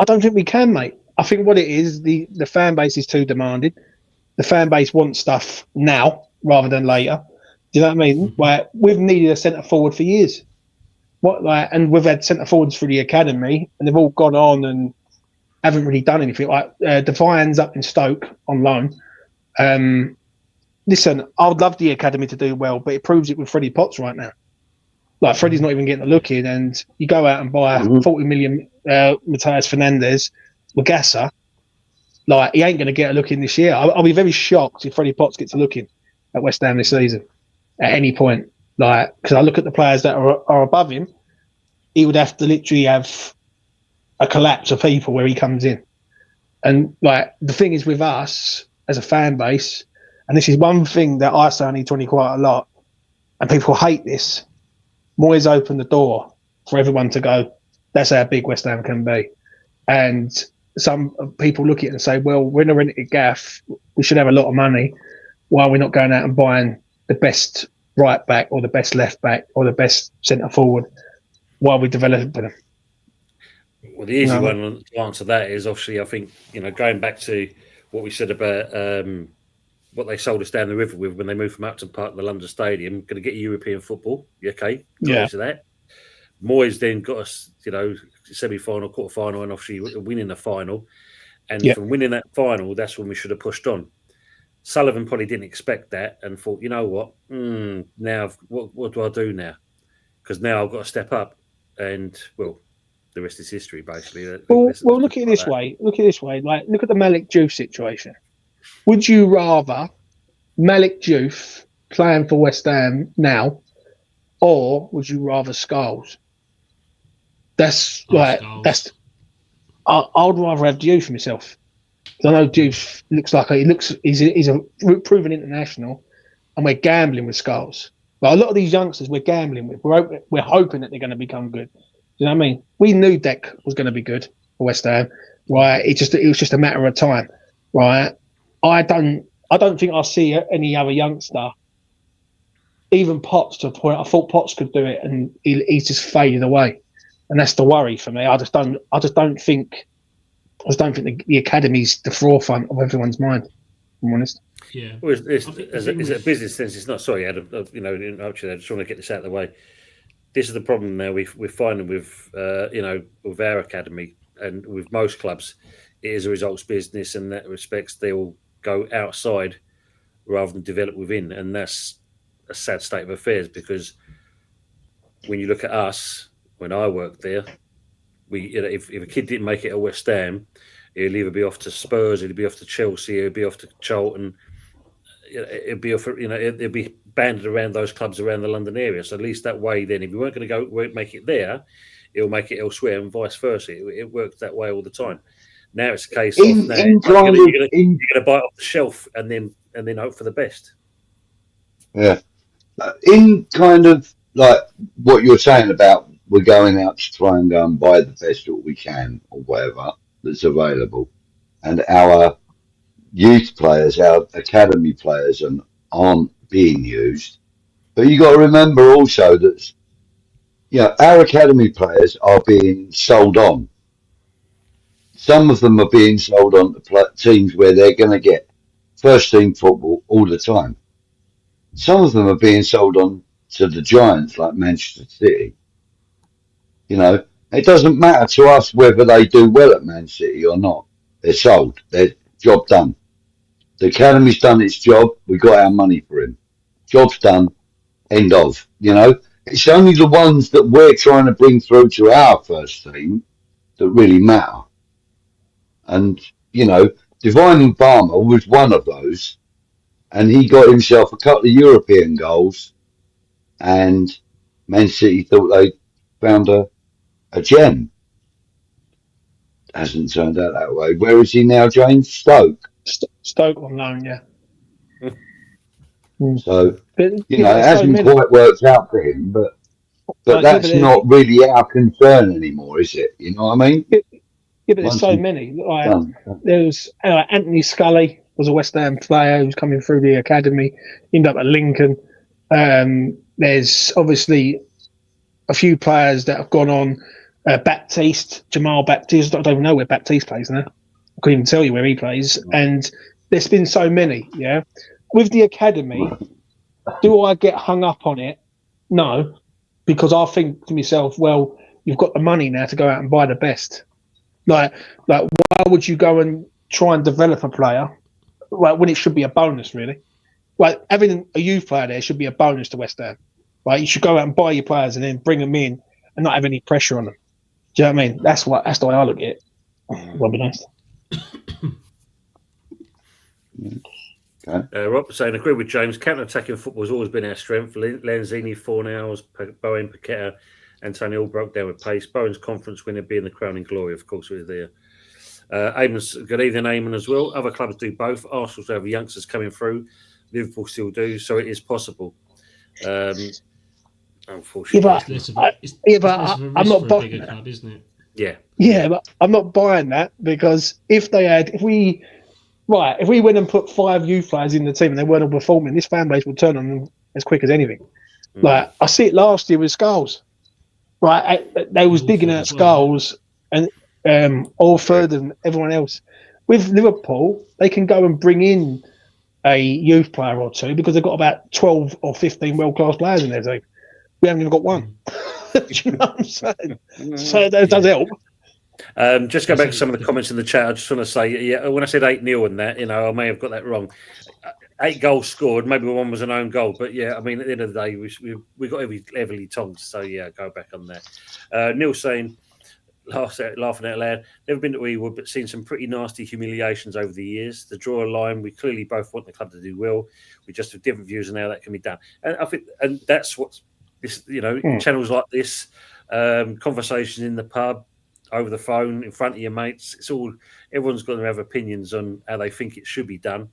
don't think we can, mate. I think what it is, the fan base is too demanding. The fan base wants stuff now rather than later. Do you know what I mean? Mm-hmm. Like, we've needed a centre forward for years. And we've had centre forwards for the academy, and they've all gone on and haven't really done anything. Like Defian's up in Stoke on loan. Listen, I would love the academy to do well, but it proves it with Freddie Potts right now. Like, Freddie's not even getting a look in, and you go out and buy 40 million Matthias Fernandes, Lagassa. Like, he ain't going to get a look in this year. I'll be very shocked if Freddie Potts gets a look in at West Ham this season at any point. Like, because I look at the players that are above him, he would have to literally have a collapse of people where he comes in. And like, the thing is with us as a fan base, and this is one thing that I say on E20 quite a lot, and people hate this, Moyes opened the door for everyone to go, that's how big West Ham can be. And some people look at it and say, well, we're in a rented gaff, we should have a lot of money. Why are we not going out and buying the best right back or the best left back or the best centre forward? Why are we developing them? Well, the easy one to answer that is obviously, I think, going back to what we said about what they sold us down the river with when they moved from Upton Park to the London Stadium, going to get European football. Okay, got us to that. Moyes then got us, semi-final, quarter-final, and obviously winning the final. And from winning that final, that's when we should have pushed on. Sullivan probably didn't expect that and thought, you know what? Now, what do I do now? Because now I've got to step up. And, well, the rest is history, basically. Well, look at it this way. Look at it this way. Like, look at the Malik Diouf situation. Would you rather Malik Diouf playing for West Ham now, or would you rather Scholes? That's like Scholes. I'd rather have Diouf myself. I know Diouf looks like he's a proven international, and we're gambling with Scholes. But a lot of these youngsters we're gambling with. We're hoping that they're going to become good. Do you know what I mean? We knew Deck was going to be good for West Ham, right? It was just a matter of time, right? I don't think I see any other youngster, even Potts, to a point. I thought Potts could do it, and he's just faded away, and that's the worry for me. I just don't think the academy's the forefront of everyone's mind. If I'm honest. Yeah. Well, it's a business sense. It's not. Sorry, Adam. Actually, I just want to get this out of the way. This is the problem now we're finding with with our academy and with most clubs. It is a results business, and in that respects they'll go outside rather than develop within, and that's a sad state of affairs. Because when you look at us, when I worked there, if a kid didn't make it at West Ham, he'll either be off to Spurs, he'll be off to Chelsea, he'll be off to Charlton. It'll be off, it'll be banded around those clubs around the London area. So at least that way, then, if you weren't going to make it there, it'll make it elsewhere, and vice versa. It works that way all the time. Now it's a case of you're going to buy it off the shelf and then hope for the best. Yeah, in kind of like what you're saying about we're going out to try and go and buy the best that we can or whatever that's available, and our youth players, our academy players, aren't being used. But you got to remember also that our academy players are being sold on. Some of them are being sold on to teams where they're going to get first team football all the time. Some of them are being sold on to the giants like Manchester City. It doesn't matter to us whether they do well at Man City or not. They're sold. Their job done. The academy's done its job. We got our money for him. Job's done. End of. It's only the ones that we're trying to bring through to our first team that really matter. And, Divine Mbama was one of those. And he got himself a couple of European goals. And Man City thought they found a a gem. Hasn't turned out that way. Where is he now, James? Stoke. Stoke on loan, yeah. So, But, you know, it there's hasn't quite worked out for him, but that's not really our concern anymore, is it? You know what I mean? Yeah, but there's Once so he's many. done. There was Anthony Scully was a West Ham player who's coming through the academy, ended up at Lincoln. There's obviously a few players that have gone on. Jamal Baptiste. I don't even know where Baptiste plays now. I couldn't even tell you where he plays. And there's been so many. Yeah, with the academy, do I get hung up on it? No, because I think to myself, well, you've got the money now to go out and buy the best. Like, why would you go and try and develop a player? Like, when it should be a bonus, really. Like, having a youth player there should be a bonus to West Ham. Like, you should go out and buy your players and then bring them in and not have any pressure on them. Do you know what I mean? That's the way I look at it. Well, be nice. Rob saying, agree with James. Counter-attacking football has always been our strength. Lanzini, Fornals, Bowen, Paqueta, Antonio all broke down with pace. Bowen's conference winner being the crowning glory, of course, was there. Eamon's, good evening, Eamon, as well. Other clubs do both. Arsenal have youngsters coming through. Liverpool still do, so it is possible. Unfortunately, I'm not buying that. Club, isn't it? Yeah, but I'm not buying that because if we went and put 5 youth players in the team and they weren't all performing, this fan base would turn on them as quick as anything. Like, I see it last year with Skulls. Right, they was digging out Skulls and Orford and everyone else. With Liverpool, they can go and bring in a youth player or two because they've got about 12 or 15 world-class players in their team. We haven't even got one. Do you know what I'm saying? So that does help. Just go back to some of the comments in the chat. I just want to say, when I said 8-0 and that, I may have got that wrong. 8 goals scored, maybe one was an own goal, but I mean, at the end of the day, we got heavily tongued. So go back on that. Neil saying, laughing out loud, never been to Ewood, but seen some pretty nasty humiliations over the years. To draw a line, we clearly both want the club to do well. We just have different views on how that can be done, and I think, and that's what's this. Channels like this, conversations in the pub, over the phone, in front of your mates. It's all, everyone's got to have opinions on how they think it should be done.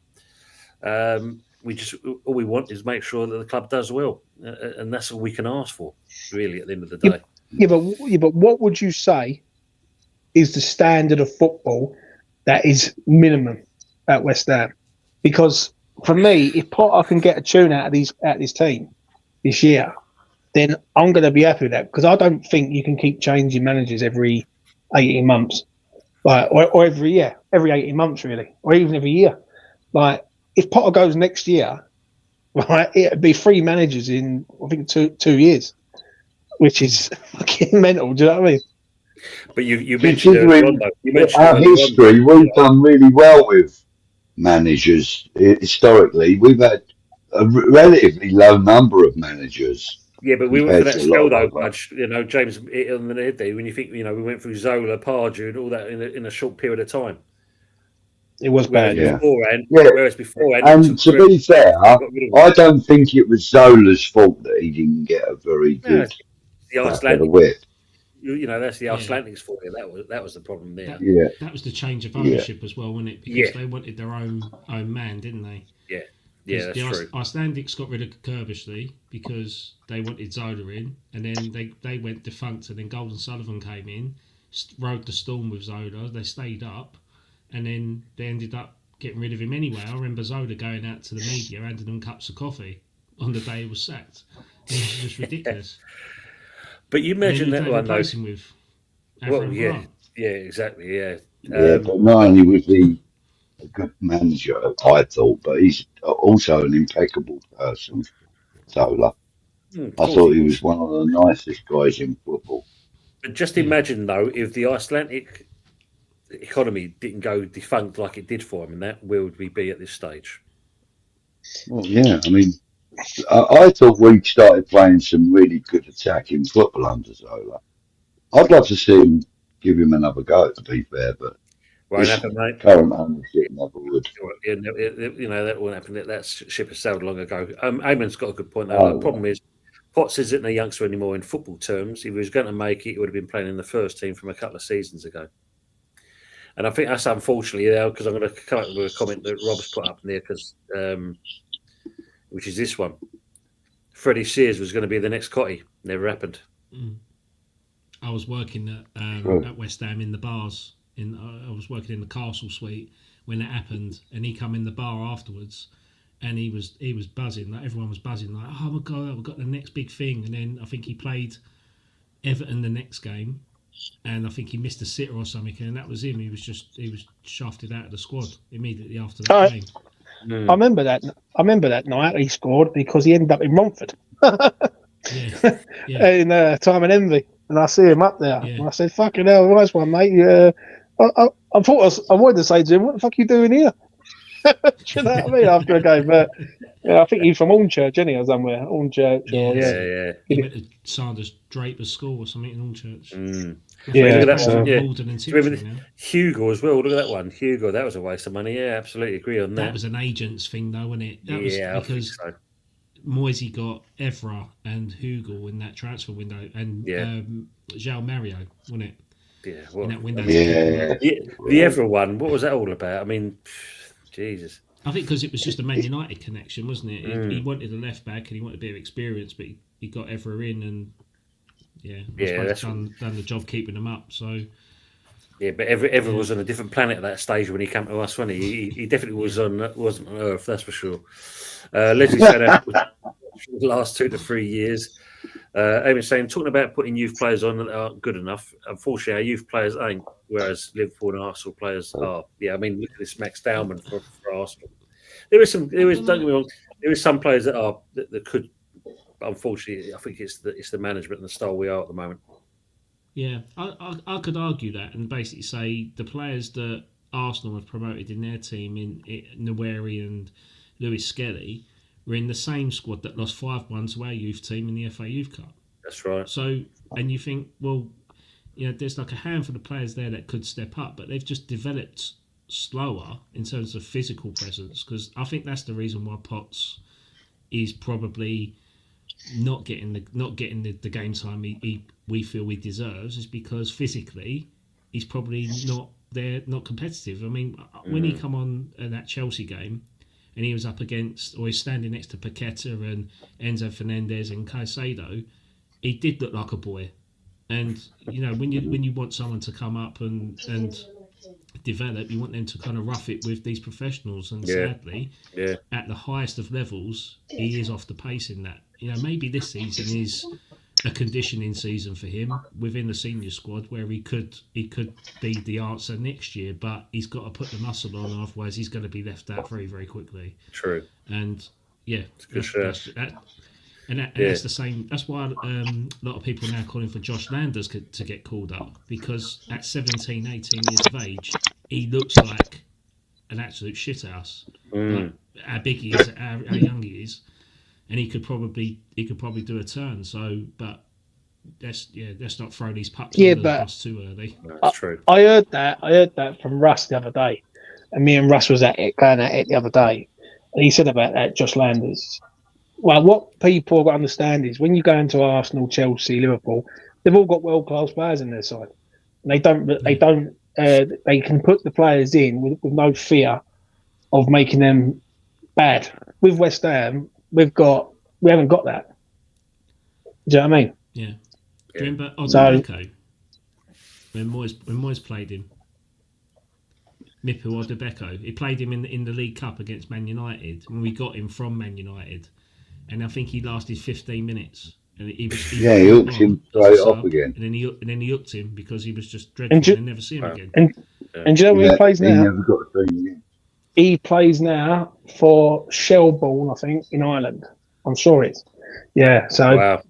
All we want is make sure that the club does well, and that's all we can ask for, really, at the end of the day. But what would you say is the standard of football that is minimum at West Ham? Because for me, if Potter can get a tune out of this team this year, then I'm going to be happy with that, because I don't think you can keep changing managers every 18 months, or every 18 months really, or even every year. Like, if Potter goes next year, right, it'd be 3 managers in, I think, two years, which is fucking mental. Do you know what I mean? But you mentioned our history. We've done really well with managers historically. We've had a relatively low number of managers. Yeah, but we went for that spell though, Budge. James hit on the head there. When you think, we went through Zola, Pardew, and all that in a short period of time. It was bad, Whereas beforehand, and to be fair, I don't think it was Zola's fault that he didn't get a very good the Icelandic whip. That's the Icelandics for you. That was the problem there. That was the change of ownership as well, wasn't it? Because they wanted their own man, didn't they? Yeah, that's true. Icelandics got rid of Kerbishley because they wanted Zola in, and then they went defunct, and then Golden Sullivan came in, rode the storm with Zola. They stayed up, and then they ended up getting rid of him anyway. I remember Zola going out to the media, handing them cups of coffee on the day he was sacked. It was just ridiculous. But you imagine that one though. Exactly. But not only was he a good manager, I thought, but he's also an impeccable person, Zola. I thought he was one of the nicest guys in football. But just imagine, though, if the Icelandic economy didn't go defunct like it did for him, and where would we be at this stage? Well, yeah, I mean, I thought we started playing some really good attacking football under Zola. I'd love to see him, give him another go, to be fair, but won't happen, mate. Current ownership never would. That won't happen. That ship has sailed long ago. Eamon's got a good point, though. The problem is, Potts isn't a youngster anymore in football terms. If he was going to make it, he would have been playing in the first team from a couple of seasons ago. And I think that's unfortunately there, because I'm going to come up with a comment that Rob's put up in there, because which is this one. Freddie Sears was going to be the next Cotty. Never happened. I was working at West Ham in the bars. I was working in the Castle Suite when it happened, and he come in the bar afterwards, and he was buzzing. Like everyone was buzzing, like, oh my god, we've got the next big thing. And then I think he played Everton the next game, and I think he missed a sitter or something, and that was him. He was shafted out of the squad immediately after that game. I remember that. I remember that night he scored because he ended up in Romford in Time and Envy, and I see him up there. Yeah. And I said, "Fucking hell, nice one, mate." I wanted to say to him, "What the fuck are you doing here?" Do you know what I mean? After a game, but I think he's from Hornchurch, isn't he, or somewhere? Hornchurch. Yeah. He went to Sanders Draper's school or something in Hornchurch. Yeah, look at that one. Yeah. Malden and Remember Tiptree now. Hugo as well. Look at that one. Hugo, that was a waste of money. Yeah, absolutely agree on that. That was an agent's thing, though, wasn't it? That Yeah, I was think because so. Moisey got Evra and Hugo in that transfer window, and João Mario, wasn't it? Yeah, In that window. The Evra one. What was that all about? I mean, Jesus. I think because it was just a Man United connection, wasn't it? He wanted a left back and he wanted a bit of experience, but he got Evra in, and that's done the job keeping them up. So yeah, but Evra was on a different planet at that stage when he came to us, wasn't he? He definitely wasn't on Earth, that's for sure. Leslie said the last 2 to 3 years. Amy saying, talking about putting youth players on that aren't good enough. Unfortunately, our youth players ain't, whereas Liverpool and Arsenal players are. Yeah, I mean, look at this Max Dowman for Arsenal. Don't get me wrong, there is some players that could. Unfortunately, I think it's the management and the style we are at the moment. yeah, I could argue that and basically say the players that Arsenal have promoted in their team in Nweri and Lewis Skelly were in the same squad that lost 5-1 to our youth team in the FA Youth Cup. That's right. So, and you think, well, there's like a handful of players there that could step up, but they've just developed slower in terms of physical presence, because I think that's the reason why Potts is probably not getting the game time we feel he deserves, is because physically he's probably not competitive. I mean, when he come on in that Chelsea game and he was up against, or he's standing next to Paqueta and Enzo Fernandez and Caicedo, he did look like a boy. And when you want someone to come up and develop, you want them to kind of rough it with these professionals. And sadly, at the highest of levels, he is off the pace in that. Maybe this season is a conditioning season for him within the senior squad, where he could be the answer next year, but he's got to put the muscle on, otherwise he's going to be left out very, very quickly. True. And that's the same. That's why a lot of people are now calling for Josh Landers to get called up, because at 17, 18 years of age, he looks like an absolute shithouse. Like how big he is, how young he is, and he could probably do a turn. So, but let's not throw these pups under the bus too early. That's true. I heard that from Russ the other day, and me and Russ was going at it the other day, and he said about that Josh Landers. Well, what people got to understand is when you go into Arsenal, Chelsea, Liverpool, they've all got world-class players in their side. And they can put the players in with no fear of making them bad. With West Ham, we haven't got that. Do you know what I mean? Yeah. Do you remember Odebeko? When Moyes played him? Mipu Odebeko. He played him in the League Cup against Man United when we got him from Man United. And I think he lasted 15 minutes. And he hooked him straight off again. And then he hooked him because he was just dreadful and never see him again. And do you know where he plays now? He never got to see him again. He plays now for Shelbourne, I think, in Ireland. I'm sure it's. Yeah, so. Wow.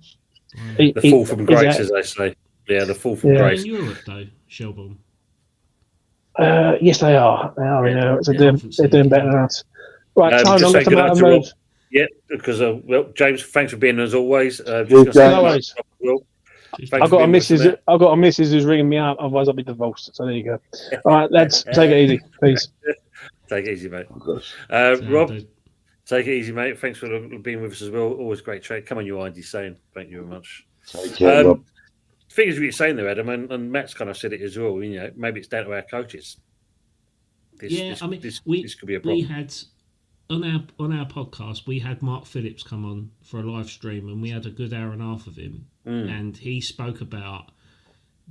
The fall from grace, as they say. Yeah, the fall from grace. In Europe, though, Shelbourne. Yes, they are. They are in Europe. They're doing better than us. Right, Tone, I'm going to move. Yeah, because James, thanks for being here as always. No worries. I've got a missus who's ringing me up. Otherwise, I'll be divorced. So there you go. All right, lads, take it easy, please. Take it easy, mate. Rob, Take it easy, mate. Thanks for being with us as well. Always great chat. Come on, you Andy saying. Thank you very much. Take care, Rob. Figures what you're saying there, Adam, and Matt's kind of said it as well. You know, maybe it's down to our coaches. This could be a problem. We had on our podcast, we had Mark Phillips come on for a live stream, and we had a good hour and a half of him, and he spoke about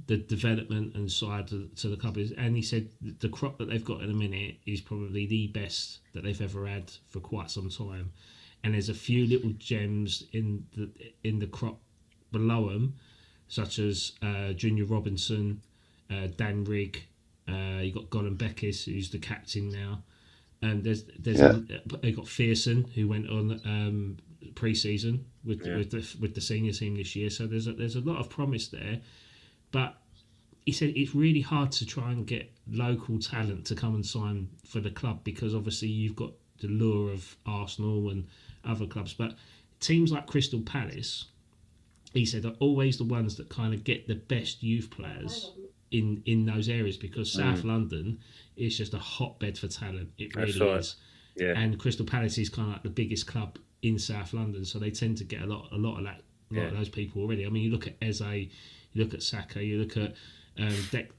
the development and side to the club, and he said the crop that they've got in a minute is probably the best that they've ever had for quite some time, and there's a few little gems in the crop below them, such as Junior Robinson, Dan Rigg, you got Golan Beckis, who's the captain now, and they got Fearson, who went on pre-season with the senior team this year. So there's a lot of promise there. But he said it's really hard to try and get local talent to come and sign for the club, because obviously you've got the lure of Arsenal and other clubs. But teams like Crystal Palace, he said, are always the ones that kind of get the best youth players in those areas, because South London is just a hotbed for talent. It really is. Yeah. And Crystal Palace is kind of like the biggest club in South London, so they tend to get a lot of that, of those people already. I mean, you look at Eze, you look at Saka, you look at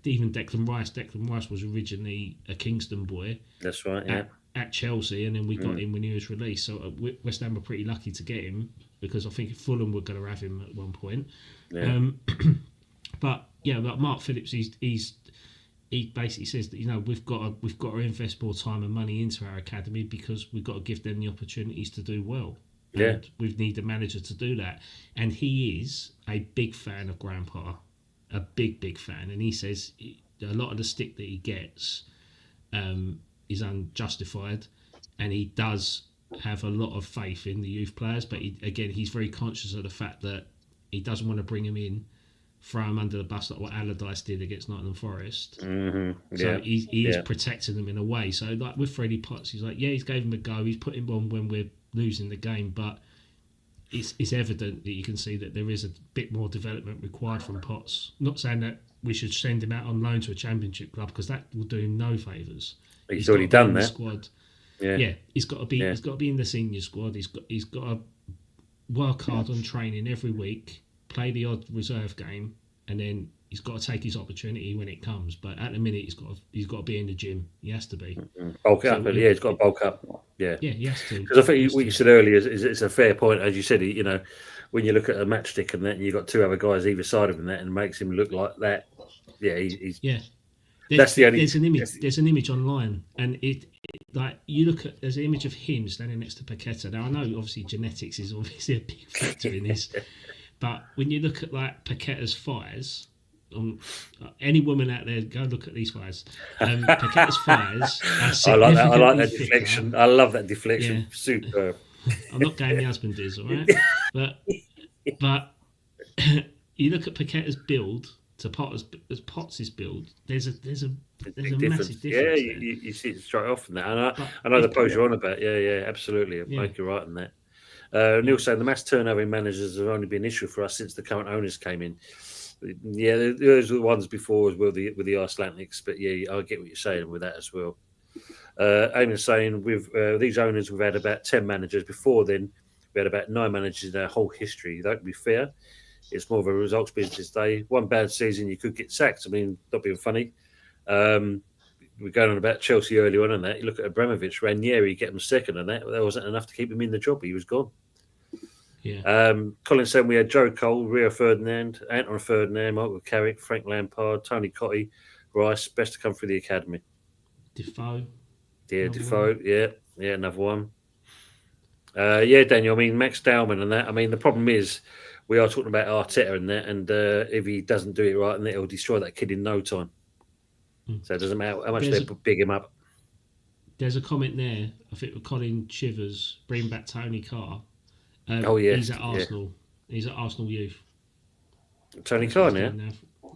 even Declan Rice. Declan Rice was originally a Kingston boy. That's right, yeah. At Chelsea, and then we got him when he was released. So West Ham were pretty lucky to get him, because I think Fulham were going to have him at one point. Yeah. But Mark Phillips, he basically says that, you know, we've got to invest more time and money into our academy, because we've got to give them the opportunities to do well. And we need a manager to do that. And he is a big fan of Graham Potter, a big fan. And he says a lot of the stick that he gets is unjustified, and he does have a lot of faith in the youth players. But he's very conscious of the fact that he doesn't want to bring him in, throw him under the bus like what Allardyce did against Nottingham Forest. So he is protecting them in a way. So like with Freddie Potts, he's like, he's gave him a go. He's put him on when we're losing the game, but it's evident that you can see that there is a bit more development required from Potts. Not saying that we should send him out on loan to a championship club, because that will do him no favours. He's already done that. Squad. Yeah, he's got to be. He's got to be in the senior squad. He's got to work hard on training every week, play the odd reserve game, and then he's got to take his opportunity when it comes. But at the minute, he's got to be in the gym. He has to be. Bulk up. He's got to bulk up. Yeah, he has to. Because I think what you said earlier is it's a fair point. As you said, you know, when you look at a matchstick and that, and you've got two other guys either side of him, that, and makes him look like that. Yeah, he's. That's the only. There's an image online, and it like you look at. There's an image of him standing next to Paqueta. Now I know obviously genetics is obviously a big factor in this, but when you look at like Paqueta's thighs, any woman out there, go look at these thighs. Paqueta's thighs. I like that. I like that deflection. I love that deflection. Yeah. Superb. I'm not going my husband is, all right, but you look at Paqueta's build to Potts' build. There's a massive difference. Yeah, you see it straight off from that. I know the pose you're on about. Yeah, absolutely. I make you right on that. Neil saying the mass turnover in managers have only been an issue for us since the current owners came in. Yeah, those were the ones before as well, with the Icelandics. But yeah, I get what you're saying with that as well. Eamon's saying with these owners, we've had about 10 managers. Before then, we had about 9 managers in our whole history. That would be fair. It's more of a results business day. One bad season, you could get sacked. I mean, not being funny. We're going on about Chelsea early on and that. You look at Abramovich, Ranieri, get him second, and that wasn't enough to keep him in the job. He was gone. Yeah. Colin said we had Joe Cole, Rio Ferdinand, Anton Ferdinand, Michael Carrick, Frank Lampard, Tony Cottee, Rice. Best to come through the academy. Defoe. Yeah, Defoe. Yeah, another one. Daniel. I mean, Max Dowman and that. I mean, the problem is we are talking about Arteta and that, and if he doesn't do it right, and it'll destroy that kid in no time. So it doesn't matter how much they big him up. There's a comment there. I think with Colin Chivers, bring back Tony Carr. He's at Arsenal. Yeah. He's at Arsenal Youth. Tony Carr now?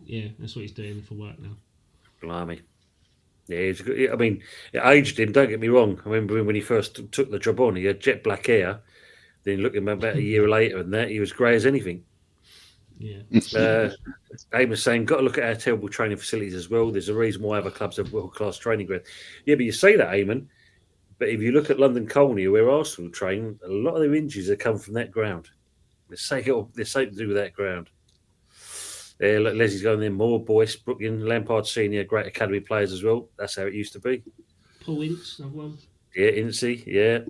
Yeah, that's what he's doing for work now. Blimey. Yeah, he's good. I mean, it aged him, don't get me wrong. I remember when he first took the job on, he had jet black hair. Then look at him about a year later and that, he was grey as anything. Yeah. Eamon's saying, got to look at our terrible training facilities as well. There's a reason why other clubs have world-class training ground. Yeah, but you say that, Eamon, But if you look at London Colney, where Arsenal train, a lot of their injuries have come from that ground. They're safe to do with that ground. Yeah, look, Leslie's going there. Moore, Boyce, Brooklyn, Lampard Senior, great academy players as well. That's how it used to be. Paul Ince, another one. Yeah, Incy, yeah.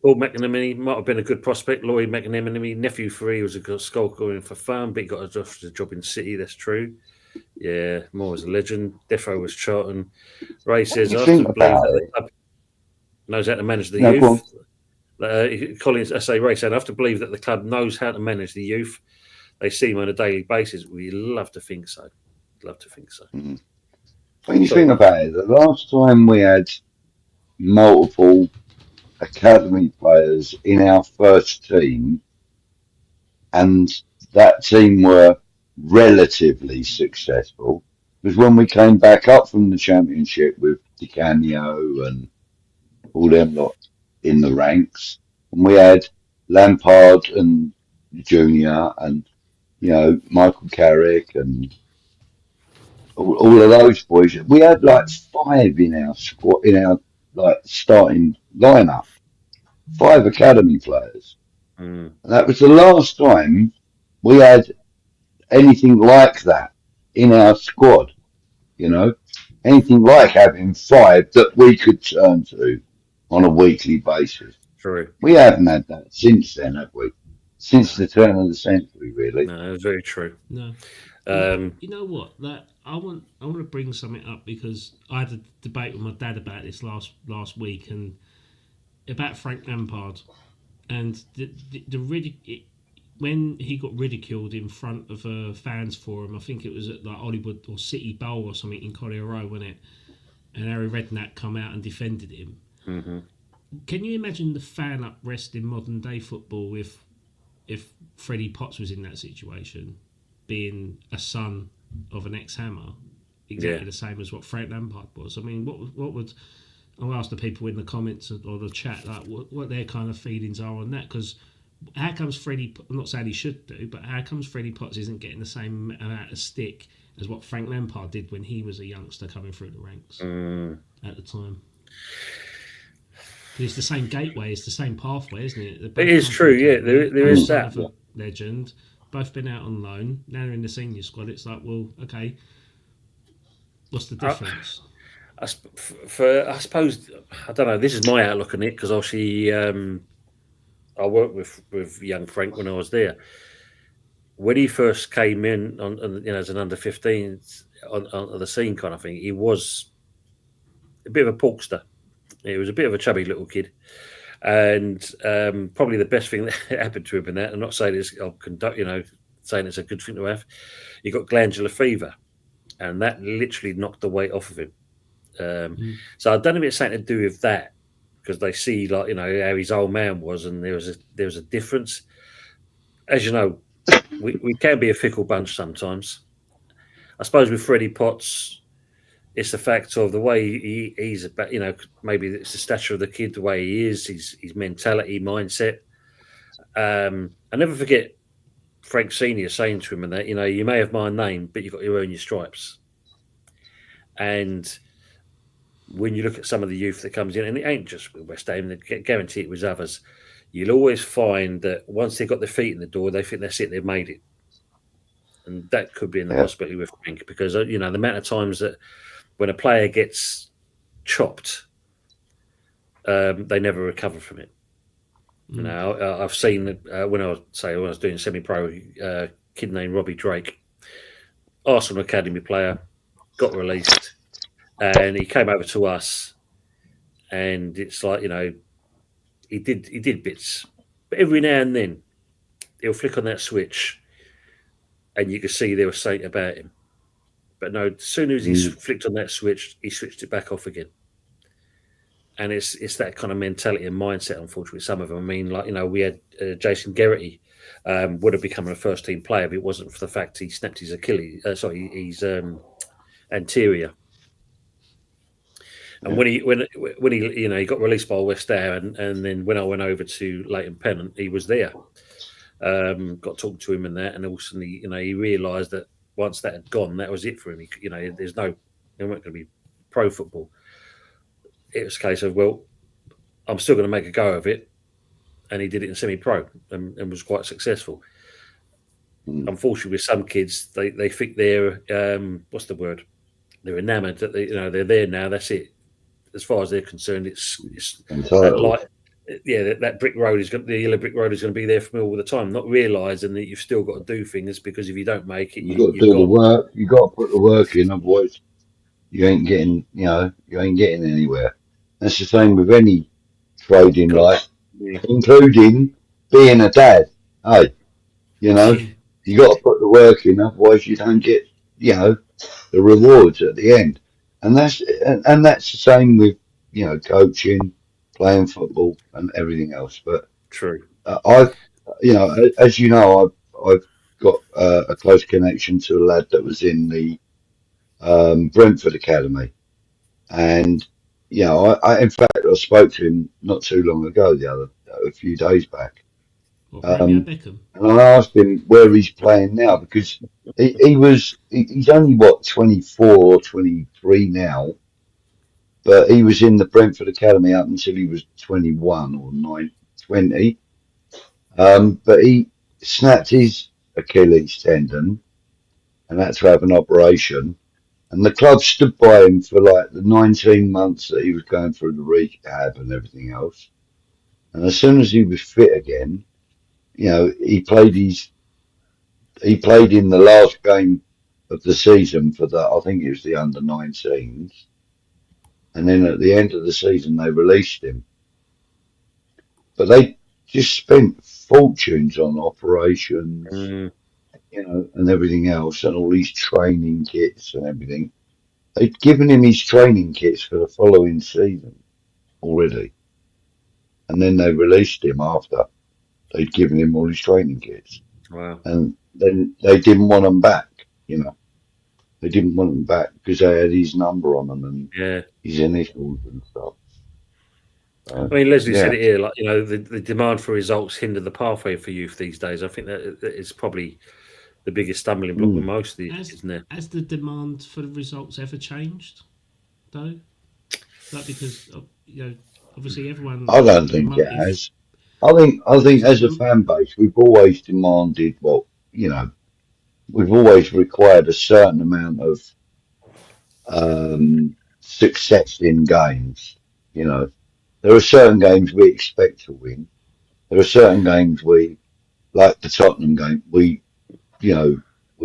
Paul McNamee might have been a good prospect. Lloyd McNamee, nephew for he was a good goal scorer for fun, but he got a job in City. That's true. Yeah, Moore was a legend. Defo was Charlton. Ray says, I believe that the club knows how to manage the youth. Collins, I say, Ray said, I have to believe that the club knows how to manage the youth. They see him on a daily basis. We love to think so. Love to think so. When you think about it, the last time we had multiple academy players in our first team, and that team were relatively successful, was when we came back up from the Championship with Di Canio and all them lot in the ranks, and we had Lampard and Junior and Michael Carrick and all of those boys. We had like 5 in our squad, in our starting lineup, 5 academy players. And that was the last time we had anything like that in our squad. Anything like having 5 that we could turn to on a weekly basis. True. We haven't had that since then, have we? Since the turn of the century, really. No, that's very true. No. You know what? That I want to bring something up because I had a debate with my dad about this last week and about Frank Lampard and when he got ridiculed in front of a fans forum. I think it was at like Hollywood or City Bowl or something in Collier Row, wasn't it? And Harry Redknapp come out and defended him. Mm-hmm. Can you imagine the fan unrest in modern day football if Freddie Potts was in that situation, being a son of an ex-Hammer, exactly the same as what Frank Lampard was? I mean, what would I'll ask the people in the comments or the chat like what their kind of feelings are on that? Because how comes Freddie? I'm not saying he should do, but how comes Freddie Potts isn't getting the same amount of stick as what Frank Lampard did when he was a youngster coming through the ranks at the time? It's the same gateway, it's the same pathway, isn't it? It is true, yeah. There is that. Legend, both been out on loan. Now they're in the senior squad. It's like, well, okay, what's the difference? I suppose, I don't know. This is my outlook on it because obviously I worked with young Frank when I was there. When he first came in as an under 15s on the scene kind of thing, he was a bit of a porkster. He was a bit of a chubby little kid, and probably the best thing that happened to him in that. I'm not saying it's saying it's a good thing to have. He got glandular fever, and that literally knocked the weight off of him. So I don't know if it's something to do with that because they see how his old man was, and there was a difference. As you know, we can be a fickle bunch sometimes. I suppose with Freddie Potts, it's the fact of the way he's about, maybe it's the stature of the kid, the way he is, his mentality, mindset. I never forget Frank Senior saying to him, and that you may have my name, but you've got to earn your stripes. And when you look at some of the youth that comes in, and it ain't just with West Ham, I guarantee it was others, you'll always find that once they've got their feet in the door, they think that's it, they've made it. And that could be in the possibility with Frank, because, the amount of times that when a player gets chopped, they never recover from it. I've seen when I was doing semi-pro, kid named Robbie Drake, Arsenal academy player, got released, and he came over to us, and it's like he did bits, but every now and then he'll flick on that switch, and you can see there was something about him. But no, as soon as he's flicked on that switch, he switched it back off again. And it's that kind of mentality and mindset, unfortunately, some of them. I mean, we had Jason Gerrity would have become a first-team player if it wasn't for the fact he snapped his Achilles, his anterior. And when he he got released by West Ham, and then when I went over to Leighton Pennant, he was there. Got talking to him and that, and also he realised that once that had gone, that was it for him. He weren't going to be pro football. it was a case of, well, I'm still going to make a go of it. And he did it in semi-pro and was quite successful. Unfortunately, with some kids, they think they're what's the word? They're enamoured that they're there now. That's it. As far as they're concerned, it's that that brick road the yellow brick road is going to be there for me all the time. Not realising that you've still got to do things, because if you don't make it, you've got to do the work. You've got to put the work in, otherwise you ain't getting anywhere. That's the same with any trade in life, including being a dad. Hey, you got to put the work in, otherwise you don't get the rewards at the end. And that's the same with coaching, playing football, and everything else. But true. I've as you know, I've got a close connection to a lad that was in the Brentford Academy, and I in fact I spoke to him not too long ago, a few days back. Beckham. And I asked him where he's playing now, because he's only 24 or 23 now, but he was in the Brentford Academy up until he was 21 or 20. But he snapped his Achilles tendon and had to have an operation. And the club stood by him for like the 19 months that he was going through the rehab and everything else. And as soon as he was fit again, he played in the last game of the season for I think it was the under-19s. And then at the end of the season, they released him. But they just spent fortunes on operations, and everything else, and all these training kits and everything. They'd given him his training kits for the following season already. And then they released him after they'd given him all his training kits. Wow. And then they didn't want them back, They didn't want them back because they had his number on them and his initials and stuff. I mean, Leslie said it here, like, the demand for results hinder the pathway for youth these days. I think that is probably the biggest stumbling block with most of these, isn't it? Has the demand for the results ever changed, though? Like, because obviously everyone. I don't think it has. I think as a fan base, we've always demanded we've always required a certain amount of success in games. There are certain games we expect to win. There are certain games like the Tottenham game, we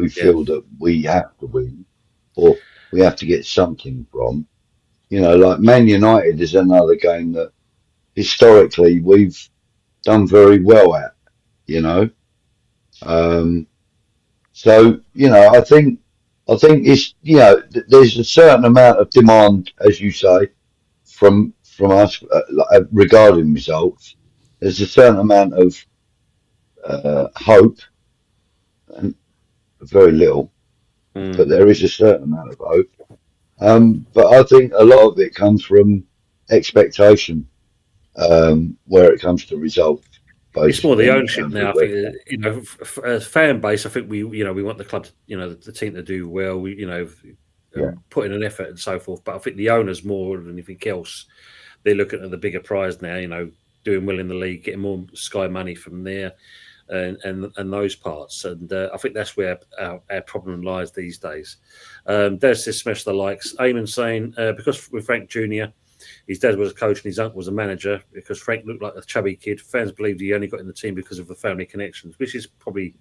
feel that we have to win, or we have to get something from. Like Man United is another game that historically we've done very well at. So I think it's there's a certain amount of demand, as you say, from us regarding results. There's a certain amount of hope, and very little, but there is a certain amount of hope. But I think a lot of it comes from expectation, where it comes to results. It's more the ownership now. I think, as fan base, I think we want the club, the team to do well. We, put in an effort and so forth. But I think the owners, more than anything else, they're looking at the bigger prize now. Doing well in the league, getting more Sky money from there, and those parts. And I think that's where our problem lies these days. Des says, smash the likes. Eamon saying, because with Frank Jr., his dad was a coach and his uncle was a manager, because Frank looked like a chubby kid. Fans believed he only got in the team because of the family connections, which is probably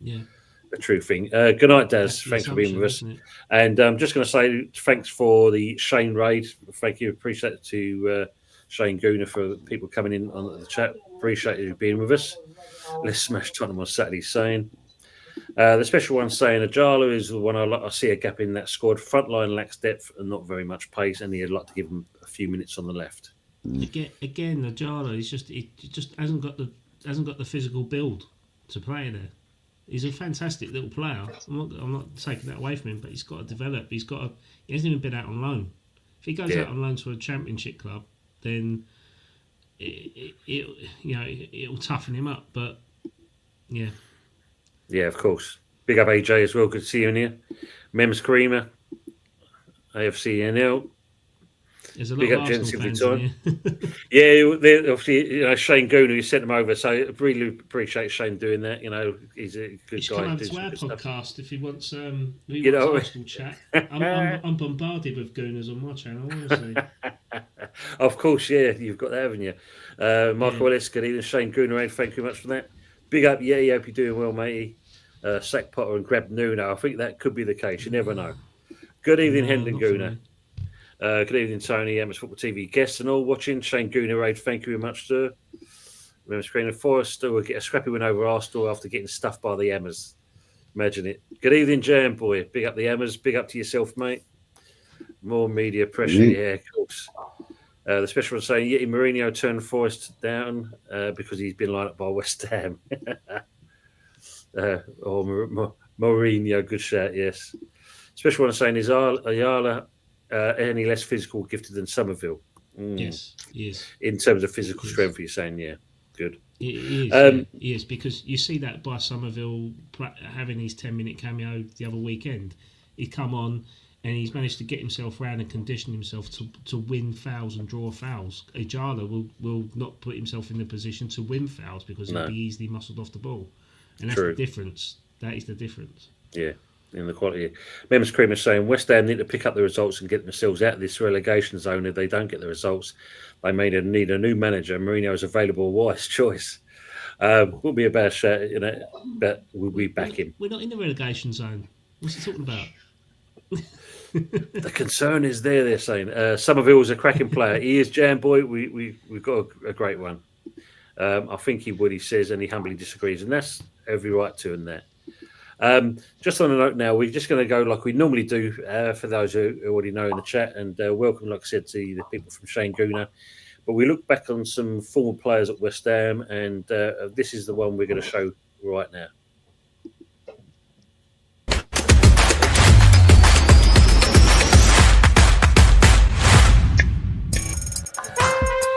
a true thing. Good night, Des. Thanks for being with us. And I'm just going to say thanks for the Shane raid. Thank you. Appreciate it to Shane Gooner for people coming in on the chat. Appreciate you being with us. Let's smash Tottenham on Saturday, saying. The special one saying Ajala is the one I see a gap in that squad. Front line lacks depth and not very much pace, and he'd like to give him a few minutes on the left. Again, Ajala is just hasn't got the physical build to play there. He's a fantastic little player. I'm not taking that away from him, but he's got to develop. He hasn't even been out on loan. If he goes out on loan to a Championship club, then it'll toughen him up. But yeah. Yeah, of course. Big up AJ as well. Good to see you in here. Mems Creamer, AFC NL. There's a lot Big of up Arsenal gents every fans time. in here. Yeah, obviously, Shane Gooner, who sent him over, so I really appreciate Shane doing that. He's a good He's guy. come over doing to some our good stuff. podcast if he wants. Arsenal chat. I'm bombarded with Gooners on my channel. Honestly. Of course, yeah, you've got that, haven't you? Michael Ellis, good evening. Shane Gooner, thank you very much for that. Big up, yeah, hope you're doing well, matey. Sack Potter and grab Nuno. I think that could be the case. You never know. Good evening, Hendon Gooner. Good evening, Tony, Amos Football TV guests and all watching. Shane Gooner, thank you very much, sir. Remember, screen of Forest will get a scrappy win over Arsenal after getting stuffed by the Hammers. Imagine it. Good evening, Jam Boy. Big up the Hammers. Big up to yourself, mate. More media pressure, yeah, of course. The special one saying Yeti Mourinho turned Forest down because he's been lined up by West Ham. Mourinho, good shout, yes. Special one saying is Ayala any less physical gifted than Somerville? Yes, he is. In terms of physical strength, you're saying, yeah, good. He is, he is, because you see that by Somerville having his 10-minute cameo the other weekend. He come on and he's managed to get himself round and condition himself to win fouls and draw fouls. Ajala will not put himself in the position to win fouls because he'll be easily muscled off the ball. And that's the difference. That is the difference. Yeah, in the quality. Mem's Cream is saying West Ham need to pick up the results and get themselves out of this relegation zone. If they don't get the results, they may need a new manager. Mourinho is available, wise choice. Won't be a bad shout, but we'll be back him. We're not in the relegation zone. What's he talking about? The concern is there, they're saying. Somerville's a cracking player. He is, Jam Boy. We've got a great one. I think he would, he says, and he humbly disagrees. And that's every right to in that. Just on a note now, we're just going to go like we normally do for those who already know in the chat. And welcome, like I said, to the people from Shane Gooner. But we look back on some former players at West Ham, and this is the one we're going to show right now.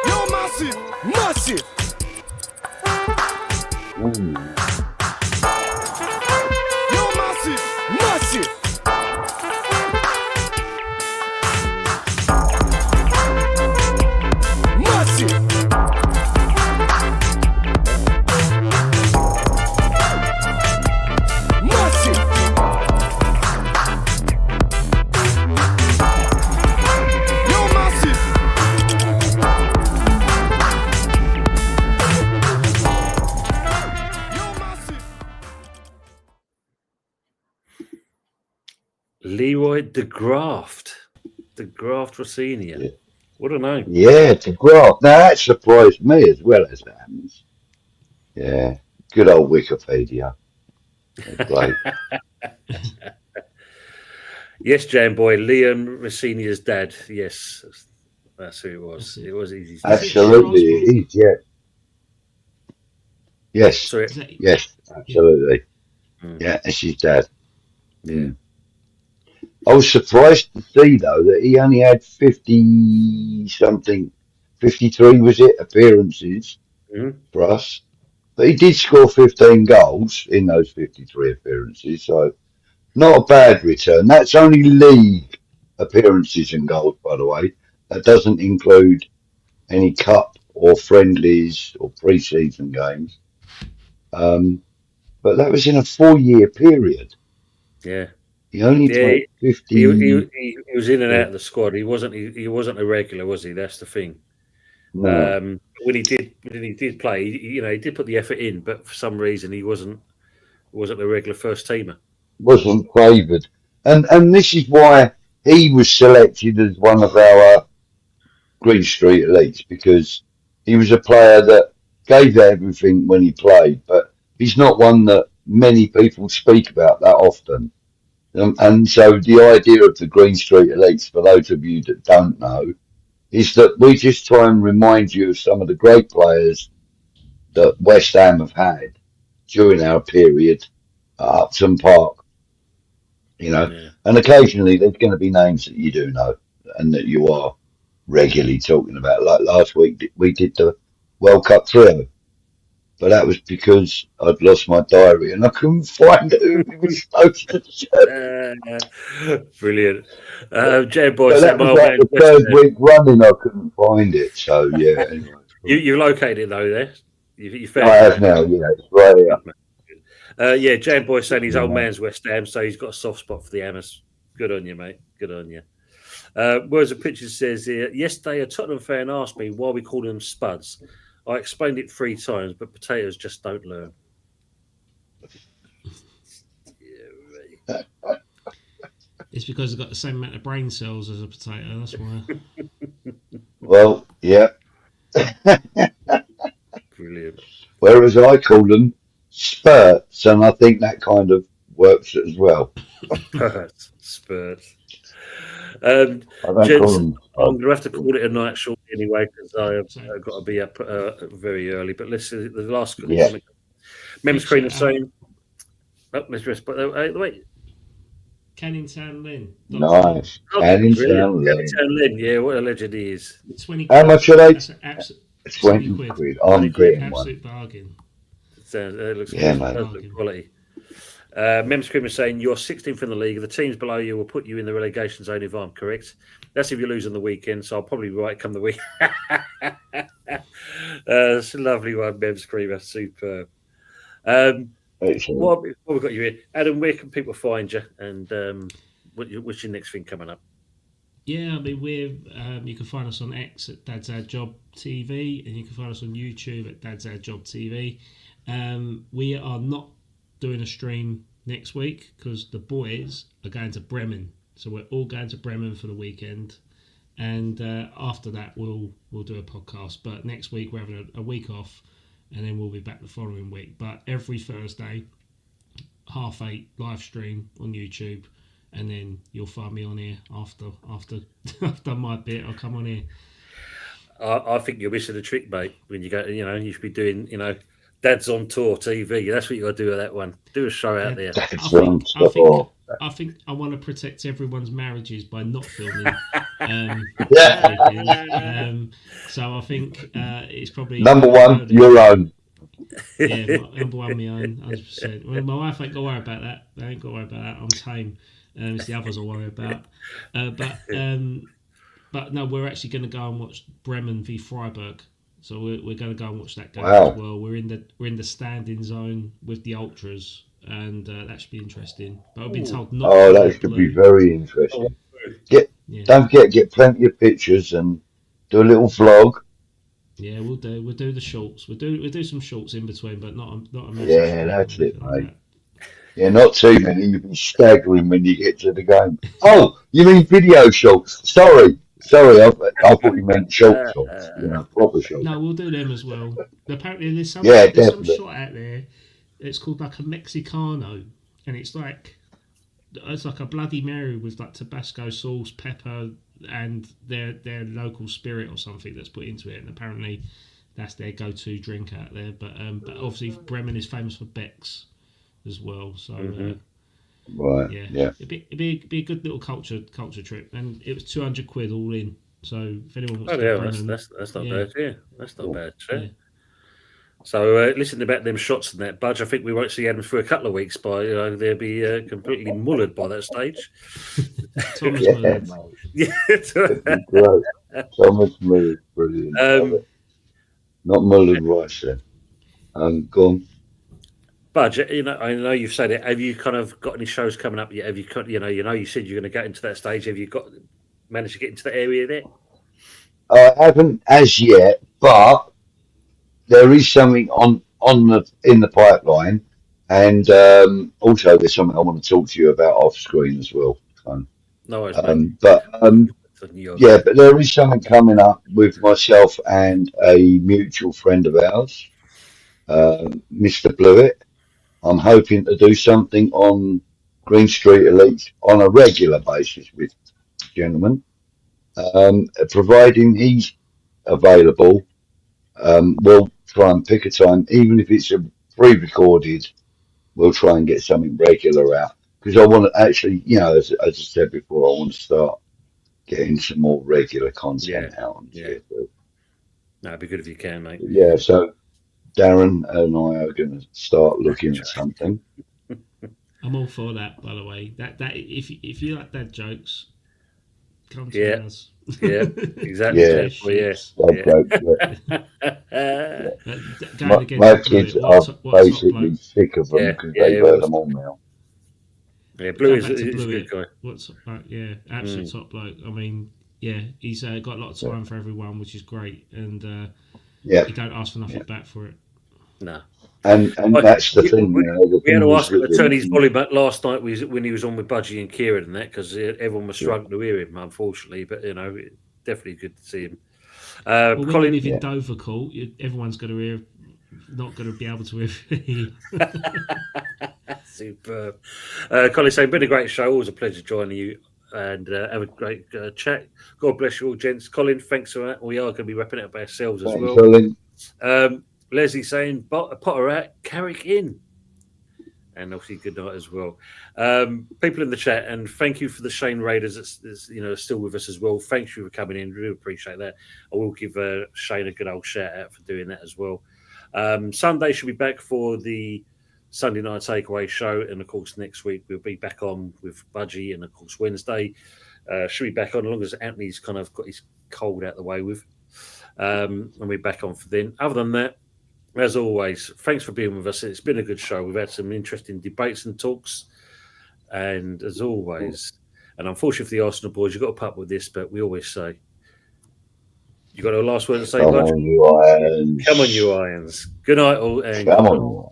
You're massive, massive. You're massive, massive. Massive. Massive. You're massive. Leroy de Graft Rossini. Yeah. What a name. Yeah, de Graft. Now that surprised me as well as that. Yeah, good old Wikipedia. Great. Yes, Jam Boy, Liam Rossini's dad. Yes, that's who it was. It was easy. Absolutely, it is, yeah. Yes, Sorry. yes, absolutely. Yeah, that's his dad. Yeah. I was surprised to see, though, that he only had 50-something, 53 was it, appearances for us. But he did score 15 goals in those 53 appearances, so not a bad return. That's only league appearances and goals, by the way. That doesn't include any cup or friendlies or pre-season games. But that was in a 4-year period. Yeah. He only played 50. He was in and out of the squad. He wasn't a regular, was he? That's the thing. No. When he did play, he did put the effort in, but for some reason he wasn't a regular first teamer. Wasn't favoured, and this is why he was selected as one of our Green Street elites, because he was a player that gave everything when he played, but he's not one that many people speak about that often. And so the idea of the Green Street elites, for those of you that don't know, is that we just try and remind you of some of the great players that West Ham have had during our period at Upton Park. And occasionally there's going to be names that you do know and that you are regularly talking about. Like last week, we did the World Cup trio. but that was because I'd lost my diary and I couldn't find who it was supposed to say. Brilliant. Jan Boy So said, that my was old like man the West third Ham. week running. I couldn't find it. So yeah, anyway. You located it though, there. You I found have it. now. Yeah, it's right here. Yeah, Jan Boy saying his old Yeah. man's West Ham, so he's got a soft spot for the Hammers. Good on you, mate. Good on you. Whereas the picture says here, yesterday a Tottenham fan asked me why we call them spuds. I explained it 3 times, but potatoes just don't learn. It's because they've got the same amount of brain cells as a potato. That's why. Well, yeah. Brilliant. Whereas I call them spurts, and I think that kind of works as well. Spurs. I don't call Gents, them I'm going to have to call it a night shortly anyway because I've got to be up very early. But let's see, the last comment. Mem's Cream is saying, let's just put wait. Canning Town Lynn. Nice. Canning Town Lynn. Yeah, what a legend he is. 20 How much are they? That's an 20 quid. I'm getting one. Absolute bargain. It looks mate. quality. Mem Scream is saying you're 16th in the league. The teams below you will put you in the relegation zone if I'm correct. That's if you lose on the weekend, so I'll probably be right come the week. It's a lovely one, Mem Screamer. Superb. What we got you here, Adam? Where can people find you, and what's your next thing coming up? Yeah, I mean, you can find us on X at Dad's Our Job TV, and you can find us on YouTube at Dad's Our Job TV. We are not doing a stream next week because the boys are going to Bremen, so we're all going to Bremen for the weekend, and after that we'll do a podcast. But next week we're having a week off, and then we'll be back the following week. But every Thursday, 8:30 live stream on YouTube. And then you'll find me on here after I've done my bit. I'll come on here. I think you're missing a trick, mate. When you go, you should be doing, Dad's on Tour TV. That's what you got to do with that one. Do a show out there. I think I want to protect everyone's marriages by not filming. So I think it's probably number one, your own. Yeah, number one, my own, 100%. Well, my wife ain't got to worry about that. I ain't got to worry about that. I'm tame. It's the others I worry about. But no, we're actually going to go and watch Bremen v Freiburg. So we're going to go and watch that game as well. We're in the standing zone with the ultras, and that should be interesting. But I've been told not. Oh, that should be very interesting. Don't forget, get plenty of pictures and do a little vlog. Yeah, we'll do the shorts. We'll do some shorts in between, but not a massive. Yeah, that's it, mate. Yeah, not too many. You'll be staggering when you get to the game. Oh, you mean video shorts? Sorry. I thought you meant short shorts. Proper shorts. No, we'll do them as well. Apparently, there's some shot out there. It's called like a Mexicano, and it's like a Bloody Mary with like Tabasco sauce, pepper, and their local spirit or something that's put into it. And apparently, that's their go-to drink out there. But obviously, Bremen is famous for Beck's as well. So. Right. Yeah. It'd be a good little culture trip, and it was 200 quid all in. So if anyone wants to Bremen, that's not bad. Yeah, that's not bad. Yeah. So listen about them shots and that, Budge. I think we won't see Adam for a couple of weeks. They'll be completely mullered by that stage. Thomas Mullered. Great. Thomas Mullered, brilliant. Not Mullered rice then. Go on. Budge, I know you've said it. Have you kind of got any shows coming up yet? Have you you said you're going to get into that stage. Have you managed to get into that area there? I haven't as yet, but there is something in the pipeline, and also there's something I want to talk to you about off screen as well. No worries, but there is something coming up with myself and a mutual friend of ours, Mr. Blewett. I'm hoping to do something on Green Street Elite on a regular basis with gentlemen. Providing he's available, we'll try and pick a time, even if it's a pre-recorded, we'll try and get something regular out. Because I want to actually, as I said before, I want to start getting some more regular content out. Yeah. No, it'd be good if you can, mate. Yeah, so Darren and I are going to start looking at something. I'm all for that, by the way. That if you like dad jokes, come to us. Yeah, exactly. Yeah. Well, yes. Dad jokes, my kids are basically sick of them because they've heard them all now. Yeah, Blue is a good guy. Absolute top bloke. I mean, yeah, he's got a lot of time for everyone, which is great, and he don't ask for nothing back for it. No. And that's the thing. We had to ask him to turn his volume back last night when he was on with Budgie and Kieran and that, because everyone was struggling to hear him, unfortunately. But definitely good to see him. When you live in Dover, cool. Everyone's going to hear, not going to be able to hear. Superb. Colin saying, been a great show. Always a pleasure joining you, and have a great chat. God bless you all, gents. Colin, thanks for that. We are going to be wrapping it up ourselves as well. Colin. Leslie saying, Potter out, Carrick in. And obviously, good night as well. People in the chat, and thank you for the Shane Raiders that's still with us as well. Thank you for coming in. Really appreciate that. I will give Shane a good old shout out for doing that as well. Sunday should be back for the Sunday Night Takeaway show, and of course next week we'll be back on with Budgie, and of course Wednesday should be back on as long as Anthony's kind of got his cold out the way with. And we're back on for then. Other than that, as always, thanks for being with us. It's been a good show. We've had some interesting debates and talks. And as always, and unfortunately for the Arsenal boys, you've got to put up with this, but we always say, you got a last word to say, Come on, you Irons. Come on, you Irons. Good night, all. And come on.